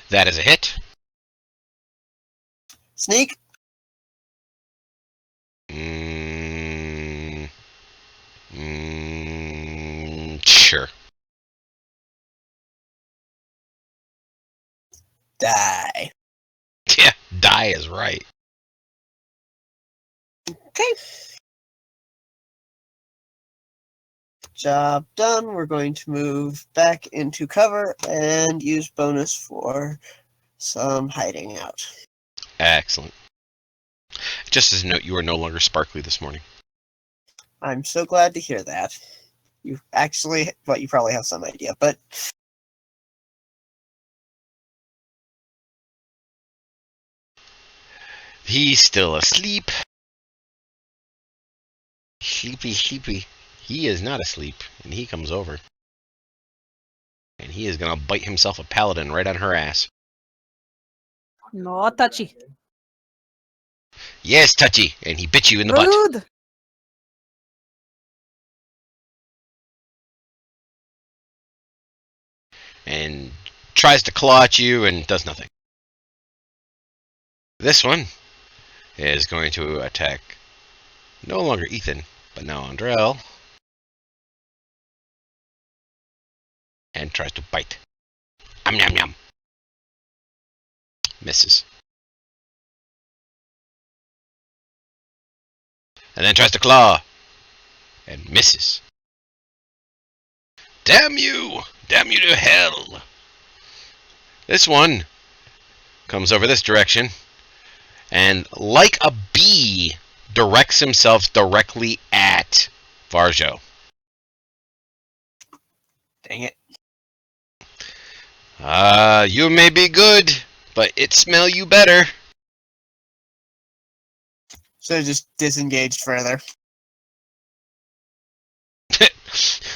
That is a hit. Sneak! Sure. Die. Yeah, die is right. Okay. Job done. We're going to move back into cover and use bonus for some hiding out. Excellent. Just as a note, you are no longer sparkly this morning. I'm so glad to hear that. You actually, well, you probably have some idea, but He's still asleep. Sleepy, sleepy. He is not asleep, and he comes over. And he is going to bite himself a paladin right on her ass. No touchy. Yes, touchy. And he bit you in the butt. Rude. And tries to claw at you and does nothing. This one is going to attack no longer Ethan, but now Andrell. And tries to bite. Yum, yum. Misses. And then tries to claw. And misses. Damn you! Damn you to hell! This one comes over this direction, and like a bee, directs himself directly at Varjo. dang it. You may be good, but it smell you better. So just disengaged further.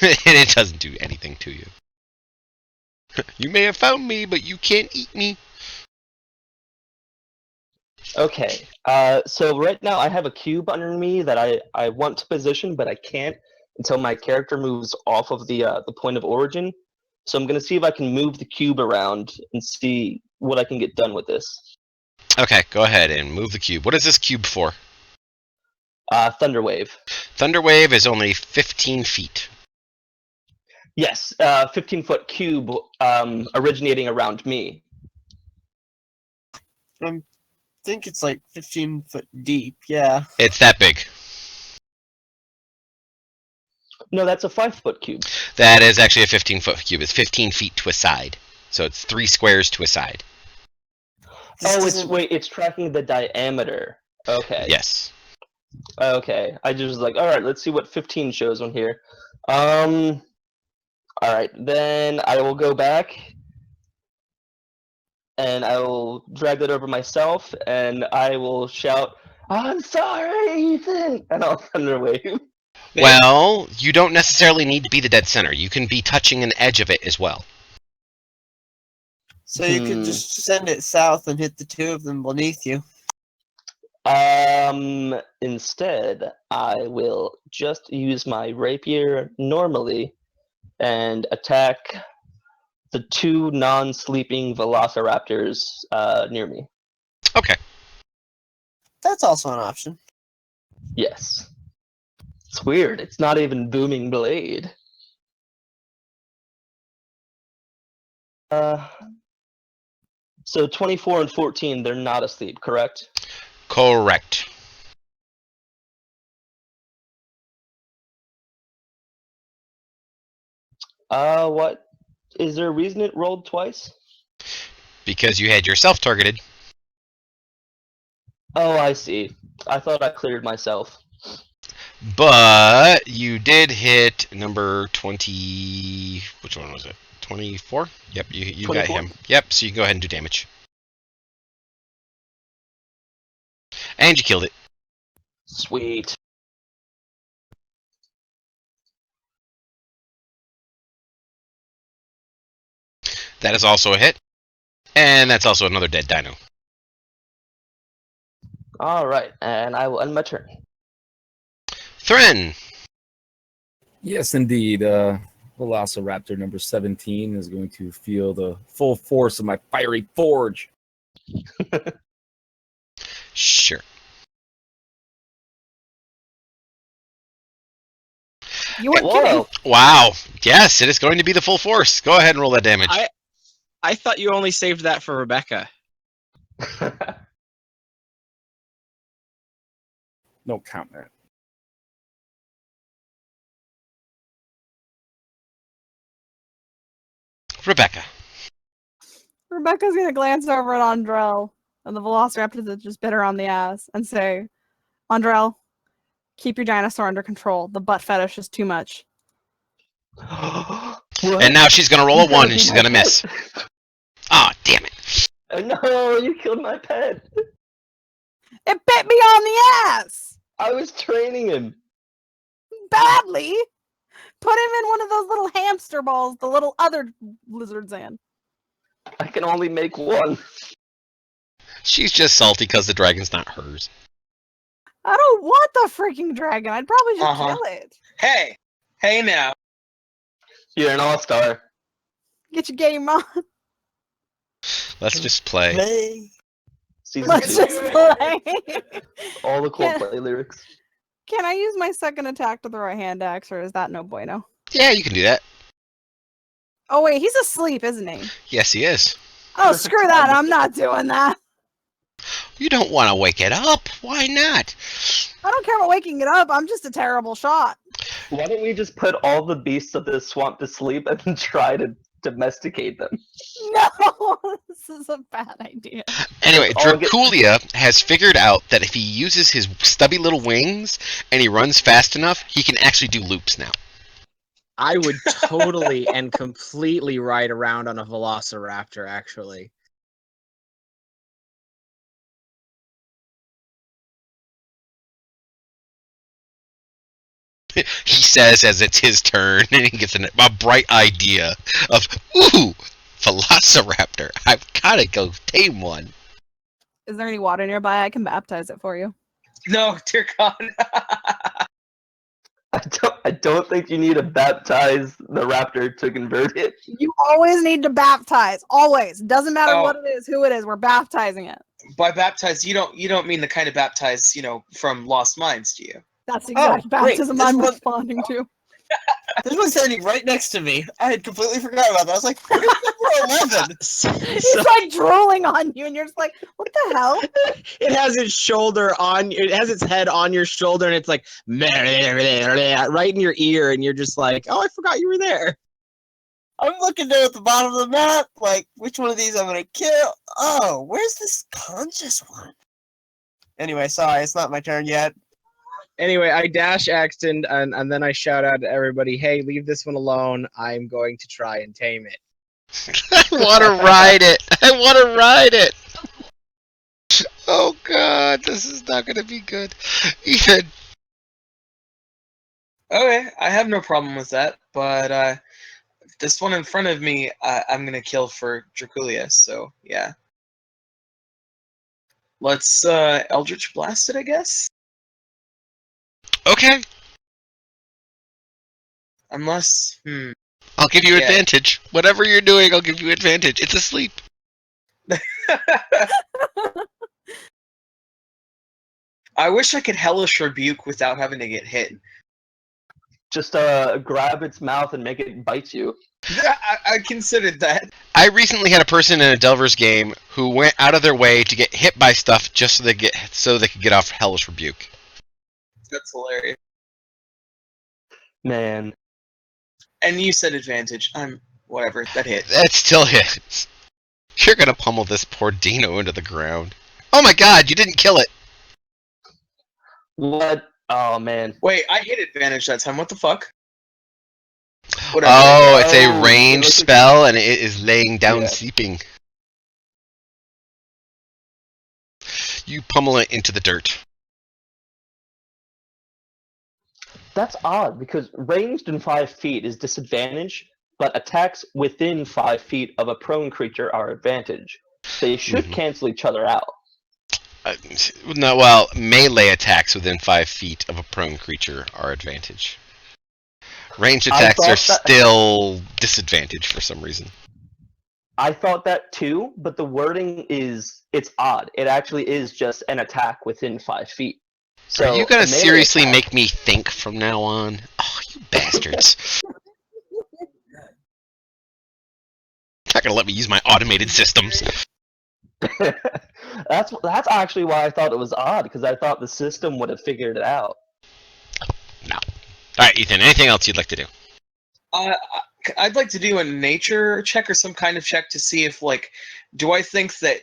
And it doesn't do anything to you. You may have found me, but you can't eat me. Okay, so right now I have a cube under me that I want to position, but I can't. until my character moves off of the point of origin. So I'm gonna see if I can move the cube around and see what I can get done with this. Okay, go ahead and move the cube. What is this cube for? Thunderwave. Thunderwave is only 15 feet. Yes, 15-foot cube originating around me. I think it's like 15 foot deep. Yeah. It's that big. No, that's a 5-foot cube. That is actually a 15-foot cube. It's 15 feet to a side. So it's 3 squares to a side. It's tracking the diameter. Okay. Yes. Okay. I just was like, all right, let's see what 15 shows on here. All right, then I will go back and I will drag that over myself and I will shout, "I'm sorry, Ethan!" And I'll thunderwave. Well, you don't necessarily need to be the dead center. You can be touching an edge of it as well. So you could just send it south and hit the two of them beneath you. Instead, I will just use my rapier normally and attack the 2 non-sleeping velociraptors near me. Okay. That's also an option. Yes. It's weird. It's not even booming blade. So 24 and 14, they're not asleep, correct? Correct. What? Is there a reason it rolled twice? Because you had yourself targeted. Oh, I see. I thought I cleared myself. But you did hit number 20... Which one was it? 24? Yep, you got 24? him. Yep, so you can go ahead and do damage. And you killed it. Sweet. That is also a hit. And that's also another dead dino. Alright, and I will end my turn. Thren! Yes, indeed. Velociraptor number 17 is going to feel the full force of my fiery forge. Sure. You weren't Whoa. kidding. Wow. Yes, it is going to be the full force. Go ahead and roll that damage. I thought you only saved that for Rebecca. No count that. Rebecca. Rebecca's gonna glance over at Andrel and the velociraptor that just bit her on the ass and say, "Andrel, keep your dinosaur under control. The butt fetish is too much." And now she's going to roll a 1 and she's going to miss. Ah, damn it. No, you killed my pet. It bit me on the ass! I was training him. Badly! Put him in one of those little hamster balls the little other lizards in. I can only make one. She's just salty because the dragon's not hers. I don't want the freaking dragon. I'd probably just kill it. Hey now. You're an all-star. Get your game on. Let's just play. Hey. Season Let's 2. just play. All the Yeah. Coldplay lyrics. Can I use my second attack to throw a hand axe, or is that no bueno? Yeah, you can do that. Oh wait, he's asleep, isn't he? Yes, he is. Oh, screw that. I'm not doing that. You don't want to wake it up. Why not? I don't care about waking it up. I'm just a terrible shot. Why don't we just put all the beasts of this swamp to sleep and then try to domesticate them? No, this is a bad idea. Anyway, I'll get- Draculia has figured out that if he uses his stubby little wings and he runs fast enough, he can actually do loops now. I would totally and completely ride around on a velociraptor, actually. He says as it's his turn, and he gets a bright idea of, ooh, Velociraptor. I've got to go tame one. Is there any water nearby? I can baptize it for you. No, dear God. I don't think you need to baptize the raptor to convert it. You always need to baptize. Always. Doesn't matter Oh. what it is, who it is. We're baptizing it. By baptize, you don't mean the kind of baptize, from Lost Minds, do you? That's the exact great. baptism This I'm one- responding to. This one's standing right next to me. I had completely forgot about that. I was like, where's number 11? He's like drooling on you, and you're just like, what the hell? It has its shoulder on. It has its head on your shoulder, and it's like right in your ear, and you're just like, "Oh, I forgot you were there." I'm looking down at the bottom of the map, like, which one of these I'm going to kill? Oh, where's this conscious one? Anyway, sorry, it's not my turn yet. Anyway, I dash X and then I shout out to everybody, "Hey, leave this one alone. I'm going to try and tame it." I want to ride it. I want to ride it. Oh god, this is not going to be good. Ethan. Okay, I have no problem with that, but this one in front of me, I'm gonna kill for Draculia. So yeah, let's Eldritch Blast it, I guess. Okay, Unless, I'll give you Yeah. advantage. Whatever you're doing, I'll give you advantage. It's asleep. I wish I could Hellish Rebuke without having to get hit. Just grab its mouth and make it bite you. Yeah, I considered that. I recently had a person in a Delvers game who went out of their way to get hit by stuff just so they could get off Hellish Rebuke. That's hilarious. Man, And you said advantage. Whatever. That hit. That still hits. You're gonna pummel this poor Dino into the ground. Oh my god, you didn't kill it. what? Oh man. Wait, I hit advantage that time. What the fuck? Whatever. Oh, it's a Oh, ranged it looks like- spell and it is laying down Yeah. sleeping. You pummel it into the dirt. That's odd because ranged in 5 feet is disadvantage, but attacks within 5 feet of a prone creature are advantage. They should Mhm. cancel each other out. No, well, melee attacks within 5 feet of a prone creature are advantage. Ranged I attacks are thought that- still disadvantage for some reason. I thought that too, but the wording it's odd. It actually is just an attack within 5 feet. So Are you gonna a melee seriously attack- make me think from now on? Oh, you bastards. Not gonna let me use my automated systems. That's actually why I thought it was odd, because I thought the system would have figured it out. No. Alright, Ethan, anything else you'd like to do? I'd like to do a nature check or some kind of check to see if, like, do I think that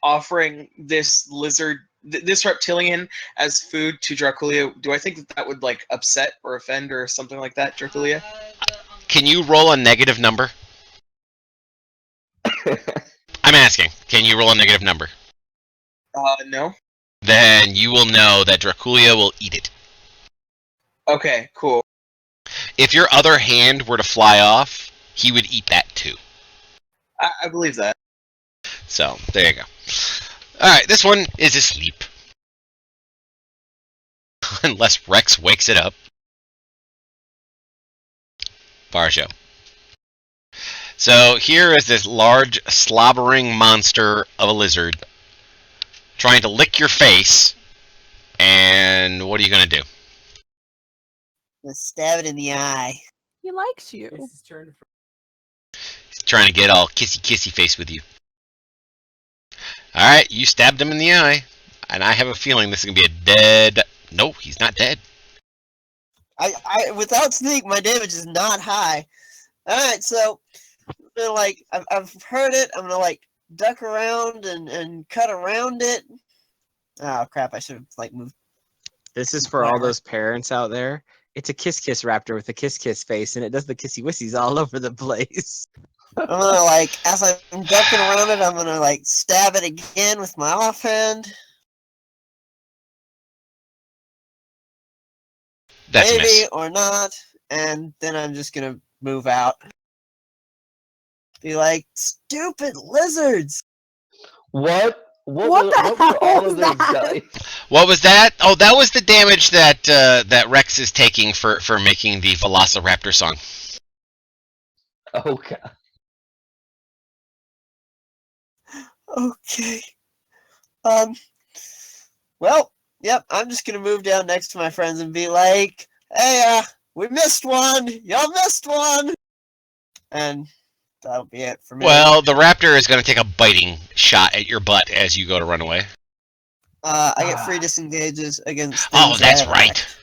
offering this lizard, this reptilian, as food to Draculia, do I think that would, like, upset or offend or something like that, Draculia? Can you roll a negative number? I'm asking. Can you roll a negative number? No. Then you will know that Draculia will eat it. Okay, cool. If your other hand were to fly off, he would eat that too. I believe that. So, there you go. Alright, this one is asleep. Unless Rex wakes it up. Barjo. So, here is this large, slobbering monster of a lizard trying to lick your face. And what are you going to do? Let's stab it in the eye. He likes you. He's trying to get all kissy face with you. Alright, you stabbed him in the eye. And I have a feeling this is going to be a dead... No, he's not dead. I without sneak, my damage is not high. Alright, so I'm gonna, like, I've heard it. I'm gonna, like, duck around and cut around it. Oh crap! I should have, like, moved. This is for all Whatever. those parents out there. It's a kiss raptor with a kiss face, and it does the kissy wissies all over the place. I'm gonna, like, as I'm ducking around it, I'm gonna, like, stab it again with my offhand. That's a Maybe miss. or not, and then I'm just gonna move out. Be like, stupid lizards! What? What the what were hell all was of those that? dice? What was that? Oh, that was the damage that that Rex is taking for making the Velociraptor song. Oh god. Okay. Well, yep, I'm just gonna move down next to my friends and be like, hey, we missed one! Y'all missed one! And that'll be it for me. Well, the raptor is going to take a biting shot at your butt as you go to run away. I get free disengages against Oh, things that's I have right. wrecked.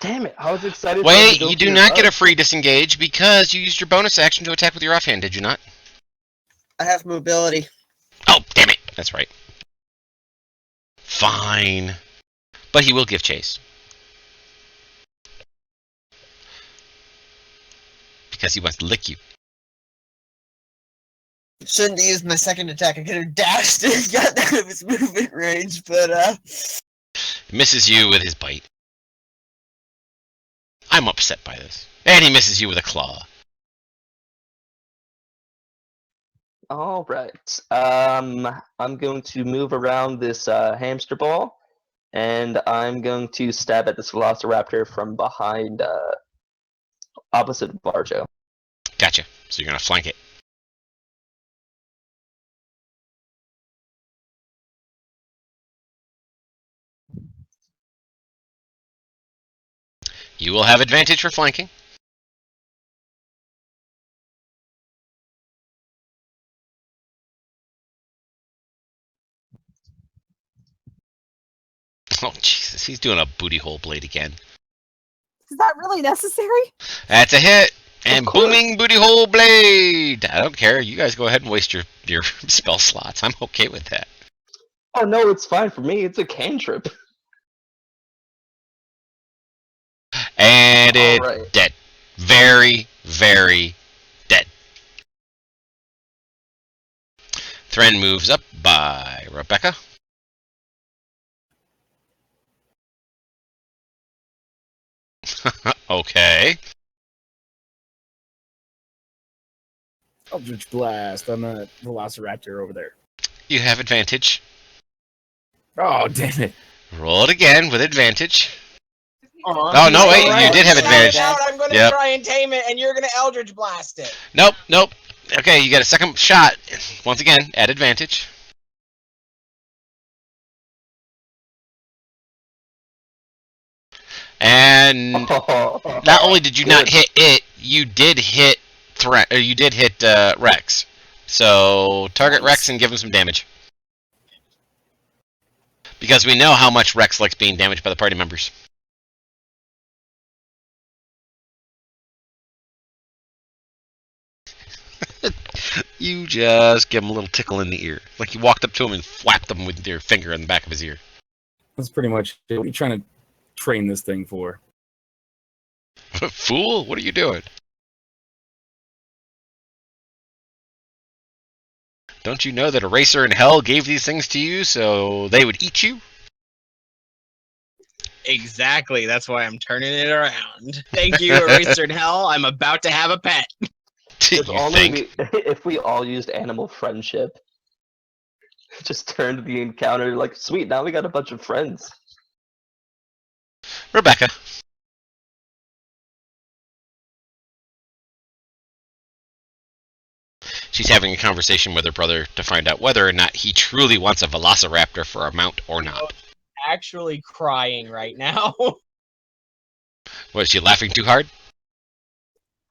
Damn it! I was excited. for Wait, him to go you for do your not get a butt. free disengage because you used your bonus action to attack with your offhand, did you not? I have mobility. Oh, damn it. That's right. Fine. But he will give chase. Because he wants to lick you. Shouldn't have used my second attack. I could have dashed and gotten out of his movement range, but Misses you with his bite. I'm upset by this. And he misses you with a claw. All right. I'm going to move around this hamster ball, and I'm going to stab at this Velociraptor from behind, opposite Barjo. Gotcha. So you're going to flank it. You will have advantage for flanking. Oh, Jesus. He's doing a booty hole blade again. Is that really necessary? That's a hit. And Of course. booming booty hole blade. I don't care. You guys go ahead and waste your spell slots. I'm okay with that. Oh no, it's fine for me. It's a cantrip. And it's Alright. dead. Very, very dead. Thren moves up by Rebecca. Okay. Eldritch Blast on the Velociraptor over there. You have advantage. Oh, damn it. Roll it again with advantage. oh no, wait, you did have Shout advantage. it out, I'm going to Yep. try and tame it, and you're going to Eldritch Blast it. Nope. Okay, you get a second shot. Once again, at advantage. And not only did you not Good. hit it, you did hit Rex. So target Rex and give him some damage. Because we know how much Rex likes being damaged by the party members. You just give him a little tickle in the ear. Like you walked up to him and flapped him with your finger in the back of his ear. That's pretty much it. What are you trying to train this thing for? Fool, what are you doing? Don't you know that a racer in hell gave these things to you so they would eat you? Exactly. That's why I'm turning it around. Thank you, Eraser in Hell. I'm about to have a pet. You If only think? if we all used animal friendship. Just turned the encounter like, sweet, now we got a bunch of friends. Rebecca. She's having a conversation with her brother to find out whether or not he truly wants a velociraptor for a mount or not. Actually crying right now. What, is she laughing too hard?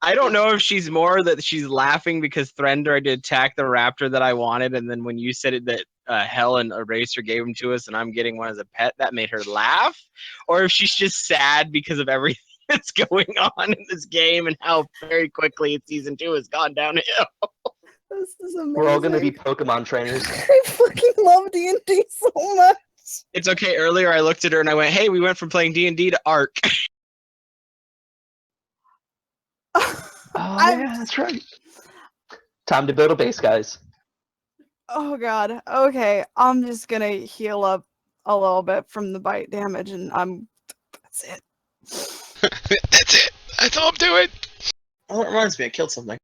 I don't know if she's more that she's laughing because Thren tried to attack the raptor that I wanted, and then when you said it that Hell and Eraser gave him to us and I'm getting one as a pet, that made her laugh, or if she's just sad because of everything that's going on in this game and how very quickly Season 2 has gone downhill. This is amazing. We're all gonna be Pokemon trainers. I fucking love D&D so much. It's okay. Earlier I looked at her and I went, hey, we went from playing D&D to Ark. Oh yeah, that's right. Time to build a base, guys. Oh god. Okay, I'm just gonna heal up a little bit from the bite damage, and that's it. That's it. That's all I'm doing. Oh, that reminds me, I killed something.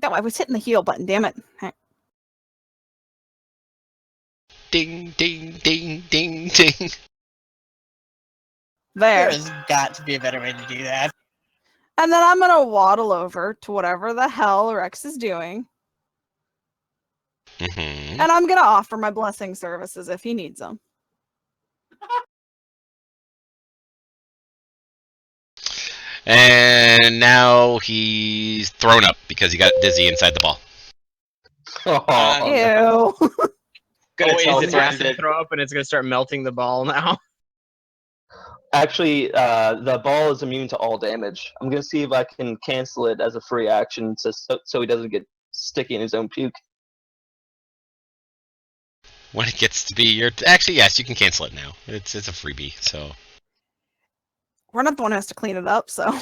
No, I was hitting the heal button. Damn it. Ding, ding, ding, ding, ding. There There. has got to be a better way to do that. And then I'm gonna waddle over to whatever the hell Rex is doing. Mm-hmm. And I'm gonna offer my blessing services if he needs them. And now he's thrown up because he got dizzy inside the ball. Oh, Ew. no. Gonna Oh, tell is it him acid to throw up and it's gonna start melting the ball now? Actually, the ball is immune to all damage. I'm gonna see if I can cancel it as a free action so he doesn't get sticky in his own puke. When it gets to be your... Actually, yes, you can cancel it now. It's a freebie, so... We're not the one who has to clean it up, so.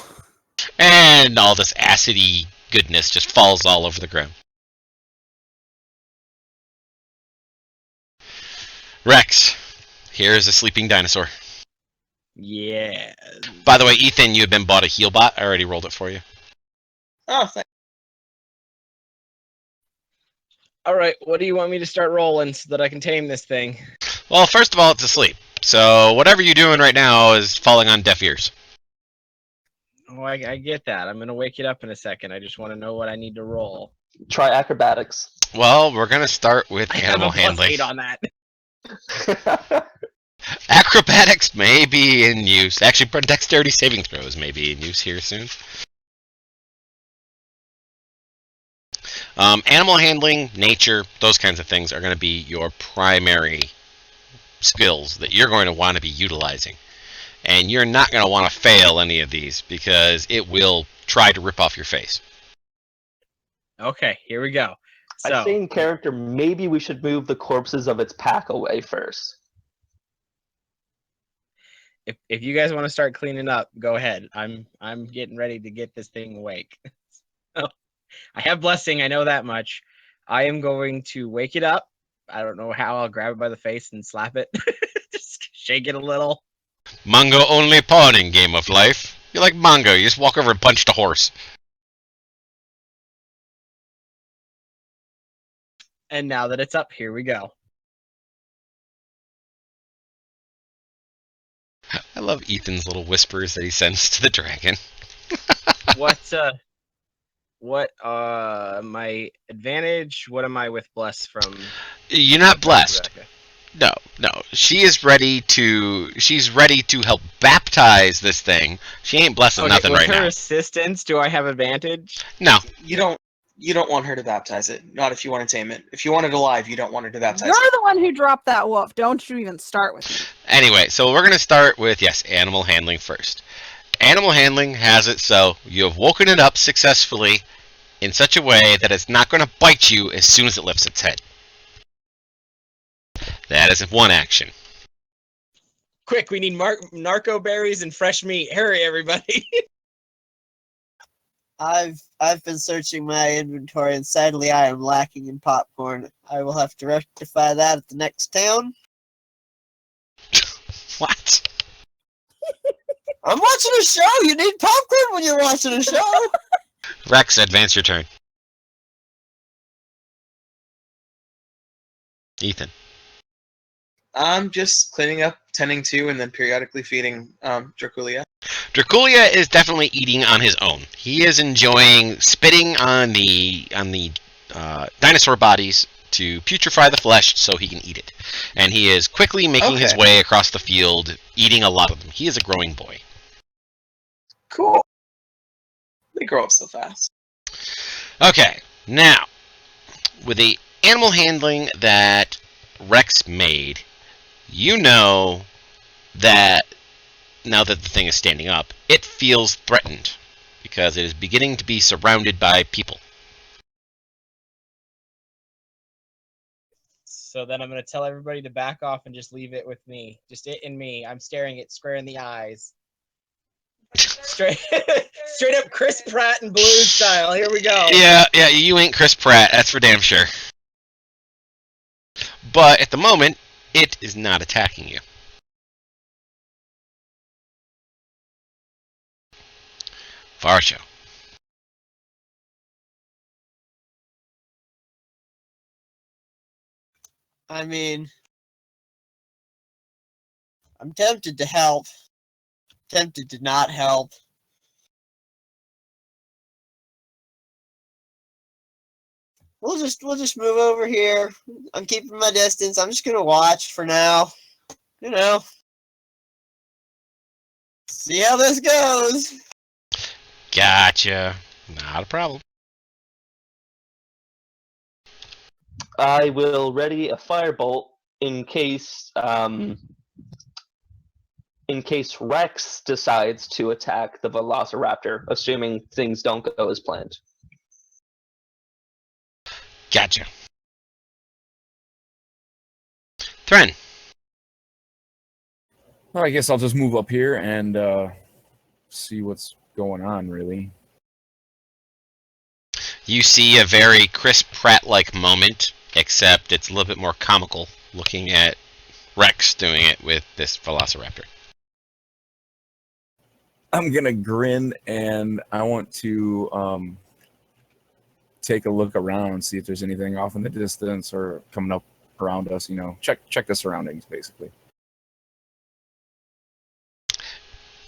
And all this acidy goodness just falls all over the ground. Rex, here's a sleeping dinosaur. Yeah. By the way, Ethan, you have been bought a heal bot. I already rolled it for you. Oh, thank All right, what do you want me to start rolling so that I can tame this thing? Well, first of all, it's asleep. So whatever you're doing right now is falling on deaf ears. Oh, I get that. I'm gonna wake it up in a second. I just want to know what I need to roll. Try acrobatics. Well, we're going to start with I have animal a plus handling. 8 on that. Acrobatics may be in use. Actually, dexterity saving throws may be in use here soon. Animal handling, nature, those kinds of things are going to be your primary skills that you're going to want to be utilizing. And you're not going to want to fail any of these because it will try to rip off your face. Okay, here we go. I So, say in character, maybe we should move the corpses of its pack away first. if you guys want to start cleaning up, go ahead. I'm getting ready to get this thing awake. So, I have blessing, I know that much. I am going to wake it up. I don't know how. I'll grab it by the face and slap it. Just shake it a little. Mango only pawn in Game of Life. You're like Mongo, you just walk over and punch the horse. And now that it's up, here we go. I love Ethan's little whispers that he sends to the dragon. What my advantage? What am I with bless from? You're not blessed. Rebecca? No. She's ready to help baptize this thing. She ain't blessing Okay, nothing with right her now. assistance, do I have advantage? No. You don't want her to baptize it. Not if you want to tame it. If you want it alive, you don't want her to baptize You're it. the one who dropped that wolf. Don't you even start with me. Anyway, so we're going to start with, yes, animal handling first. Animal handling has it so you have woken it up successfully in such a way that it's not going to bite you as soon as it lifts its head. That is one action. Quick, we need narco berries and fresh meat. Hurry, everybody. I've been searching my inventory, and sadly, I am lacking in popcorn. I will have to rectify that at the next town. What? I'm watching a show. You need popcorn when you're watching a show. Rex, advance your turn. Ethan. I'm just cleaning up, tending to, and then periodically feeding Draculia. Draculia is definitely eating on his own. He is enjoying spitting on the dinosaur bodies to putrefy the flesh so he can eat it. And he is quickly making his Okay. way across the field, eating a lot of them. He is a growing boy. Cool. They grow up so fast. Okay, now, with the animal handling that Rex made, you know that now that the thing is standing up, it feels threatened because it is beginning to be surrounded by people. So then I'm going to tell everybody to back off and just leave it with me. Just it and me. I'm staring it square in the eyes. Straight up Chris Pratt and Blues style. Here we go. Yeah, you ain't Chris Pratt, that's for damn sure. But at the moment, it is not attacking you. Varsho. I mean, I'm tempted to help. Tempted to not help. We'll just move over here. I'm keeping my distance. I'm just gonna watch for now. You know. See how this goes. Gotcha. Not a problem. I will ready a firebolt in case Rex decides to attack the Velociraptor, assuming things don't go as planned. Gotcha. Thren. Well, I guess I'll just move up here and see what's going on, really. You see a very Chris Pratt-like moment, except it's a little bit more comical looking at Rex doing it with this Velociraptor. I'm gonna grin, and I want to take a look around, see if there's anything off in the distance or coming up around us. You know, check the surroundings, basically.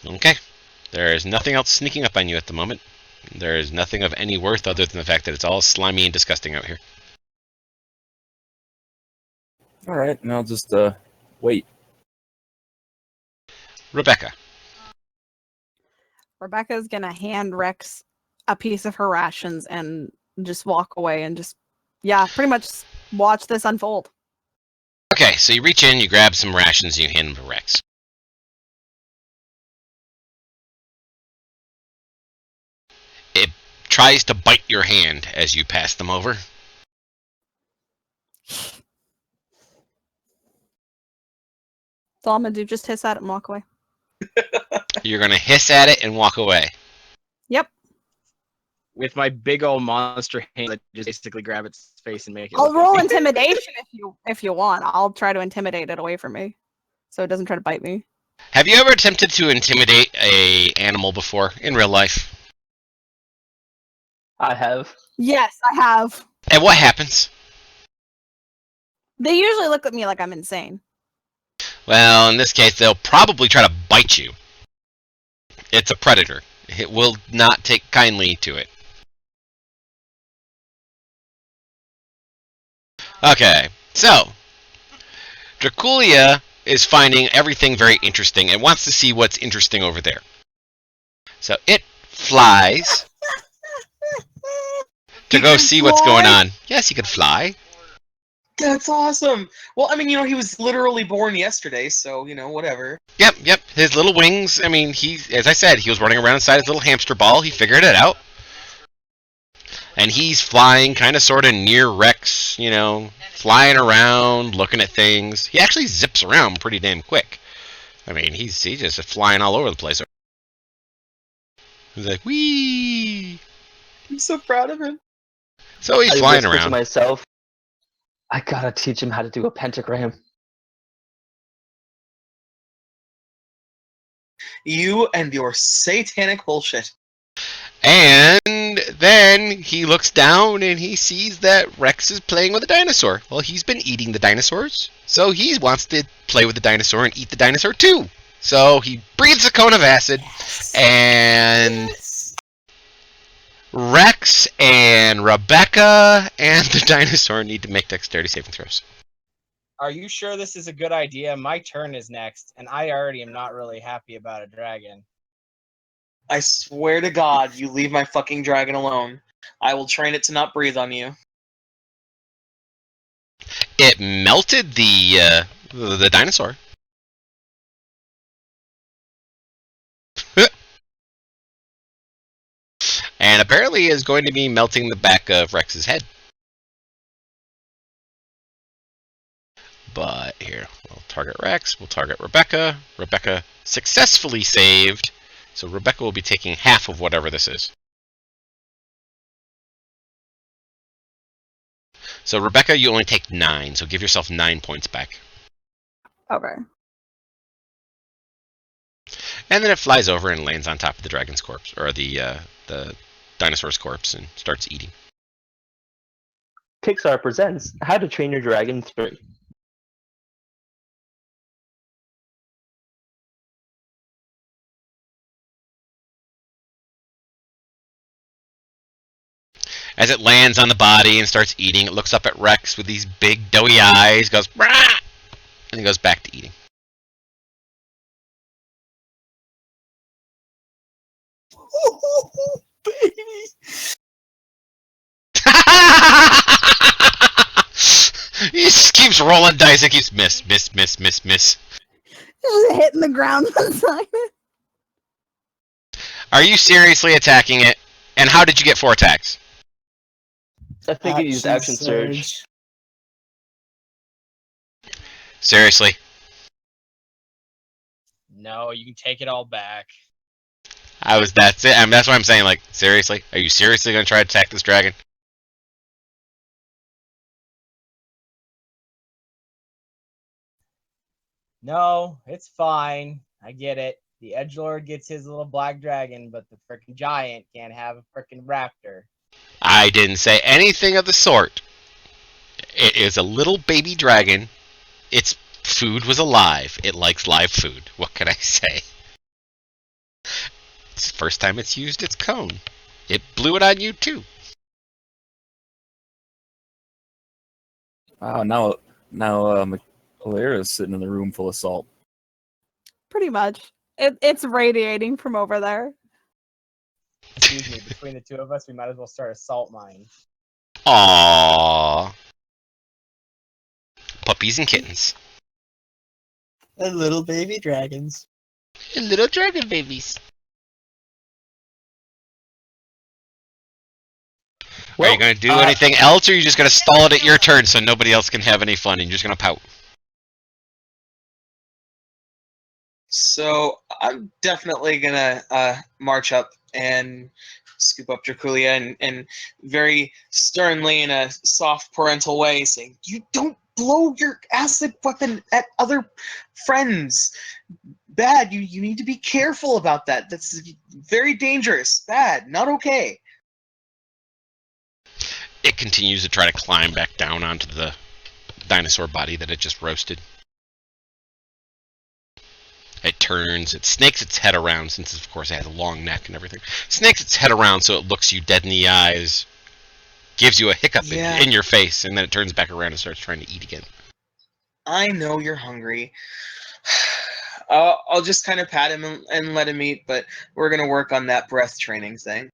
Okay. There is nothing else sneaking up on you at the moment. There is nothing of any worth other than the fact that it's all slimy and disgusting out here. All right, and I'll just wait. Rebecca. Rebecca's gonna hand Rex a piece of her rations and just walk away and just, pretty much watch this unfold. Okay, so you reach in, you grab some rations, and you hand them to Rex. It tries to bite your hand as you pass them over. That's all I'm gonna do, just hiss at it and walk away. You're going to hiss at it and walk away. Yep. With my big old monster hand, I just basically grab its face and make it. I'll look at roll me. intimidation if you want. I'll try to intimidate it away from me, so it doesn't try to bite me. Have you ever attempted to intimidate a animal before in real life? I have. Yes, I have. And what happens? They usually look at me like I'm insane. Well, in this case, they'll probably try to bite you. It's a predator. It will not take kindly to it. Okay, so Draculia is finding everything very interesting and wants to see what's interesting over there. So it flies to go see what's going on. Yes, he could fly. That's awesome. Well, I mean, he was literally born yesterday, so, whatever. Yep. His little wings, I mean, as I said, he was running around inside his little hamster ball. He figured it out. And he's flying kind of sort of near Rex, flying around, looking at things. He actually zips around pretty damn quick. I mean, he's just flying all over the place. He's like, whee! I'm so proud of him. So he's I flying whisper to around. myself, I gotta teach him how to do a pentagram. You and your satanic bullshit. And then he looks down and he sees that Rex is playing with a dinosaur. Well, he's been eating the dinosaurs, so he wants to play with the dinosaur and eat the dinosaur too. So he breathes a cone of acid, and Rex and Rebecca and the dinosaur need to make dexterity saving throws. Are you sure this is a good idea? My turn is next, and I already am not really happy about a dragon. I swear to God, you leave my fucking dragon alone. I will train it to not breathe on you. It melted the dinosaur. And apparently is going to be melting the back of Rex's head. But here, we'll target Rex, we'll target Rebecca. Rebecca successfully saved, so Rebecca will be taking half of whatever this is. So Rebecca, you only take 9, so give yourself 9 points back. Okay. And then it flies over and lands on top of the dragon's corpse, or the dinosaur's corpse, and starts eating. Pixar presents How to Train Your Dragon 3. As it lands on the body and starts eating, it looks up at Rex with these big doughy eyes, goes, "Rah!" and then goes back to eating. Baby. He just keeps rolling dice. It keeps miss. Just hitting the ground beside it. Are you seriously attacking it? And how did you get 4 attacks? I think it used action surge. Seriously? No, you can take it all back. That's it. That's what I'm saying. Like, seriously? Are you seriously going to try to attack this dragon? No, it's fine. I get it. The edgelord gets his little black dragon, but the frickin' giant can't have a frickin' raptor. I didn't say anything of the sort. It is a little baby dragon. Its food was alive. It likes live food. What can I say? It's the first time it's used its cone. It blew it on you too. Wow, now Alera's sitting in the room full of salt. Pretty much. It's radiating from over there. Excuse me, between the two of us, we might as well start a salt mine. Aww. Puppies and kittens. And little baby dragons. And little dragon babies. Are you going to do anything else, or are you just going to stall it at your turn so nobody else can have any fun, and you're just going to pout? So I'm definitely gonna march up and scoop up Draculia and very sternly in a soft parental way saying, "You don't blow your acid weapon at other friends. Bad. You need to be careful about that. That's very dangerous. Bad. Not okay." It continues to try to climb back down onto the dinosaur body that it just roasted. It turns, it snakes its head around, since of course it has a long neck and everything. Snakes its head around so it looks you dead in the eyes, gives you a hiccup in your face, and then it turns back around and starts trying to eat again. I know you're hungry. I'll just kind of pat him and let him eat, but we're gonna work on that breath training thing.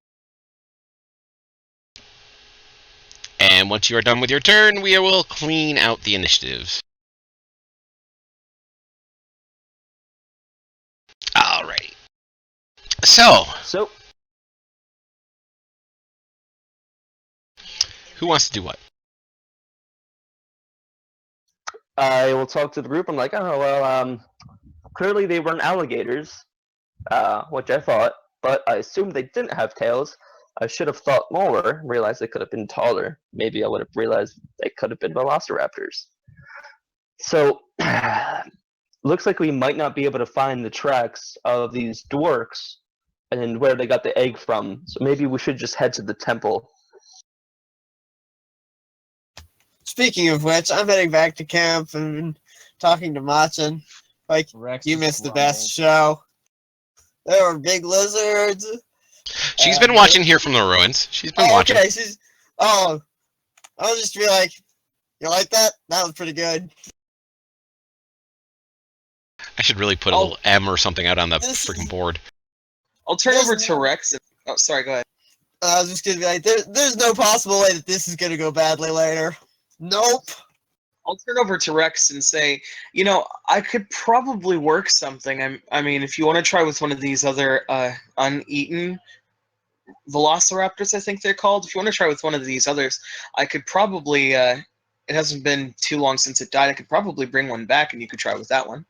And once you are done with your turn, we will clean out the initiatives. Alrighty. So, who wants to do what? I will talk to the group. I'm like, oh, well, clearly they weren't alligators, which I thought, but I assumed they didn't have tails. I should have thought more, realized they could have been taller. Maybe I would have realized they could have been velociraptors. So, looks like we might not be able to find the tracks of these dwarks and where they got the egg from. So maybe we should just head to the temple. Speaking of which, I'm heading back to camp and talking to Machin. Like, Rex you is missed the grumbling. best show. There were big lizards. She's been watching here from the ruins. She's been watching. Okay, I'll just be like, you like that? That was pretty good. I should really put a little M or something out on the freaking board. I'll turn over to Rex. Oh, sorry, go ahead. I was just gonna be like, there's no possible way that this is gonna go badly later. Nope. I'll turn over to Rex and say, I could probably work something. I mean, if you want to try with one of these other uneaten velociraptors, I think they're called. If you want to try with one of these others, I could probably. It hasn't been too long since it died. I could probably bring one back, and you could try with that one.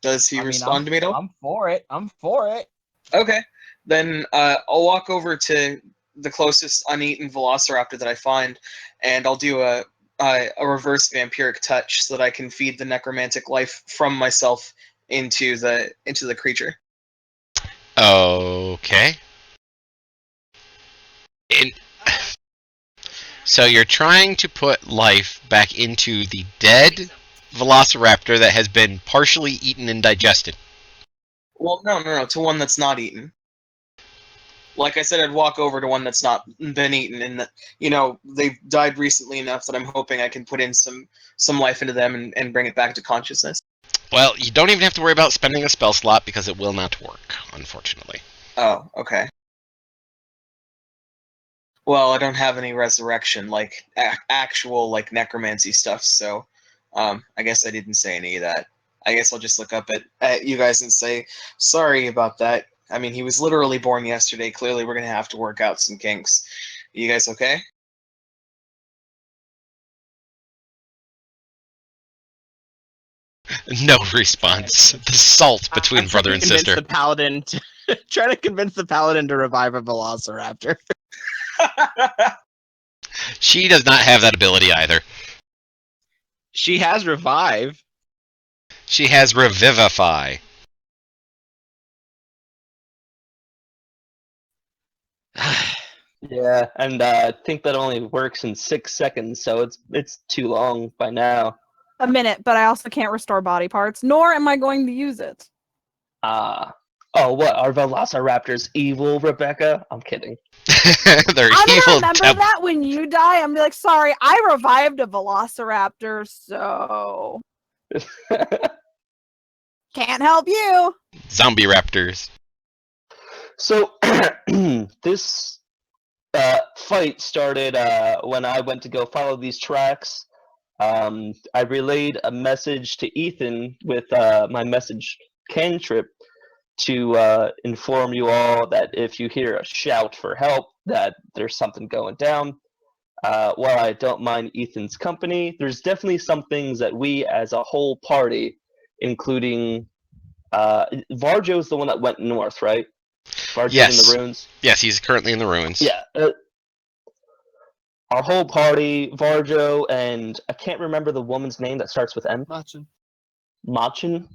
Does he respond to me at all? I'm for it. I'm for it. Okay. Then I'll walk over to the closest uneaten velociraptor that I find, and I'll do a reverse vampiric touch so that I can feed the necromantic life from myself into the creature. Okay. So you're trying to put life back into the dead velociraptor that has been partially eaten and digested. Well, no, to one that's not eaten. Like I said, I'd walk over to one that's not been eaten, and that, they've died recently enough that I'm hoping I can put in some life into them and bring it back to consciousness. Well, you don't even have to worry about spending a spell slot because it will not work, unfortunately. Oh, okay. Well, I don't have any resurrection, like actual like necromancy stuff, so I guess I didn't say any of that. I guess I'll just look up at you guys and say, sorry about that. I mean, he was literally born yesterday. Clearly, we're going to have to work out some kinks. You guys okay? No response. The salt between I'm brother trying and to convince sister. The paladin trying to convince the paladin to revive a velociraptor. She does not have that ability either. She has revive. She has revivify. Yeah, and I think that only works in 6 seconds, so it's too long by now. A minute, but I also can't restore body parts, nor am I going to use it. Oh, what? Are velociraptors evil, Rebecca? I'm kidding. They're I'm gonna evil remember devil. that when you die. I'm gonna be like, sorry, I revived a velociraptor, so can't help you. Zombie raptors. So, this fight started when I went to go follow these tracks. I relayed a message to Ethan with my message cantrip to inform you all that if you hear a shout for help, that there's something going down. While I don't mind Ethan's company, there's definitely some things that we as a whole party, including Varjo's the one that went north, right? Varjo's Yes. in the ruins. Yes, he's currently in the ruins. Yeah. Our whole party, Varjo, and I can't remember the woman's name that starts with M. Machin.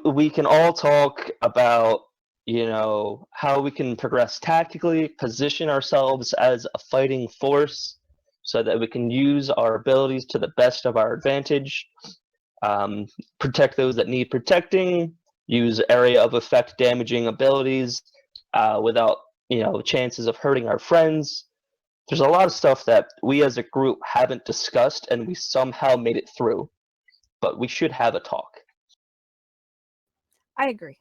We can all talk about, how we can progress tactically, position ourselves as a fighting force so that we can use our abilities to the best of our advantage, protect those that need protecting, use area of effect damaging abilities without, chances of hurting our friends. There's a lot of stuff that we as a group haven't discussed and we somehow made it through, but we should have a talk. I agree.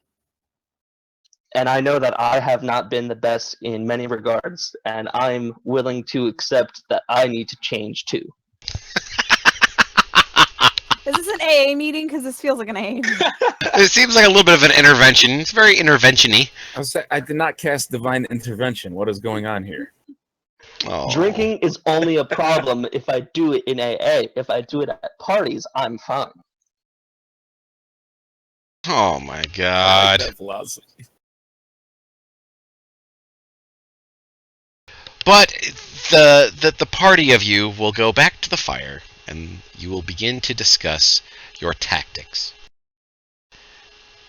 And I know that I have not been the best in many regards, and I'm willing to accept that I need to change too. Is this an AA meeting? Because this feels like an AA meeting. It seems like a little bit of an intervention. It's very intervention-y. I did not cast divine intervention. What is going on here? Oh. Drinking is only a problem if I do it in AA. If I do it at parties, I'm fine. Oh my I like god. that philosophy. But the party of you will go back to the fire, and you will begin to discuss your tactics.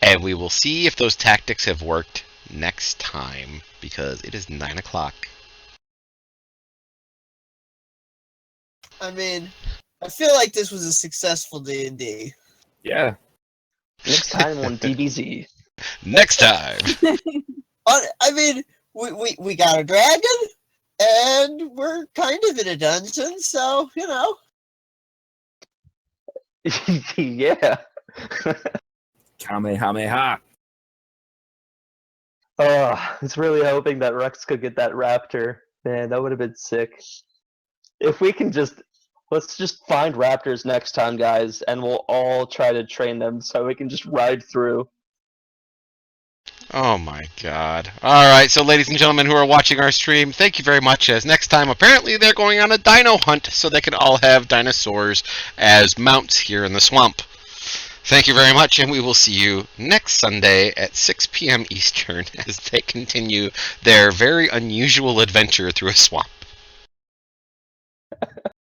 And we will see if those tactics have worked next time, because it is 9 o'clock. I mean, I feel like this was a successful D&D. Yeah. Next time on DBZ. Next time! I mean, we got a dragon, and we're kind of in a dungeon, so, Yeah. Kamehameha. I was really hoping that Rex could get that raptor. Man, that would have been sick. If we can let's just find raptors next time, guys, and we'll all try to train them so we can just ride through. Oh my god. Alright, so ladies and gentlemen who are watching our stream, thank you very much, as next time apparently they're going on a dino hunt so they can all have dinosaurs as mounts here in the swamp. Thank you very much, and we will see you next Sunday at 6 p.m. Eastern as they continue their very unusual adventure through a swamp.